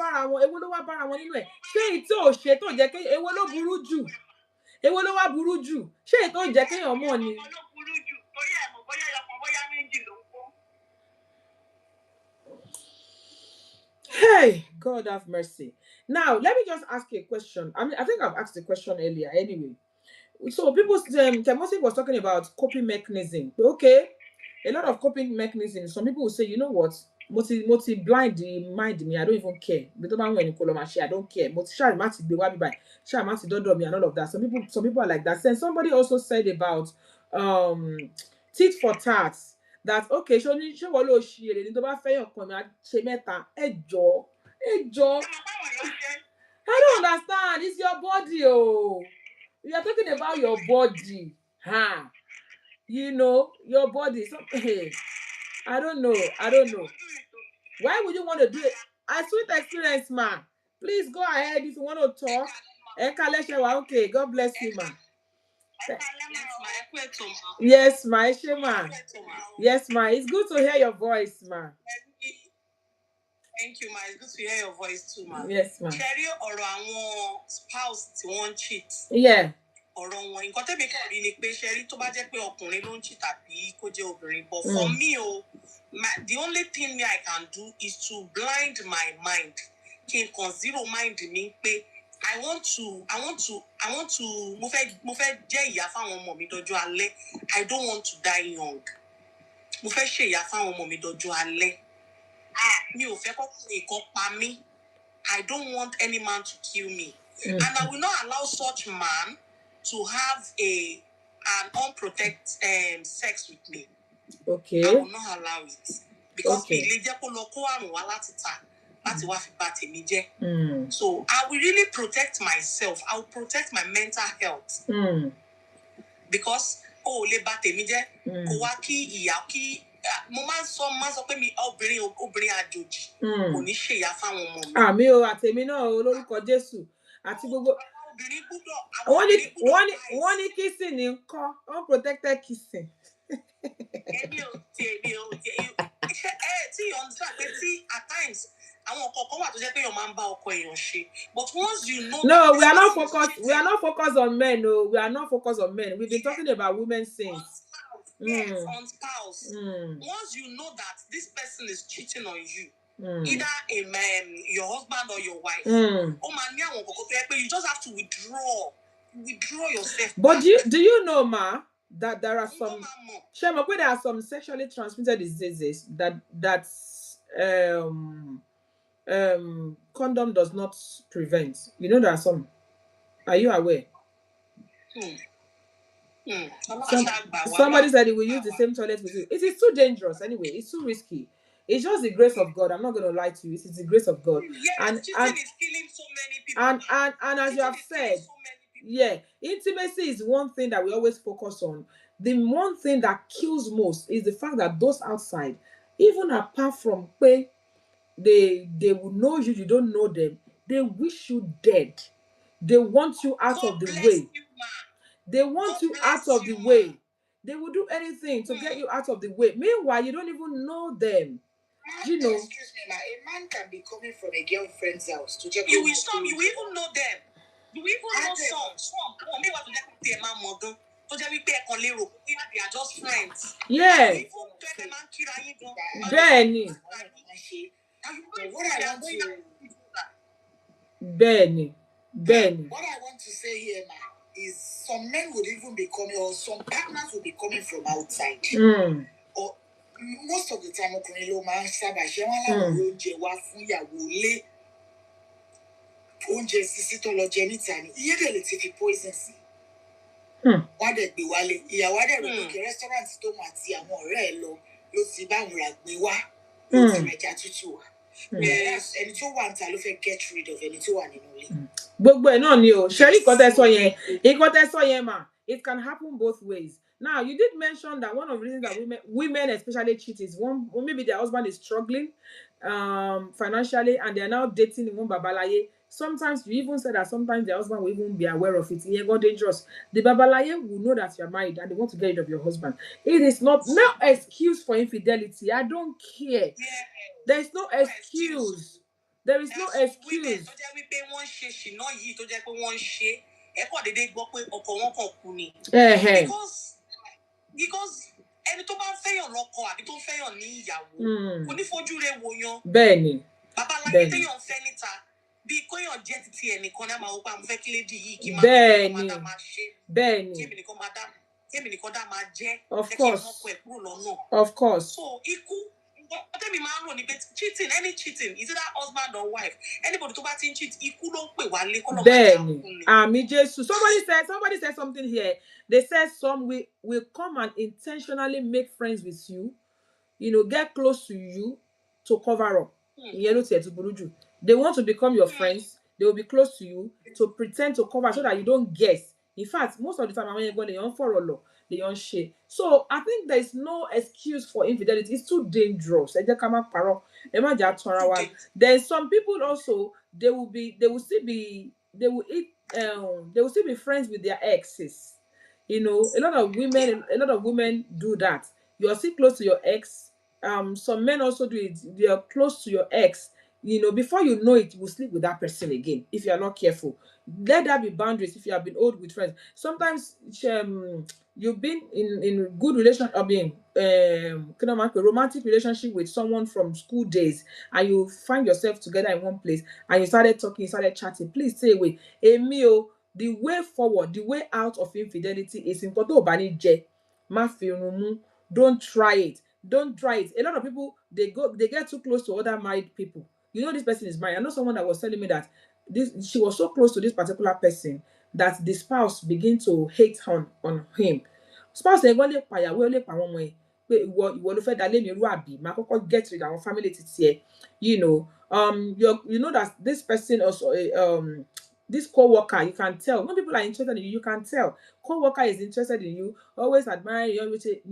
bára wọn nínú ẹ̀. Ṣé èyí tí ò ṣe tó jẹ́ kí èwo ló burú jù? Èwo ló wá burú jù? Ṣé èyí tó jẹ́ kéèyàn mọ̀ ni? Hey, God have mercy. Now, let me just ask you a question. I mean, I think I've asked the question earlier anyway. So people, Temosi was talking about coping mechanism. Okay, a lot of coping mechanisms. Some people will say, you know what, moti blind the mind me. I don't even care. I don't care. Moti shall mati be wabi by shall mati dodo me and all of that. Some people are like that. Then somebody also said about tit for tat. That okay, show what lo share. Ni tó bá fẹ́ yan kan mi a ṣe mẹ́ta. Ẹ jọ̀ọ́. I don't understand. It's your body, oh. We are talking about your body. You know, your body. So, I don't know. Why would you want to do it? A sweet experience, ma. Please go ahead if you want to talk. Okay, God bless you, ma. Yes, ma. Yes, ma. It's good to hear your voice, ma. Thank you, ma. It's good to hear your voice too, ma. Yes, ma. Sherry ọ̀rọ̀ àwọn spouse tí wọ́n cheat. Yeah. Ọ̀rọ̀ wọn nǹkan tẹ́mi kàn rí ni pé Sherry tó bá jẹ́ pé ọkùnrin ló ń cheat àbí kó jẹ́ obìnrin. But for me, the only thing I can do is to blind my mind. Kí n kàn zero mind mi pé I want to mo fẹ́ jẹ́ ìyá fáwọn ọmọ mi dọjọ́ alẹ́. I don't want to die young. Mo fẹ́ ṣe ìyá fáwọn ọmọ mi dọjọ́ alẹ́. Mi ò fẹ́ kọ́kùnrin kan pa mí. I don't want any man to kill me. And I will not allow such man to have an unprotected sex with me. Okay. I will not allow it. Because ilé jẹ́ kó lọ kó àrùn wá láti ta láti wá fi bà tèmi jẹ́. So I will really protect myself. I will protect my mental health. Because lè bà tèmi jẹ́ kó wá kí ìyá kí mo máa ń sọ pé mi obìnrin àjòjì kò ní ṣe ìyá fáwọn ọmọ mi. Àmì o àtèmi náà olórúkọ Jésù àti gbogbo. Wọ́n ní kissing ní ńkọ́ unprotected kissing. Èmi ò tí you understand pé tí at times àwọn ọkọ wà tó jẹ́ pé èèyàn máa ń bá ọkọ èèyàn ṣe. But once you know. No, we are not focused on men. No, we are not focused on men. We've been talking about women since. Yes, on spouse. Once you know that this person is cheating on you, either a man, your husband or your wife, you just have to withdraw yourself. But do you know, ma, that there are some sexually transmitted diseases that condom does not prevent. You know there are some. Are you aware? Somebody said he will use the same toilet with you. It is too dangerous anyway. It's too risky. It's just the grace of God. I'm not going to lie to you. It is the grace of God. Yes, and is killing so many people. And as you have said, intimacy is one thing that we always focus on. The one thing that kills most is the fact that those outside, even apart from pay, they will know you, you don't know them. They wish you dead. They want you out of the way. They want you out of the way. They will do anything to get you out of the way. Meanwhile, you don't even know them. You know. Excuse me, a man can be coming from a girlfriend's house to just. You will even know them. You will even know some. They are just friends. Yeah. Benny. What I want to say here, man, is some men would even be coming, or some partners will be coming from outside. Or most of the time, ọkùnrin ló máa ń sábà ṣe wọ́n láwọn oúnjẹ wá fún ìyàwó lé oúnjẹ sísí tó lọ jẹ níta ni iye dẹ̀ lè ti fi poison sí. Wọ́n dẹ̀ gbé wálé ìyàwó á dẹ̀ rò pé kí restaurant tó mọ̀ àti àwọn ọ̀rẹ́ ẹ̀ lọ ló ti bá àwọn àgbẹ̀ wá ló ti rẹ̀jà tútù wá. Ẹni tó wà níta ló fẹ́ get rid of ẹni tó wà nínú ilé. Gbogbo ẹ̀ náà ni o ṣe rí nǹkan tẹ́ sọ yẹn mà it can happen both ways. Now, you did mention that one of the reasons that women especially cheat is one, or maybe their husband is struggling financially and they are now dating one babalaye. Sometimes you even said that sometimes the husband will even be aware of it. It got dangerous. The babalaye will know that you're married and they want to get rid of your husband. It is not no excuse for infidelity. I don't care. Yeah. There is no excuse. There is no excuse. Because ẹni tó bá ń fẹ́yàn lọ́kọ àbí tó ń fẹ́yàn ní ìyàwó kò ní fojú rẹ̀ wò yan. Bẹ́ẹ̀ni. Babaláyé téèyàn fẹ́ níta bí kóyàn jẹ́ títí ẹnìkan ní a máa wọ pé àwọn fẹ́ kí lédi yìí kí máa máa ṣe. Bẹ́ẹ̀ni. Kí èmi nìkan dá máa jẹ́. Of course. Ọkọ ẹ̀ kúrò lọ́nà. Of course. So ikú tẹ́mi máa ń rò ní pé cheating any cheating is either husband or wife anybody tó bá ti ń cheat ikú ló ń pè wá lé kọ́ lọ́ọ́ máa jà kún ni. Àmì Jésù. Somebody said something here. They said some will come and intentionally make friends with you, get close to you to cover up. They want to become your friends. They will be close to you to pretend to cover so that you don't guess. In fact, most of the time, when you're going to follow they don't share. So I think there is no excuse for infidelity. It's too dangerous. Then some people also they will still be friends with their exes. A lot of women do that. You are still close to your ex. Some men also do it. They are close to your ex. Before you know it, you will sleep with that person again if you are not careful. Let there be boundaries if you have been old with friends. Sometimes you've been in good relation, romantic relationship with someone from school days, and you find yourself together in one place, and you started talking, you started chatting. Please stay away. The way forward, the way out of infidelity is in don't try it. Don't try it. A lot of people they get too close to other married people. This person is married. I know someone that was telling me that she was so close to this particular person that the spouse begin to hate on him. Spouse get rid of our family that this person also this co-worker, you can tell when people are interested in you can tell co-worker is interested in you, always admire you, always say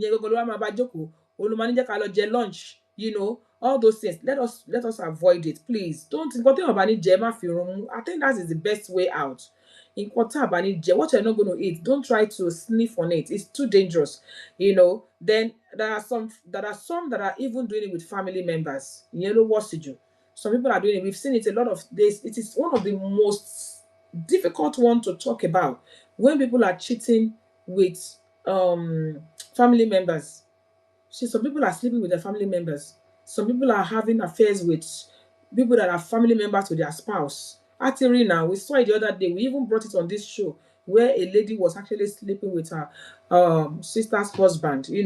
lunch, all those things. Let us avoid it, please. Don't I think that is the best way out. What you're not going to eat, don't try to sniff on it. It's too dangerous. Then there are some that are even doing it with family members. Some people are doing it. We've seen it a lot of days. It is one of the most difficult one to talk about when people are cheating with family members. See, some people are sleeping with their family members. Some people are having affairs with people that are family members to their spouse. Actually, now we saw it the other day. We even brought it on this show where a lady was actually sleeping with her sister's husband. We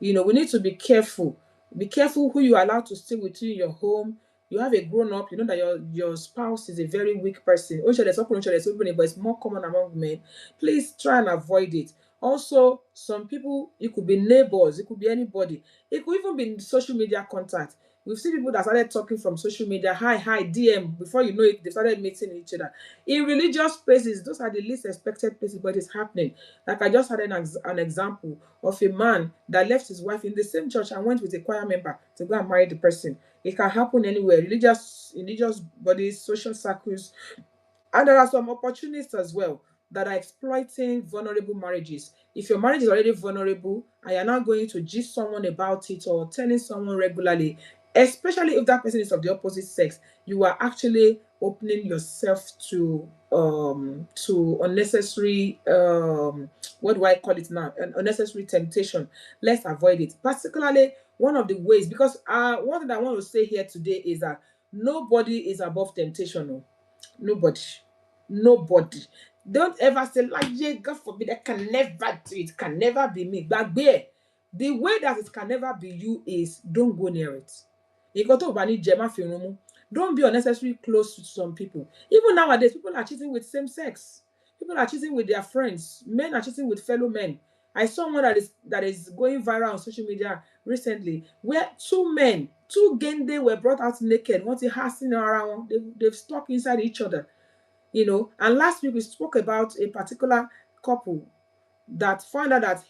need to be careful. Be careful who you allow to stay with you in your home. You have a grown up. You know that your spouse is a very weak person. But it's more common among men. Please try and avoid it. Also, some people, it could be neighbors, it could be anybody. It could even be social media contact. We've seen people that started talking from social media, hi, DM. Before you know it, they started meeting each other. In religious places, those are the least expected places, but it's happening. Like I just had an example of a man that left his wife in the same church and went with a choir member to go and marry the person. It can happen anywhere, religious bodies, social circles. And there are some opportunists as well that are exploiting vulnerable marriages. If your marriage is already vulnerable and you're not going to gist someone about it or telling someone regularly, especially if that person is of the opposite sex, you are actually opening yourself to unnecessary what do I call it now? An unnecessary temptation. Let's avoid it. Particularly one of the ways, because one thing I want to say here today is that nobody is above temptation. No. Nobody. Don't ever say, like, yeah, God forbid, I can never do it. Can never be me. But the way that it can never be you is don't go near it. Don't be unnecessarily close to some people. Even nowadays, people are cheating with same sex. People are cheating with their friends. Men are cheating with fellow men. I saw one that is going viral on social media recently, where two gende were brought out naked. Once they hashing around, they've stuck inside each other. And last week we spoke about a particular couple that found out that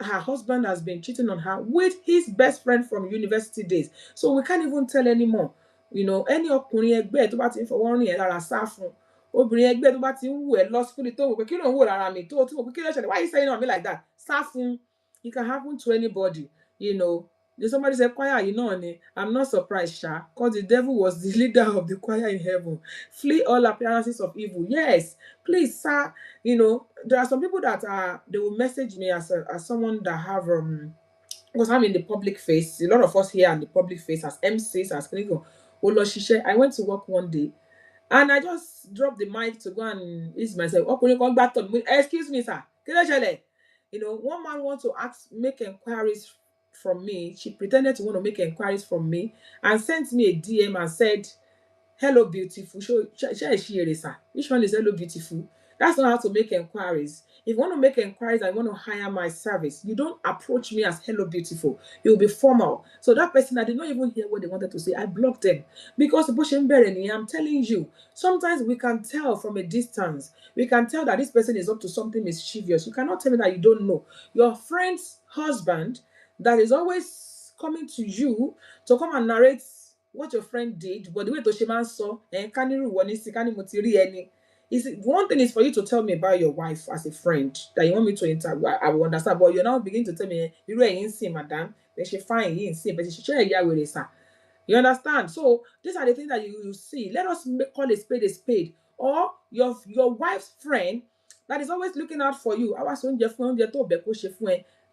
her husband has been cheating on her with his best friend from university days. So we can't even tell anymore. you know, any ọkùnrin ẹgbẹ́ tó bá ti ń fọwọ́ rìn ẹ́ lára sá fún, obìnrin ẹgbẹ́ tó bá ti ń wù ẹ́ lustfully tó wò pé kí ló ń wò lára mi tó tí mo pé kí ló ṣẹlẹ̀, why you saying on me like that, sá fún. It can happen to anybody, you know. Somebody said choir, you know, I'm not surprised, Sha, because the devil was the leader of the choir in heaven. Flee all appearances of evil. Yes, please, sir. You know, there are some people that they will message me as someone that have because I'm in the public face. A lot of us here are in the public face as MCs, as clinical. I went to work one day and I just dropped the mic to go and ease myself. Excuse me, sir. You know, one man wants to make inquiries from me. She pretended to want to make inquiries from me and sent me a DM and said, hello, beautiful. Which one is hello, beautiful? That's not how to make inquiries. If you want to make inquiries and you want to hire my service, you don't approach me as hello, beautiful. It will be formal. So that person, I did not even hear what they wanted to say. I blocked them. Because I'm telling you, sometimes we can tell from a distance. We can tell that this person is up to something mischievous. You cannot tell me that you don't know. Your friend's husband that is always coming to you to come and narrate what your friend did, but the way Toshiman saw, one thing is for you to tell me about your wife as a friend that you want me to interview. I will understand, but you're now beginning to tell me, you ain't see, madam, then she fine, you ain't see, but she share a with sir. You understand? So these are the things that you see. Let us call a spade, or your wife's friend that is always looking out for you.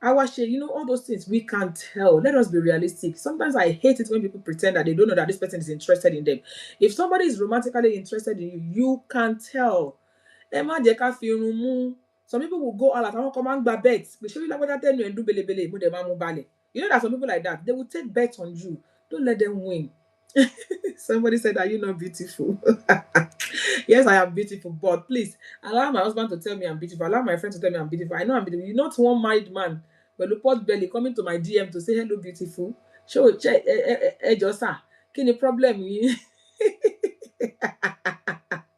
You know, all those things we can tell. Let us be realistic. Sometimes I hate it when people pretend that they don't know that this person is interested in them. If somebody is romantically interested in you, you can tell. Some people will go all at bets. You know that some people like that, they will take bets on you. Don't let them win. Somebody said, are you not beautiful? Yes, I am beautiful, but please allow my husband to tell me I'm beautiful. Allow my friend to tell me I'm beautiful. I know I'm beautiful. You're not one married man, but the pot belly coming to my DM to say hello, beautiful. Show check Josa. Kini problem yi?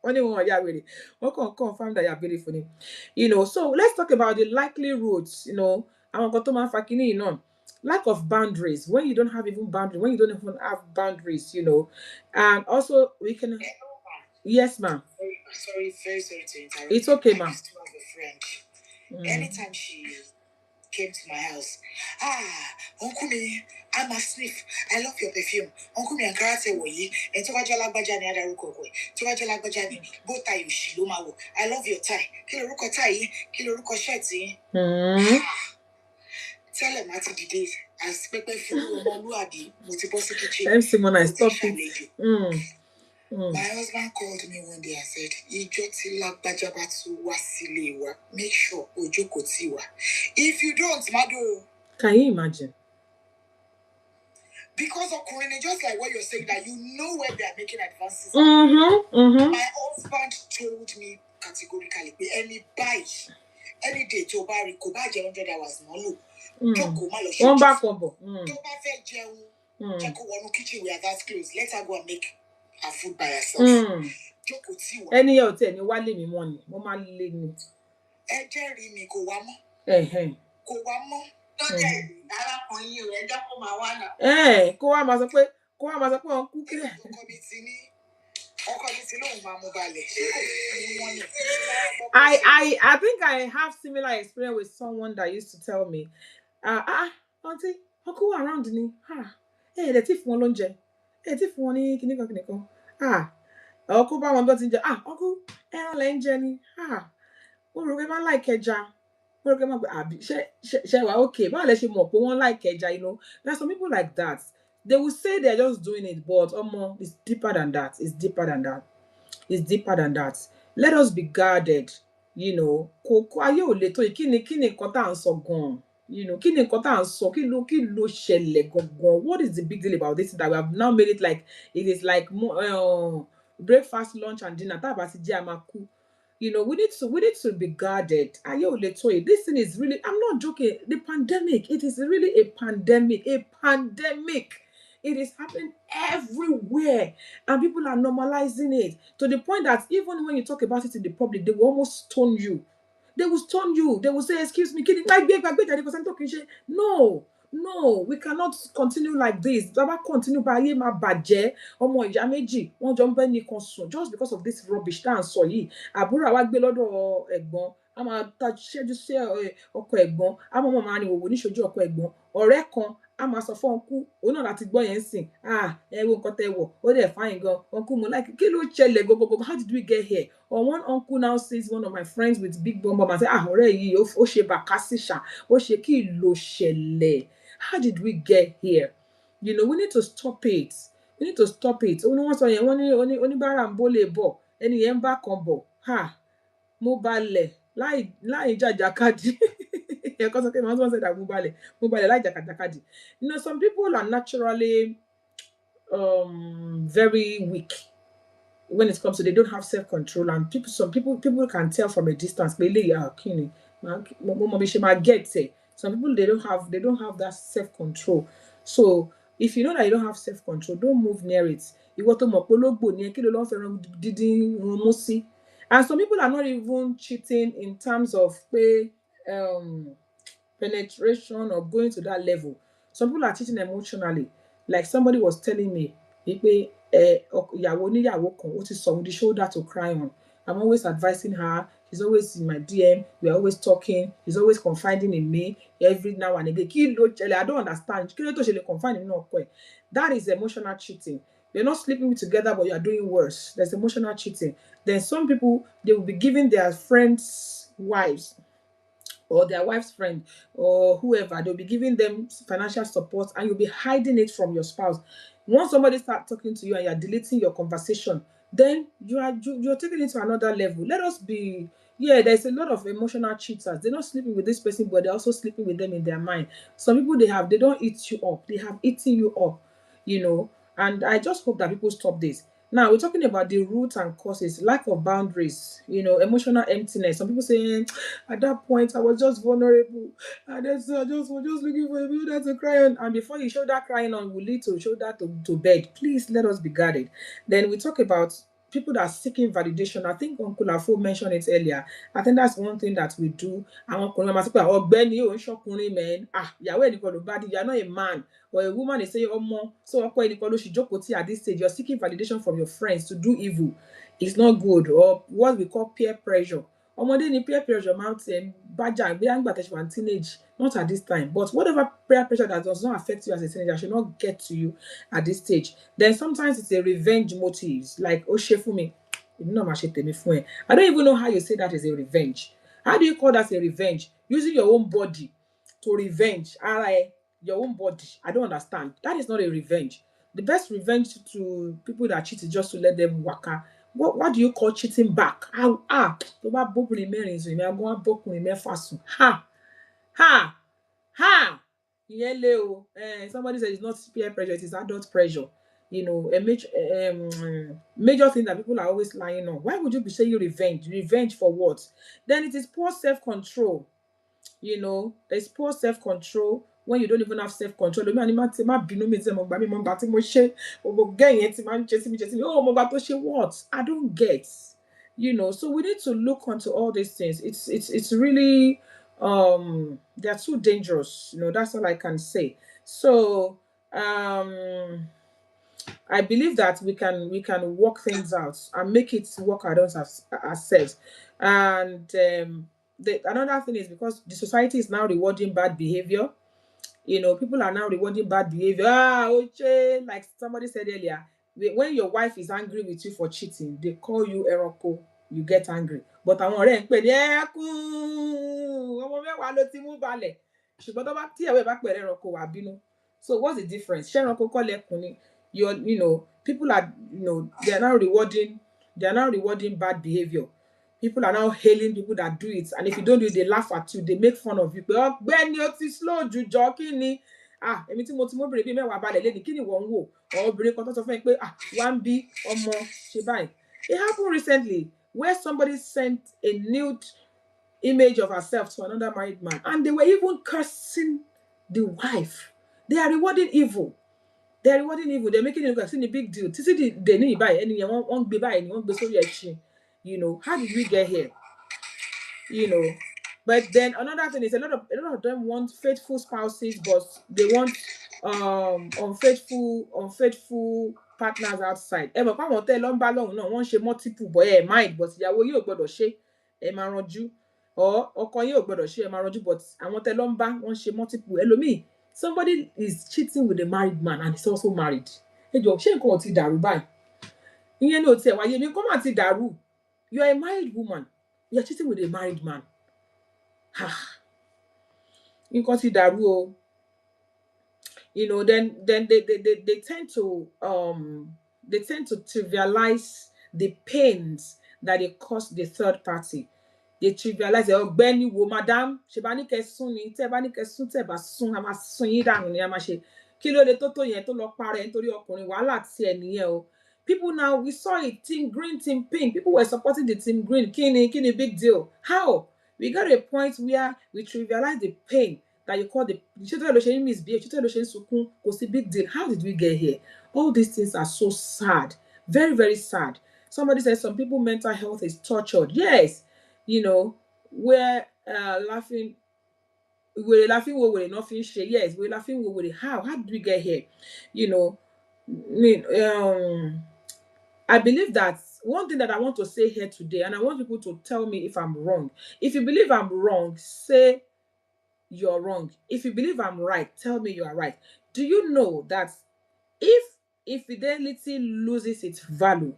Only one really. What can confirm that you're beautiful? You know, so let's talk about the likely roads. You know, I'm going to you know. Lack of boundaries, when you don't have even boundaries, when you don't even have boundaries, you know. And also we can yes, ma'am. Very sorry to interrupt. It's okay, ma'am. I used to have a friend. Anytime she came to my house, Uncle me, I'm a sniff. I love your perfume. Uncle me and karate woyi. And Towajola Bajani Adaruko. Towajola Bajani, both tie you shilumawo. I love your tie. Kilo ruko tie, kilo ruko shirty. Tell him at the day, I expect for Moluabi, multiple kitchen. Simon, I stop it. My husband called me one day and said, Ijotila Bajabatu Wasilewa. Make sure Ojoko Tiwa. If you don't, Mado. Can you imagine? Because of Corona, just like what you're saying, that you know where they are making advances. My husband told me categorically, any buy, any day to buy, go buy 100 hours, no. One back combo. Check one kitchen, we are that close. Let her go and make her food by herself. Any hotel, you want me money. Mama leave me. Jerry me go one. Go one more. Kó wá máa sọ pé òun kú kílẹ̀. I think I have similar experience with someone that used to tell me, auntie, uncle around ni, the thief wọn ló ń jẹ, thief wọn ní kíníkan, ọkọ bá wọn bọ́ ti ń jẹ, uncle, ẹran lẹ́ ń jẹ ni, ó rò pé máa like ẹja. Okay, báwo lẹ ṣe mọ̀ pé wọ́n like ẹja, you know. There are some people like that. They will say they're just doing it, but it's deeper than that. It's deeper than that. It's deeper than that. Let us be guarded, you know. Ayé ò le tó yìí, kí ni nǹkan tá à ń sọ gan-an? You know, kí ni nǹkan tá à ń sọ? Kí ló ṣẹlẹ̀ gangan? What is the big deal about this that we have now made it like it is like breakfast, lunch, and dinner? Tá a bá ti jẹ a máa kú. You know, we need to be guarded. This thing is really, I'm not joking. The pandemic, it is really a pandemic. A pandemic. It is happening everywhere. And people are normalizing it to the point that even when you talk about it in the public, they will almost stone you. They will stone you. They will say, excuse me, no. No, we cannot continue like this. Baba continue by ye ma bàjẹ́, ọmọ ìyá méjì, wọ́n jọ ń bẹ́ nìkan sùn just because of this rubbish tá à ń sọ yìí. Àbúrò àwa gbé lọ́dọ̀ ẹ̀gbọ́n, a máa ta ṣẹ́jú sí ọkọ ẹ̀gbọ́n, a máa máa ní òwò níṣojú ọkọ ẹ̀gbọ́n. Ọ̀rẹ́ kan, a máa sọ fún ọkú, òun náà láti gbọ́ yẹn sìn. Ẹ wo nǹkan tẹ́ wọ̀, ó dẹ̀ fine gan. Uncle mo like, kí ló ṣẹlẹ̀ gogogogo? How did we get here? Or one uncle now sees one of my friends with big bum bum and say, ọ̀rẹ́ yìí, ó ṣe bàkásì ṣá, ó ṣe kí ló ṣẹlẹ̀? How did we get here? You know, we need to stop it. We need to stop it. Oníbàárà ń bó lè bọ̀, ẹni yẹn ń bá kan bọ̀. Mo balẹ̀ láì jàjàkadì. Ẹ̀kọ́ sọ pé my husband said that mo balẹ̀ láì jàkàjàkadì. You know, some people are naturally very weak when it comes to, they don't have self-control, and some people can tell from a distance. Some people they don't have that self-control. So if you know that you don't have self-control, don't move near it. And some people are not even cheating in terms of penetration or going to that level. Some people are cheating emotionally. Like somebody was telling me, ìyàwó oníyàwó kan ó ti sọ the shoulder to cry on. I'm always advising her. She's always in my DM. We are always talking. She's always confiding in me every now and again. I don't understand. That is emotional cheating. You're not sleeping together, but you are doing worse. There's emotional cheating. Then some people, they will be giving their friends' wives or their wife's friend or whoever, they'll be giving them financial support, and you'll be hiding it from your spouse. Once somebody starts talking to you and you're deleting your conversation, then you're taking it to another level. Let us be, there's a lot of emotional cheaters. They're not sleeping with this person, but they're also sleeping with them in their mind. Some people, they don't eat you up. They have eaten you up, and I just hope that people stop this. Now, we're talking about the roots and causes, lack of boundaries, emotional emptiness. Some people saying, at that point, I was just vulnerable. And I was just looking for a shoulder to cry on. And before you shoulder crying on will lead to shoulder to bed. Please let us be guarded. Then we talk about people that are seeking validation. I think Uncle Afo mentioned it earlier. I think that's one thing that we do. And Uncle Mama say, "Ọ̀gbẹ́ni, o n ṣọkùnrin, man. Ìyàwó ẹnìkan ló bá di, you are not a man." Or a woman is saying, so at this stage, you're seeking validation from your friends to do evil. It's not good. Or what we call peer pressure. Ọmọdé ni peer pressure mountain, bájà, bí àgbà tẹ̀sí one teenage, not at this time. But whatever peer pressure that does not affect you as a teenager should not get to you at this stage. Then sometimes it's a revenge motives, like, ṣe fún mi. I don't even know how you say that is a revenge. How do you call that a revenge? Using your own body to revenge. Your own body. I don't understand. That is not a revenge. The best revenge to people that cheat is just to let them waka. What do you call cheating back? Tó bá bóbìnrin mẹ́rin sùn, èmi àgbọn á bọ́kùnrin mẹ́fà sùn. Ìyẹn lé o. Somebody said it's not peer pressure, it is adult pressure. A major thing that people are always lying on. Why would you be saying revenge? Revenge for what? Then it is poor self-control. There's poor self-control when you don't even have self-control. What? I don't get. So we need to look onto all these things. It's really they're too dangerous. That's all I can say. So I believe that we can work things out and make it work out ourselves. And another thing is because the society is now rewarding bad behavior. People are now rewarding bad behavior. Like somebody said earlier, when your wife is angry with you for cheating, they call you ẹranko. You get angry. But àwọn ọ̀rẹ́ ń pè ní ẹkún, ọmọ mẹ́wàá ló ti mú balẹ̀. Ṣùgbọ́n tó bá tí ẹ̀wẹ̀ bá pẹ̀lẹ́ ẹranko wà bínú. So what's the difference? Ṣé ẹranko kọ́ lẹ́kùn ni? People are, they are now rewarding bad behavior. People are now hailing people that do it, and if you don't do it, they laugh at you, they make fun of you. Ọ̀gbẹ́ni ó ti slow ju jọ kí ni? Èmi tí mo ti mọ́bìnrin bíi mẹ́wàá balẹ̀ lẹ́ni kí ni wọ́n ń wò? Obìnrin kan tó sọ fún mi pé wá ń bí ọmọ ṣe báyìí. It happened recently where somebody sent a nude image of herself to another married man, and they were even cursing the wife. They are rewarding evil. They're making it look like a big deal. Títí dè ní ìbáyìí ẹni yẹn wọ́n gbé báyìí ni wọ́n gbé sórí ẹṣin. How did we get here? But then another thing is a lot of them want faithful spouses, but they want unfaithful partners outside. Ẹ mọ̀ pé àwọn tẹ́ ẹ lọ ń bá lọ́hùn náà wọ́n ń ṣe multiple but ẹ mind but ìyàwó yóò gbọ́dọ̀ ṣe ẹ máa ranjú or ọkọ yóò gbọ́dọ̀ ṣe ẹ máa ranjú but àwọn tẹ́ ẹ lọ ń bá wọ́n ṣe multiple. Ẹlòmíì somebody is cheating with a married man and he's also married. Ẹ jọ̀ọ́ ṣé nǹkan ò ti dàrú báyìí? Ìyẹn ni ò tiẹ̀ wáyé mi kó má ti dàrú. You are a married woman. You are cheating with a married man. Nǹkan ti dàrú o. You know, then they tend to trivialize the pains that they cause the third party. They trivialize it. Ọ̀gbẹ́ni wo madam ṣe bá ní kẹ́ sún ni tẹ́ bá ní kẹ́ sún tẹ́ bá sún a máa sún yín dànù ni a máa ṣe kí ló lè tó yẹn tó lọ para ẹ̀ nítorí ọkùnrin wàhálà tí ẹ nìyẹn o. People now, we saw it, team green, team pink. People were supporting the team green. Kini, big deal. How? We got a point where we trivialize the pain that you call the misbehave, big deal. How did we get here? All these things are so sad. Very, very sad. Somebody says some people mental health is tortured. Yes. You know, we're laughing. We're laughing we're nothing share. Yes, we're laughing we're how did we get here? You know, I believe that one thing that I want to say here today, and I want people to tell me if I'm wrong. If you believe I'm wrong, say you're wrong. If you believe I'm right, tell me you are right. Do you know that if infidelity loses its value,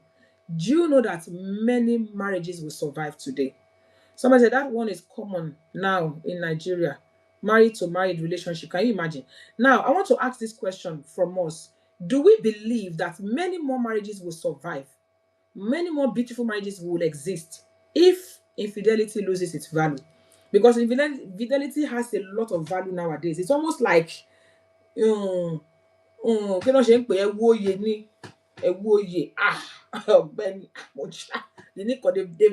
do you know that many marriages will survive today? Somebody said that one is common now in Nigeria. Married to married relationship. Can you imagine? Now, I want to ask this question from us. Do we believe that many more marriages will survive? Many more beautiful marriages will exist if infidelity loses its value? Because infidelity has a lot of value nowadays. It's almost like they've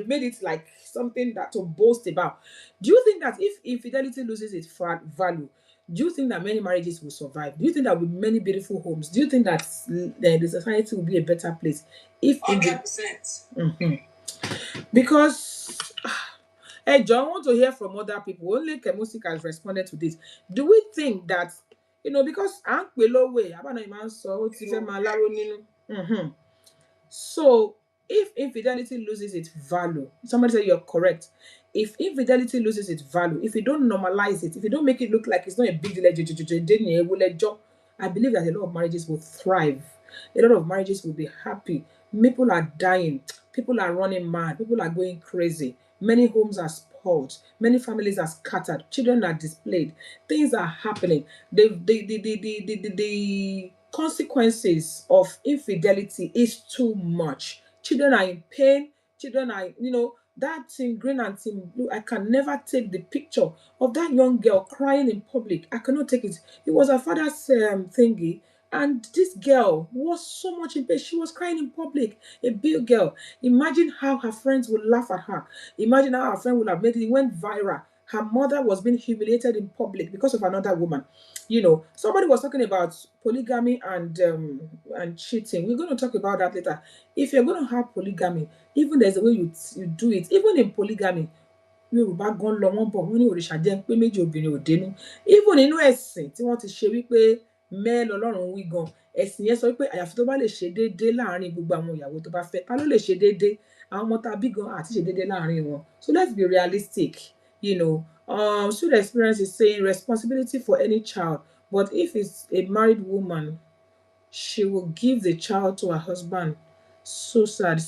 made it like something that to boast about. Do you think that if infidelity loses its value, do you think that many marriages will survive? Do you think that with many beautiful homes, do you think that the society will be a better place? If 100%. Because hey John, I want to hear from other people. Only Kemusik has responded to this. Do we think that, you know, because so if infidelity loses its value, somebody say you're correct. If infidelity loses its value, if you don't normalize it, if you don't make it look like it's not a big deal, I believe that a lot of marriages will thrive. A lot of marriages will be happy. People are dying. People are running mad. People are going crazy. Many homes are spoiled. Many families are scattered. Children are displaced. Things are happening. The consequences of infidelity is too much. Children are in pain. Children are, you know, that team green and team blue. I can never take the picture of that young girl crying in public. I cannot take it. It was her father's thingy. And this girl was so much in pain. She was crying in public. A big girl. Imagine how her friends would laugh at her. Imagine how her friend would have made it. It went viral. Her mother was being humiliated in public because of another woman. You know, somebody was talking about polygamy and cheating. We're going to talk about that later. If you're going to have polygamy, even there's a way you do it. Even in polygamy, Yorùbá gan lọ wọ́n bọ̀ wọ́n ní òrìṣà jẹ́ pé méjì obìnrin ò dénú. Even nínú ẹ̀sìn tí wọ́n ti ṣe wípé mẹ́ẹ̀ lọ́lọ́run wí gan, ẹ̀sìn yẹn sọ wípé àyàfi tó bá lè ṣe déédéé láàrin gbogbo àwọn ìyàwó tó bá fẹ́, ta ló lè ṣe déédéé? Àwọn ọmọ tá a bí gan àti ṣe déédéé láàrin wọn. So let's be realistic, you know. Student Experience is saying responsibility for any child, but if it's a married woman, she will give the child to her husband. So sad.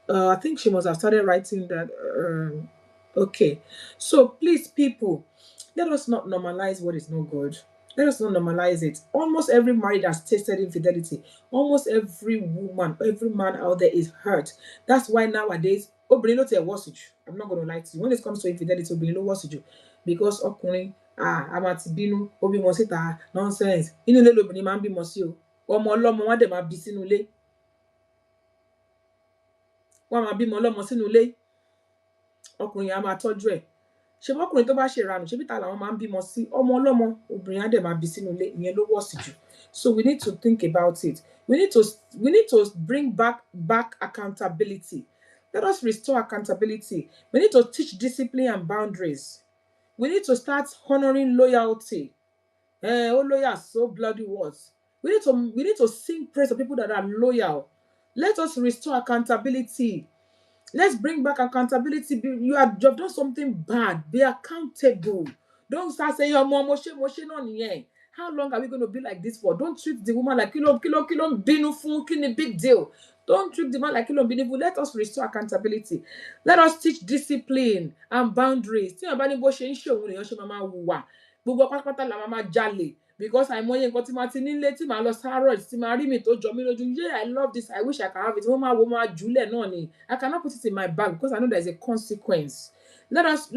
I think she must have started writing that. Okay, so please, people, let us not normalize what is not good. Let us not normalize it. Almost every marriage has tasted infidelity. Almost every woman, every man out there is hurt. That's why nowadays, I'm not going to lie to you. When it comes to infidelity, because ọkùnrin a máa ti bínú ó bímọ síta nonsense. Inú ilé lobìnrin máa ń bímọ sí o. Ọmọ ọlọ́mọ wọn dẹ̀ máa bí sínú ilé. Wọ́n máa bímọ ọlọ́mọ sínú ilé. Ọkùnrin á máa tọ́jú ẹ̀. Ṣé ọkùnrin tó bá ṣe ìranù ṣé bíta làwọn máa ń bímọ sí ọmọ ọlọ́mọ obìnrin á dẹ̀ máa bí sínú ilé ìyẹn ló wọ̀ sí jù. So we need to think about it. We need to bring back accountability. Let us restore accountability. We need to teach discipline and boundaries. We need to start honoring loyalty. Oh, loyal, so bloody words. We need to sing praise of people that are loyal. Let us restore accountability. Let's bring back accountability. You have done something bad. Be accountable. Don't start saying, "Oh, moshe, no, nìyẹn." How long are we going to be like this for? Don't treat the woman like kilo, binu fun, kini big deal. Don't treat the man like kilo, binu. Let us restore accountability. Let us teach discipline and boundaries. Tí wọ́n bá ní bó ṣe ń ṣe òun lèèyàn ṣe máa hùwà. Gbogbo pátápátá la máa jalè. Because àìmọye nǹkan tí máa ti nílé tí màá lọ sáró tí màá rí mi tó jọ mí lójú. Yeah, I love this. I wish I can have it. Wọ́n máa wo máa jùlẹ̀ náà ni. I cannot put it in my bag because I know there is a consequence. Let us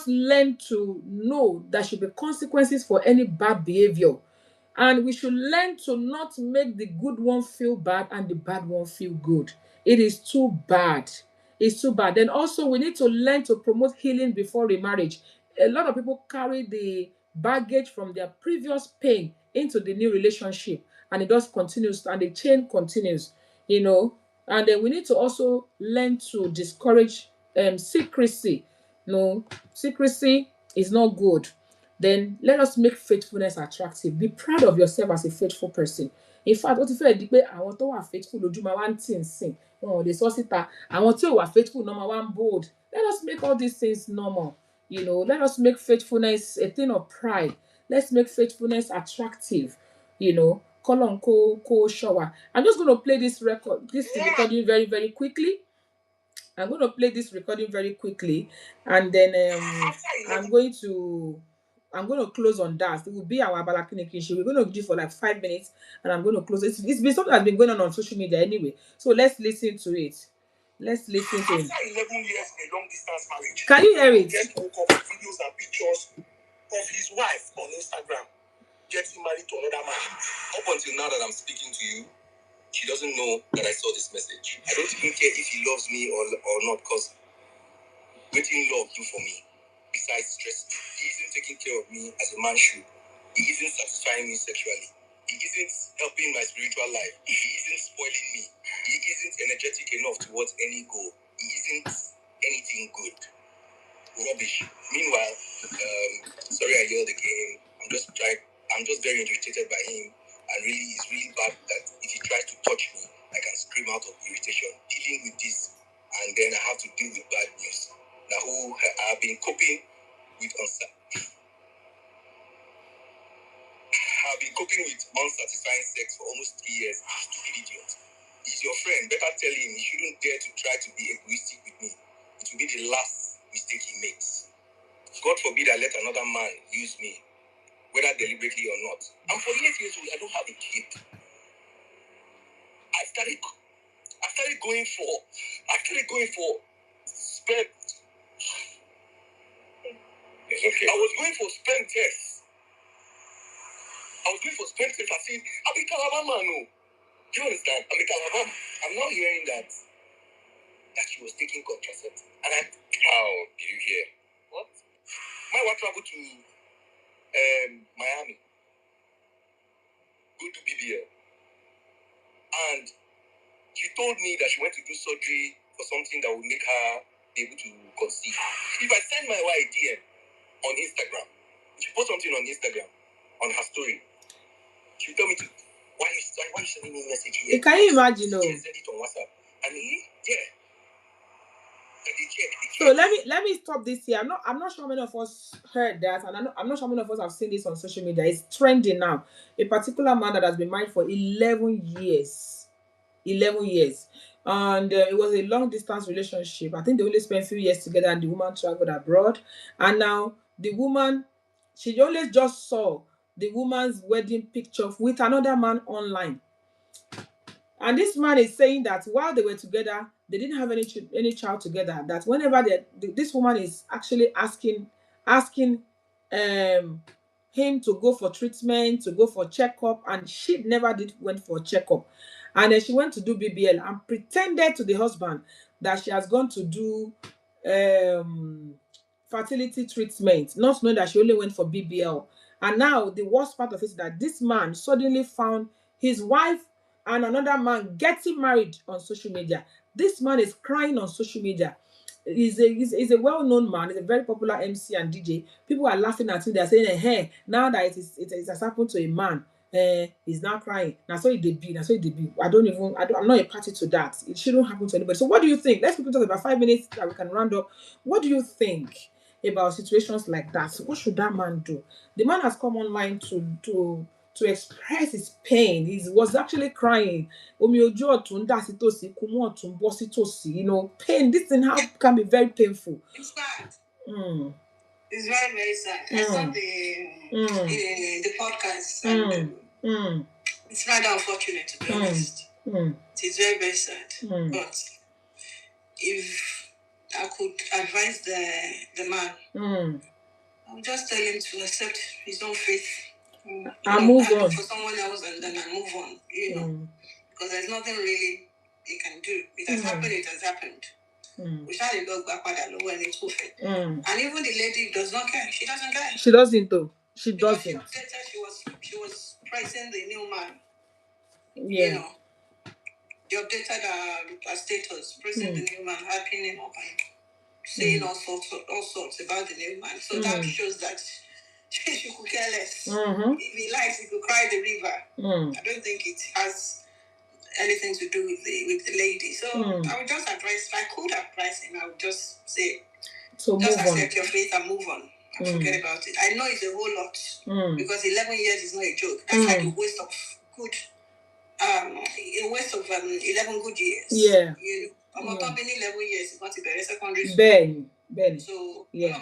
learn to know there should be consequences for any bad behavior. And we should learn to not make the good one feel bad and the bad one feel good. It is too bad. It's too bad. Then also we need to learn to promote healing before remarriage. A lot of people carry the baggage from their previous pain into the new relationship, and it just continues and the chain continues, you know. And then we need to also learn to discourage secrecy. No, secrecy is not good. Then let us make faithfulness attractive. Be proud of yourself as a faithful person. In fact, ó ti fẹ́ẹ̀ di pé àwọn tó wà faithful lójú máa wá ń tì ń sìn, wọn ò lè sọ síta. Àwọn tí ò wà faithful náà máa wá ń bold. Let us make all these things normal. You know, let us make faithfulness a thing of pride. Let's make faithfulness attractive. You know, Kolon ko shower. I'm just going to play this recording very, very quickly. I'm going to play this recording very quickly, and then I'm going to close on that. It will be our Balakini Kinshi. We're going to do for like 5 minutes, and I'm going to close. It's been something that's been going on social media anyway. So let's listen to it. Let's listen to it. After 11 years in a long distance marriage, Can you hear it? Just woke up with videos and pictures of his wife on Instagram getting married to another man. Up until now that I'm speaking to you, she doesn't know that I saw this message. I don't even care if he loves me or not, because waiting love do for me. Besides stress, he isn't taking care of me as a man should. He isn't satisfying me sexually. He isn't helping my spiritual life. He isn't spoiling me. He isn't energetic enough towards any goal. He isn't anything good. Rubbish. Meanwhile, sorry I yelled again. I'm just very irritated by him. And really, it's really bad that if he tries to touch me, I can scream out of irritation. Dealing with this, and then I have to deal with bad news. Now, who I've been coping with unsatisfying sex for almost 3 years. Stupid idiot. He's your friend. Better tell him he shouldn't dare to try to be egoistic with me. It will be the last mistake he makes. God forbid I let another man use me, whether deliberately or not. I'm 48 years old. I don't have a kid. I started going for sperm. It's okay. I was going for sperm tests. I said, I'm a Calabar man, no. Do you understand? I'm a Calabar. I'm now hearing that she was taking contraceptives. And how did you hear? What? My wife traveled to Miami. Go to BBL. And she told me that she went to do surgery for something that would make her be able to conceive. If I send my wife a DM on Instagram, if she posts something on Instagram, on her story, she'll tell me to, why are you sending me a message here? Can you imagine? No. Send it on WhatsApp. And yeah. So let me stop this here. I'm not sure how many of us heard that, and I'm not sure how many of us have seen this on social media. It's trending now. A particular man that has been married for 11 years. 11 years. And it was a long distance relationship. I think they only spent a few years together, and the woman traveled abroad. And now the woman, she only just saw the woman's wedding picture with another man online. And this man is saying that while they were together, they didn't have any child together. That whenever this woman is actually asking him to go for treatment, to go for checkup, and she never went for checkup. And then she went to do BBL and pretended to the husband that she has gone to do fertility treatment, not knowing that she only went for BBL. And now the worst part of it is that this man suddenly found his wife and another man getting married on social media. This man is crying on social media. He's a well-known man. He's a very popular MC and DJ. People are laughing at him. They're saying, "Hey, now that it has happened to a man, he's now crying. Now so it debut. Now so it debut. I'm not a party to that. It shouldn't happen to anybody. So what do you think? Let's quickly talk about 5 minutes that we can round up. What do you think about situations like that? What should that man do? The man has come online to express his pain. He was actually crying. You know, pain. This thing can be very painful. It's bad. It's very, very sad. I saw the podcast and it's rather unfortunate, to be honest. It's very, very sad. But if I could advise the man, I would just tell him to accept his own faith. And move on. For someone else and then I move on, you know. Because there's nothing really he can do. It has happened, it has happened. We shall look back when it's perfect. And even the lady does not care. She doesn't care. She doesn't though. She doesn't. She was praising the new man. Yeah. You know. She updated her status, praising the new man, hyping him up and saying all sorts about the new man. So that shows that she could care less. If he likes, he could cry the river. I don't think it has anything to do with the lady. So I would just advise, if I could advise him, I would just say, so just accept your faith and move on and forget about it. I know it's a whole lot because 11 years is not a joke. That's like a waste of good, a waste of 11 good years. Yeah. You know, company 11 years is not a very secondary school. Ben. So yeah.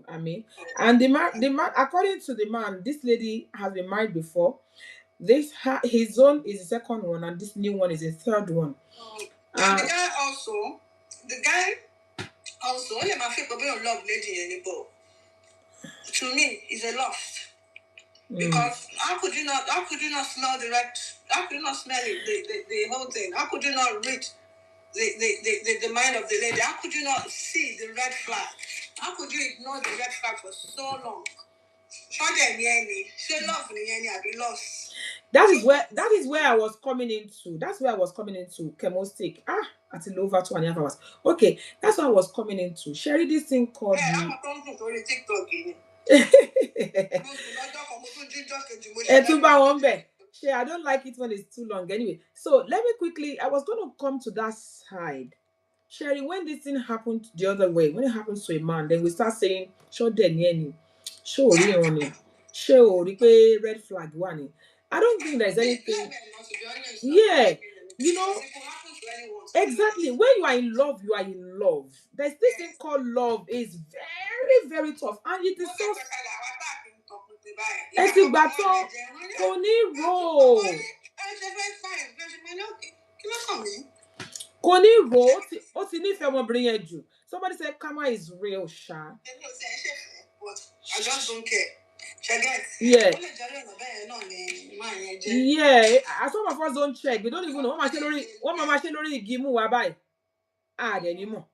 Amen. And the man, according to the man, this lady has been married before. His own is the second one, and this new one is the third one. And the guy also, only my people don't love lady anymore. To me, is a lost. Because how could you not smell the red? How could you not smell it, the whole thing? How could you not read the mind of the lady? How could you not see the red flag? How could you ignore the red flag for so long? That is where I was coming into. That's where I was coming into. Chemostic. Until over 2.5 hours. Okay, that's what I was coming into. Sherry, this thing called I don't like it when it's too long. Anyway, so let me quickly. I was going to come to that side. Sherry, when this thing happened the other way, when it happens to a man, then we start saying, show red flag one. I don't think there's anything. Yeah, you know, exactly. When you are in love, you are in love. There's this thing called love. Is very, very tough, and it is so. Somebody said karma is real, Sha. I just don't care. Yeah. Yeah. Some of us don't check. We don't even know what mama Shelori give me buy. Anymore.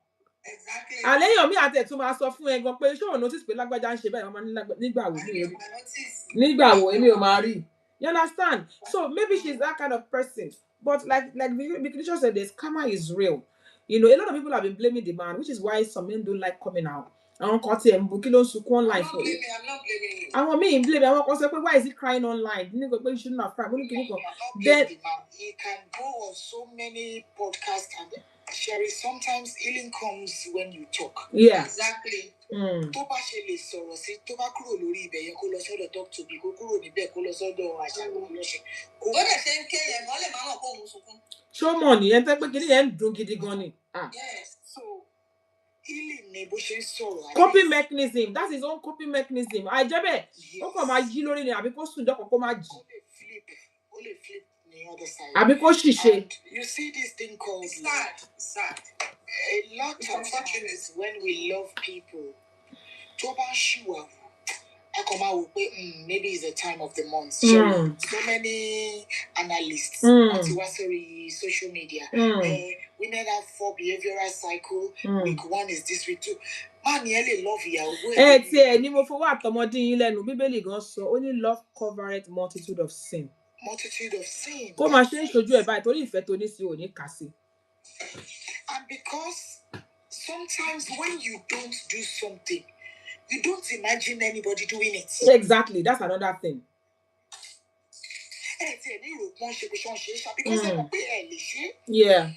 Exactly. Àléyàn mi àti ẹ̀tún máa sọ fún ẹ̀gbọ́n pé ṣé o notice pé lágbájá ń ṣe báyìí mama nígbà wo èmi ò máa rí. You understand? So maybe she's that kind of person. But like Bikisha said, this karma is real. You know, a lot of people have been blaming the man, which is why some men don't like coming out. I'm not blaming you. Àwọn míì blame àwọn kan sọ pé why is he crying online? You know, you shouldn't have cried. Then he can go on so many podcasts and Sherry, sometimes healing comes when you talk. Yeah. Exactly. Tó bá ṣe lè sọ̀rọ̀ sí tó bá kúrò lórí ibẹ̀ yẹn kó lọ sọ́dọ̀ talk to me kó kúrò níbẹ̀ kó lọ sọ́dọ̀ àṣàgbọ̀n lọ́sẹ̀. Ó dẹ̀ ṣe ń ké yẹn gan lè máa mọ̀ pé òun sunkún. Ṣó mọ̀ nìyẹn tẹ́ pé kìnìún yẹn ń dùn gidi gan ni. Yes. So healing ni bó ṣe ń sọ̀rọ̀. Coping mechanism. That's his own coping mechanism. Àìjẹ́bẹ̀ ó kàn máa jí lórí ni àbí kó sùn dọ́kàn kó máa jí. Ó lè flip the other side. Àbí kó ṣìṣe. You see this thing called sad. A lot of times when we love people, tó bá ṣìwà I come out with maybe it's the time of the month. So many analysts on social media. Women have 4 behavioral cycle. Week 1 is this, week 2. Man, you really love you. Ni mo fọwọ́ àtọmọdé yín lẹ́nu Bíbélì gan sọ only love covereth multitude of sin. Multitude of sin. Kó máa ṣe ń ṣojú ẹ̀ báyìí torí ìfẹ́ tó ní sí òní kà sí. And because sometimes when you don't do something, you don't imagine anybody doing it. Exactly, that's another thing. Yeah.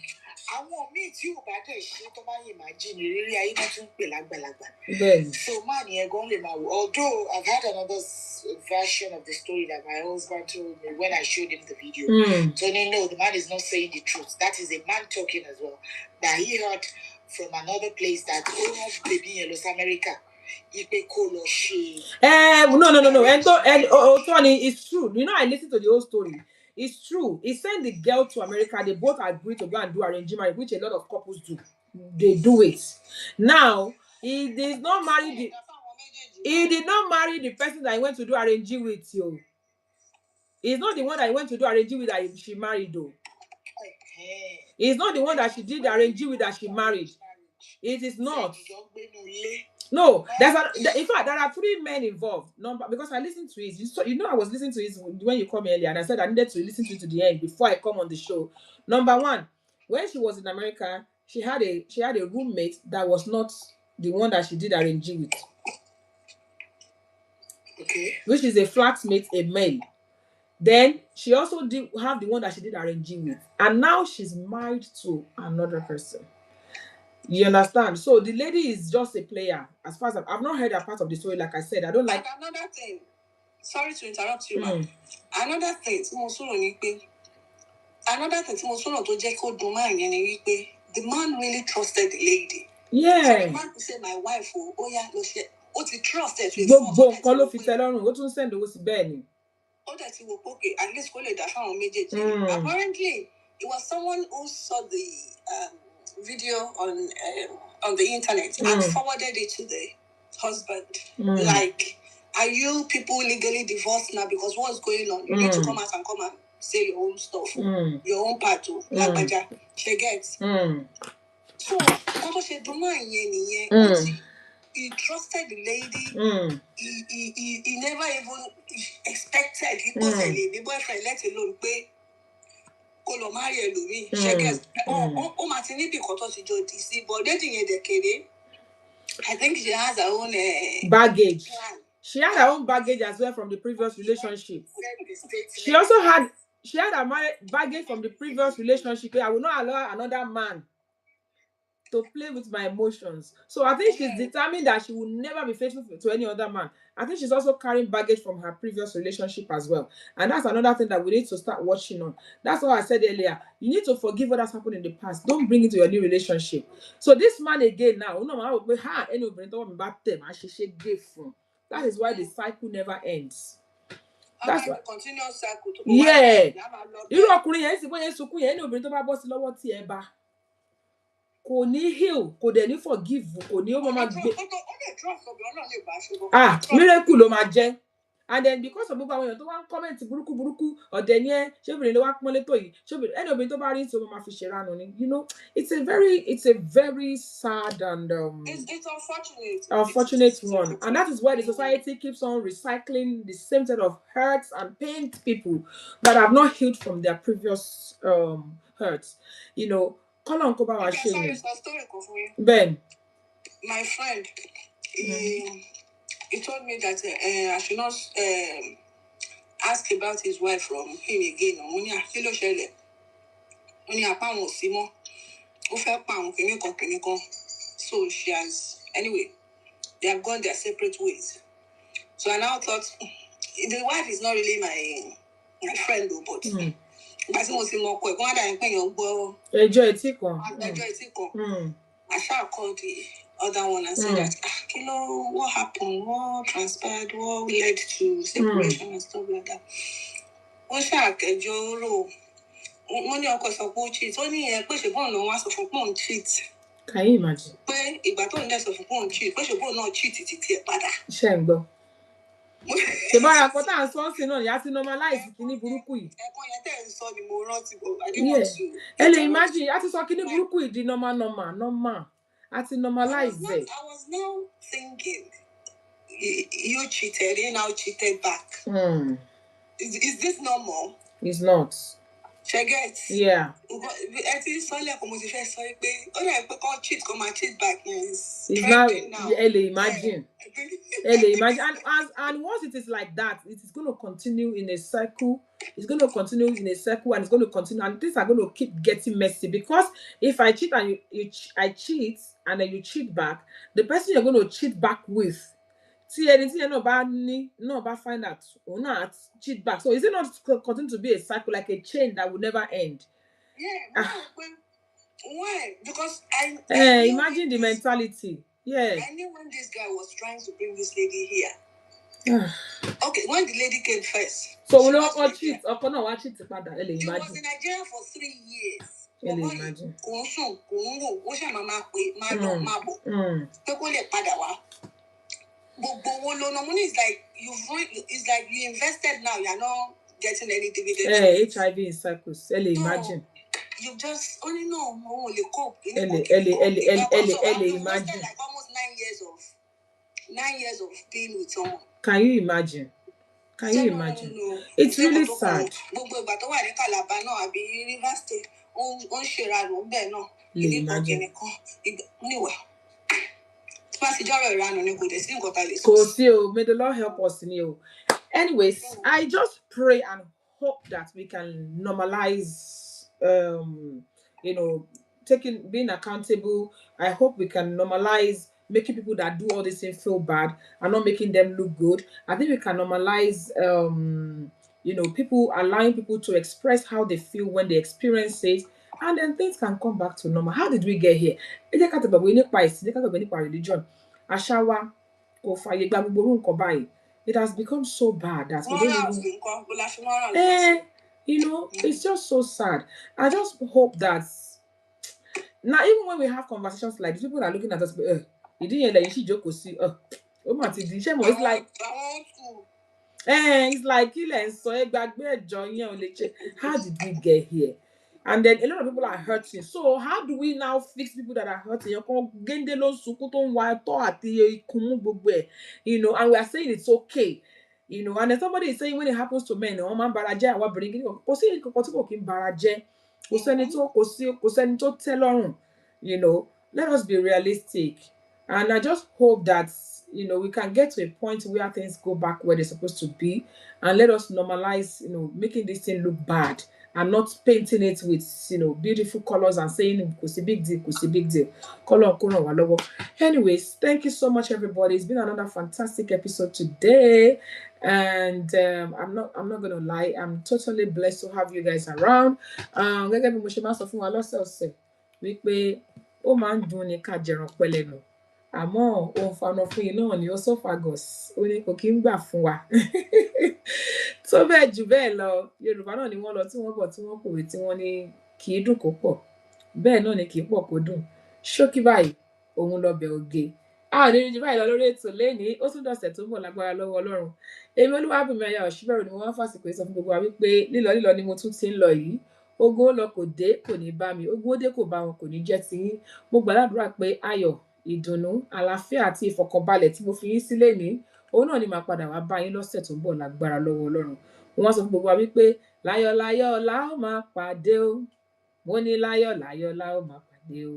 So although I've had another version of the story that my husband told me when I showed him the video. So no, the man is not saying the truth. That is a man talking as well. That he heard from another place that baby in Los America. No. And Tony, it's true. You know, I listened to the whole story. It's true. He sent the girl to America. They both agreed to go and do arranged marriage, which a lot of couples do. They do it. Now, he did not marry the person that he went to do arranged with you. He's not the one that he went to do arranged with that she married though. He's not the one that she did arranged with that she married. It is not. No, in fact, there are 3 men involved. Because I listened to it. You know, I was listening to it when you called me earlier, and I said I needed to listen to it to the end before I come on the show. Number 1, when she was in America, she had a roommate that was not the one that she did arrange with. Okay. Which is a flatmate, a male. Then she also did have the one that she did arrange with, and now she's married to another person. You understand? So the lady is just a player. As far as I've not heard that part of the story, like I said, I don't like. And another thing, sorry to interrupt you, ma'am. Another thing, the man really trusted the lady. Yeah. For the man to say, my wife, oh yeah, no shit. What he trusted with at least apparently it was someone who saw the video on the internet and forwarded it to the husband. Like, are you people legally divorced now? Because what's going on? You need to come out and say your own stuff, your own part too. Like she gets. So he trusted the lady. He never even expected the boyfriend, let alone pay. I think she has her own baggage. She had her own baggage as well from the previous relationship. She also had her baggage from the previous relationship. I will not allow another man to play with my emotions. So I think she's determined that she will never be faithful to any other man. I think she's also carrying baggage from her previous relationship as well. And that's another thing that we need to start watching on. That's what I said earlier. You need to forgive what has happened in the past. Don't bring it to your new relationship. So this man again now, that is why the cycle never ends. That's why. Continuous cycle. Yeah. Kò ní heal, kò dẹ̀ ní forgive, kò ní ó máa gbé. Miracle ló máa jẹ́. And then because of gbogbo àwọn èèyàn tó wá ń comment burúkú ọ̀dẹ̀ ni ẹ́ ṣé obìnrin ló wá pọ́nlé tó yìí ṣé ẹni obìnrin tó bá rí tí ó máa fi ṣèrànù ni. You know, it's a very sad and it's unfortunate one. And that is why the society keeps on recycling the same set of hurts and pained people that have not healed from their previous hurts. You know, Ben. My friend, he told me that I should not ask about his wife from him again. So she has, anyway, they have gone their separate ways. So I now thought, the wife is not really my friend though, but I shall call the other one and say that, Kilo, what happened? What transpired? What led to separation and stuff like that? What shall money of course of cheat? Only a push upon no one of cheat. Can you imagine? If I don't less of cheat, push upon not cheat it, but Shango. The bar I and something on you have to normalize it in Buruku. And imagine you have to talk in Buruku, the normal. I to normalize it. I was now thinking, you cheated, you now cheated back. Is this normal? It's not. Cheget. Yeah. It's cheat back. It's now. Imagine. And once it is like that, it is going to continue in a circle. It's going to continue in a circle, and it's going to continue, and things are going to keep getting messy. Because if I cheat and I cheat, and then you cheat back, the person you're going to cheat back with, find out or not cheat back. So is it not continue to be a cycle, like a chain that will never end? Yeah. Why? Because imagine the mentality. Yeah. I knew when this guy was trying to bring this lady here. Okay, when the lady came first. So we don't watch it. She was in Nigeria for 3 years. Imagine. It's like you invested now, you're not getting any dividends. HIV in circles. Imagine. You just only know only cope. Imagine. Like almost 9 years of being with someone. Can you imagine? No. It's really sad. May the Lord help us. Anyways, I just pray and hope that we can normalize, being accountable. I hope we can normalize making people that do all this thing feel bad and not making them look good. I think we can normalize, allowing people to express how they feel when they experience it, and then things can come back to normal. How did we get here? Religion. Ashawa, it has become so bad that we don't even, it's just so sad. I just hope that now, even when we have conversations like this, people are looking at us, you didn't hear that you joke with see, it's like, it's like, how did we get here? And then a lot of people are hurting. So how do we now fix people that are hurting? And we are saying it's okay. And then somebody is saying when it happens to men, let us be realistic. And I just hope that we can get to a point where things go back where they're supposed to be, and let us normalize making this thing look bad and not painting it with beautiful colors and saying it's a big deal. Anyways, thank you so much, everybody. It's been another fantastic episode today, and I'm not gonna lie, I'm totally blessed to have you guys around. Wípé ó máa ń dùn ní ká jẹran pẹ́ lẹ́nu, àmọ́ ohun fanu fún yín náà ni esophagus ó ní kò kí ń gbà fún wa. Tó bẹ́ẹ̀ jù bẹ́ẹ̀ lọ, Yorùbá náà ni wọ́n lọ tí wọ́n bọ̀ tí wọ́n pòwe tí wọ́n ní kì í dùn kó pọ̀, bẹ́ẹ̀ náà ni kì í pọ̀ kó dùn. Ṣókí báyìí òun lọbẹ̀ oge. A ò ní rí jù báyìí lọ lórí ètò lénìí, ó tún dọ̀sẹ̀ tó ń bọ̀ lágbára lọ́wọ́ Ọlọ́run. Èmi Olúwabùnmi Aya Òṣìbẹ̀rù ni mo wá fàsìkò yìí sọ fún gbogbo wa wípé lílọ ni mo tún ti ń lọ yìí. Ogun ó lọ kò dé kò ní bá mi, ogun ó dé kò bá wọn kò ní jẹ́ tiyín. Mo gbàdúrà pé ayọ̀, ìdùnnú, àlàáfíà àti ìfọ̀kànbalẹ̀ tí mo fi yín sílé ní òun náà ni màá padà wá bá yín lọ́sẹ̀ tó ń bọ̀ lágbára lọ́wọ́ Ọlọ́run. Mo wá sọ fún gbogbo wa wípé láyọ̀ la ó máa pàdé o. Mo ní láyọ̀ la ó máa pàdé o.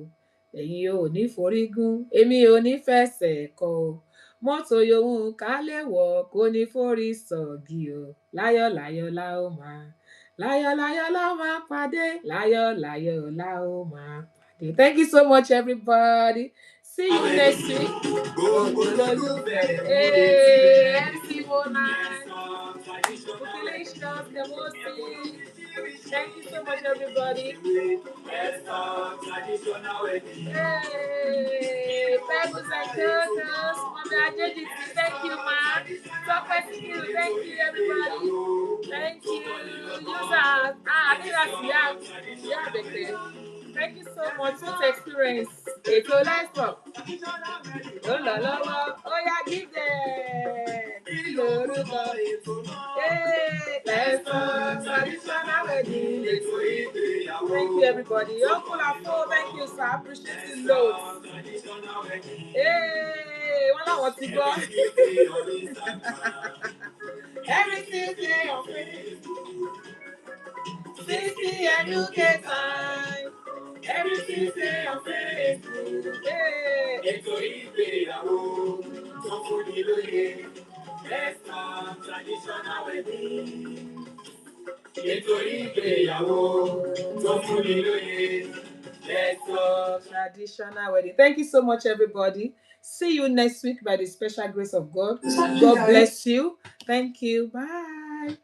Ẹ̀yin ò ní forígún, èmi ò ní fẹsẹ̀ kọ o. Mọ́tò yòówù ká lè wọ̀ kò ní forí sọ̀gì o. Láyọ̀ la ó máa. Láyọ̀ la ó máa pàdé. Láyọ̀ la ó máa pàdé. Thank you so much, everybody. See you next week. MC Mona. Congratulations, Demosi. Thank you so much, everybody. Pebbles and Cocos. Mommy Ajay, thank you, ma. Thank you, everybody. Thank you. Users. I think that's yeah, thank you so much for the experience. It's a nice talk. Oh yeah, give them. Thank you, everybody. Uncle Afo, thank you, sir. I appreciate you loads. Hey, one want to go. Everything on me a UK time. Everything say on Facebook. Ètò ìgbéyàwó tó fúnni lóye. Let's talk traditional wedding. Ètò ìgbéyàwó tó fúnni lóye. Let's talk traditional wedding. Thank you so much, everybody. See you next week by the special grace of God. God bless you. Thank you. Bye.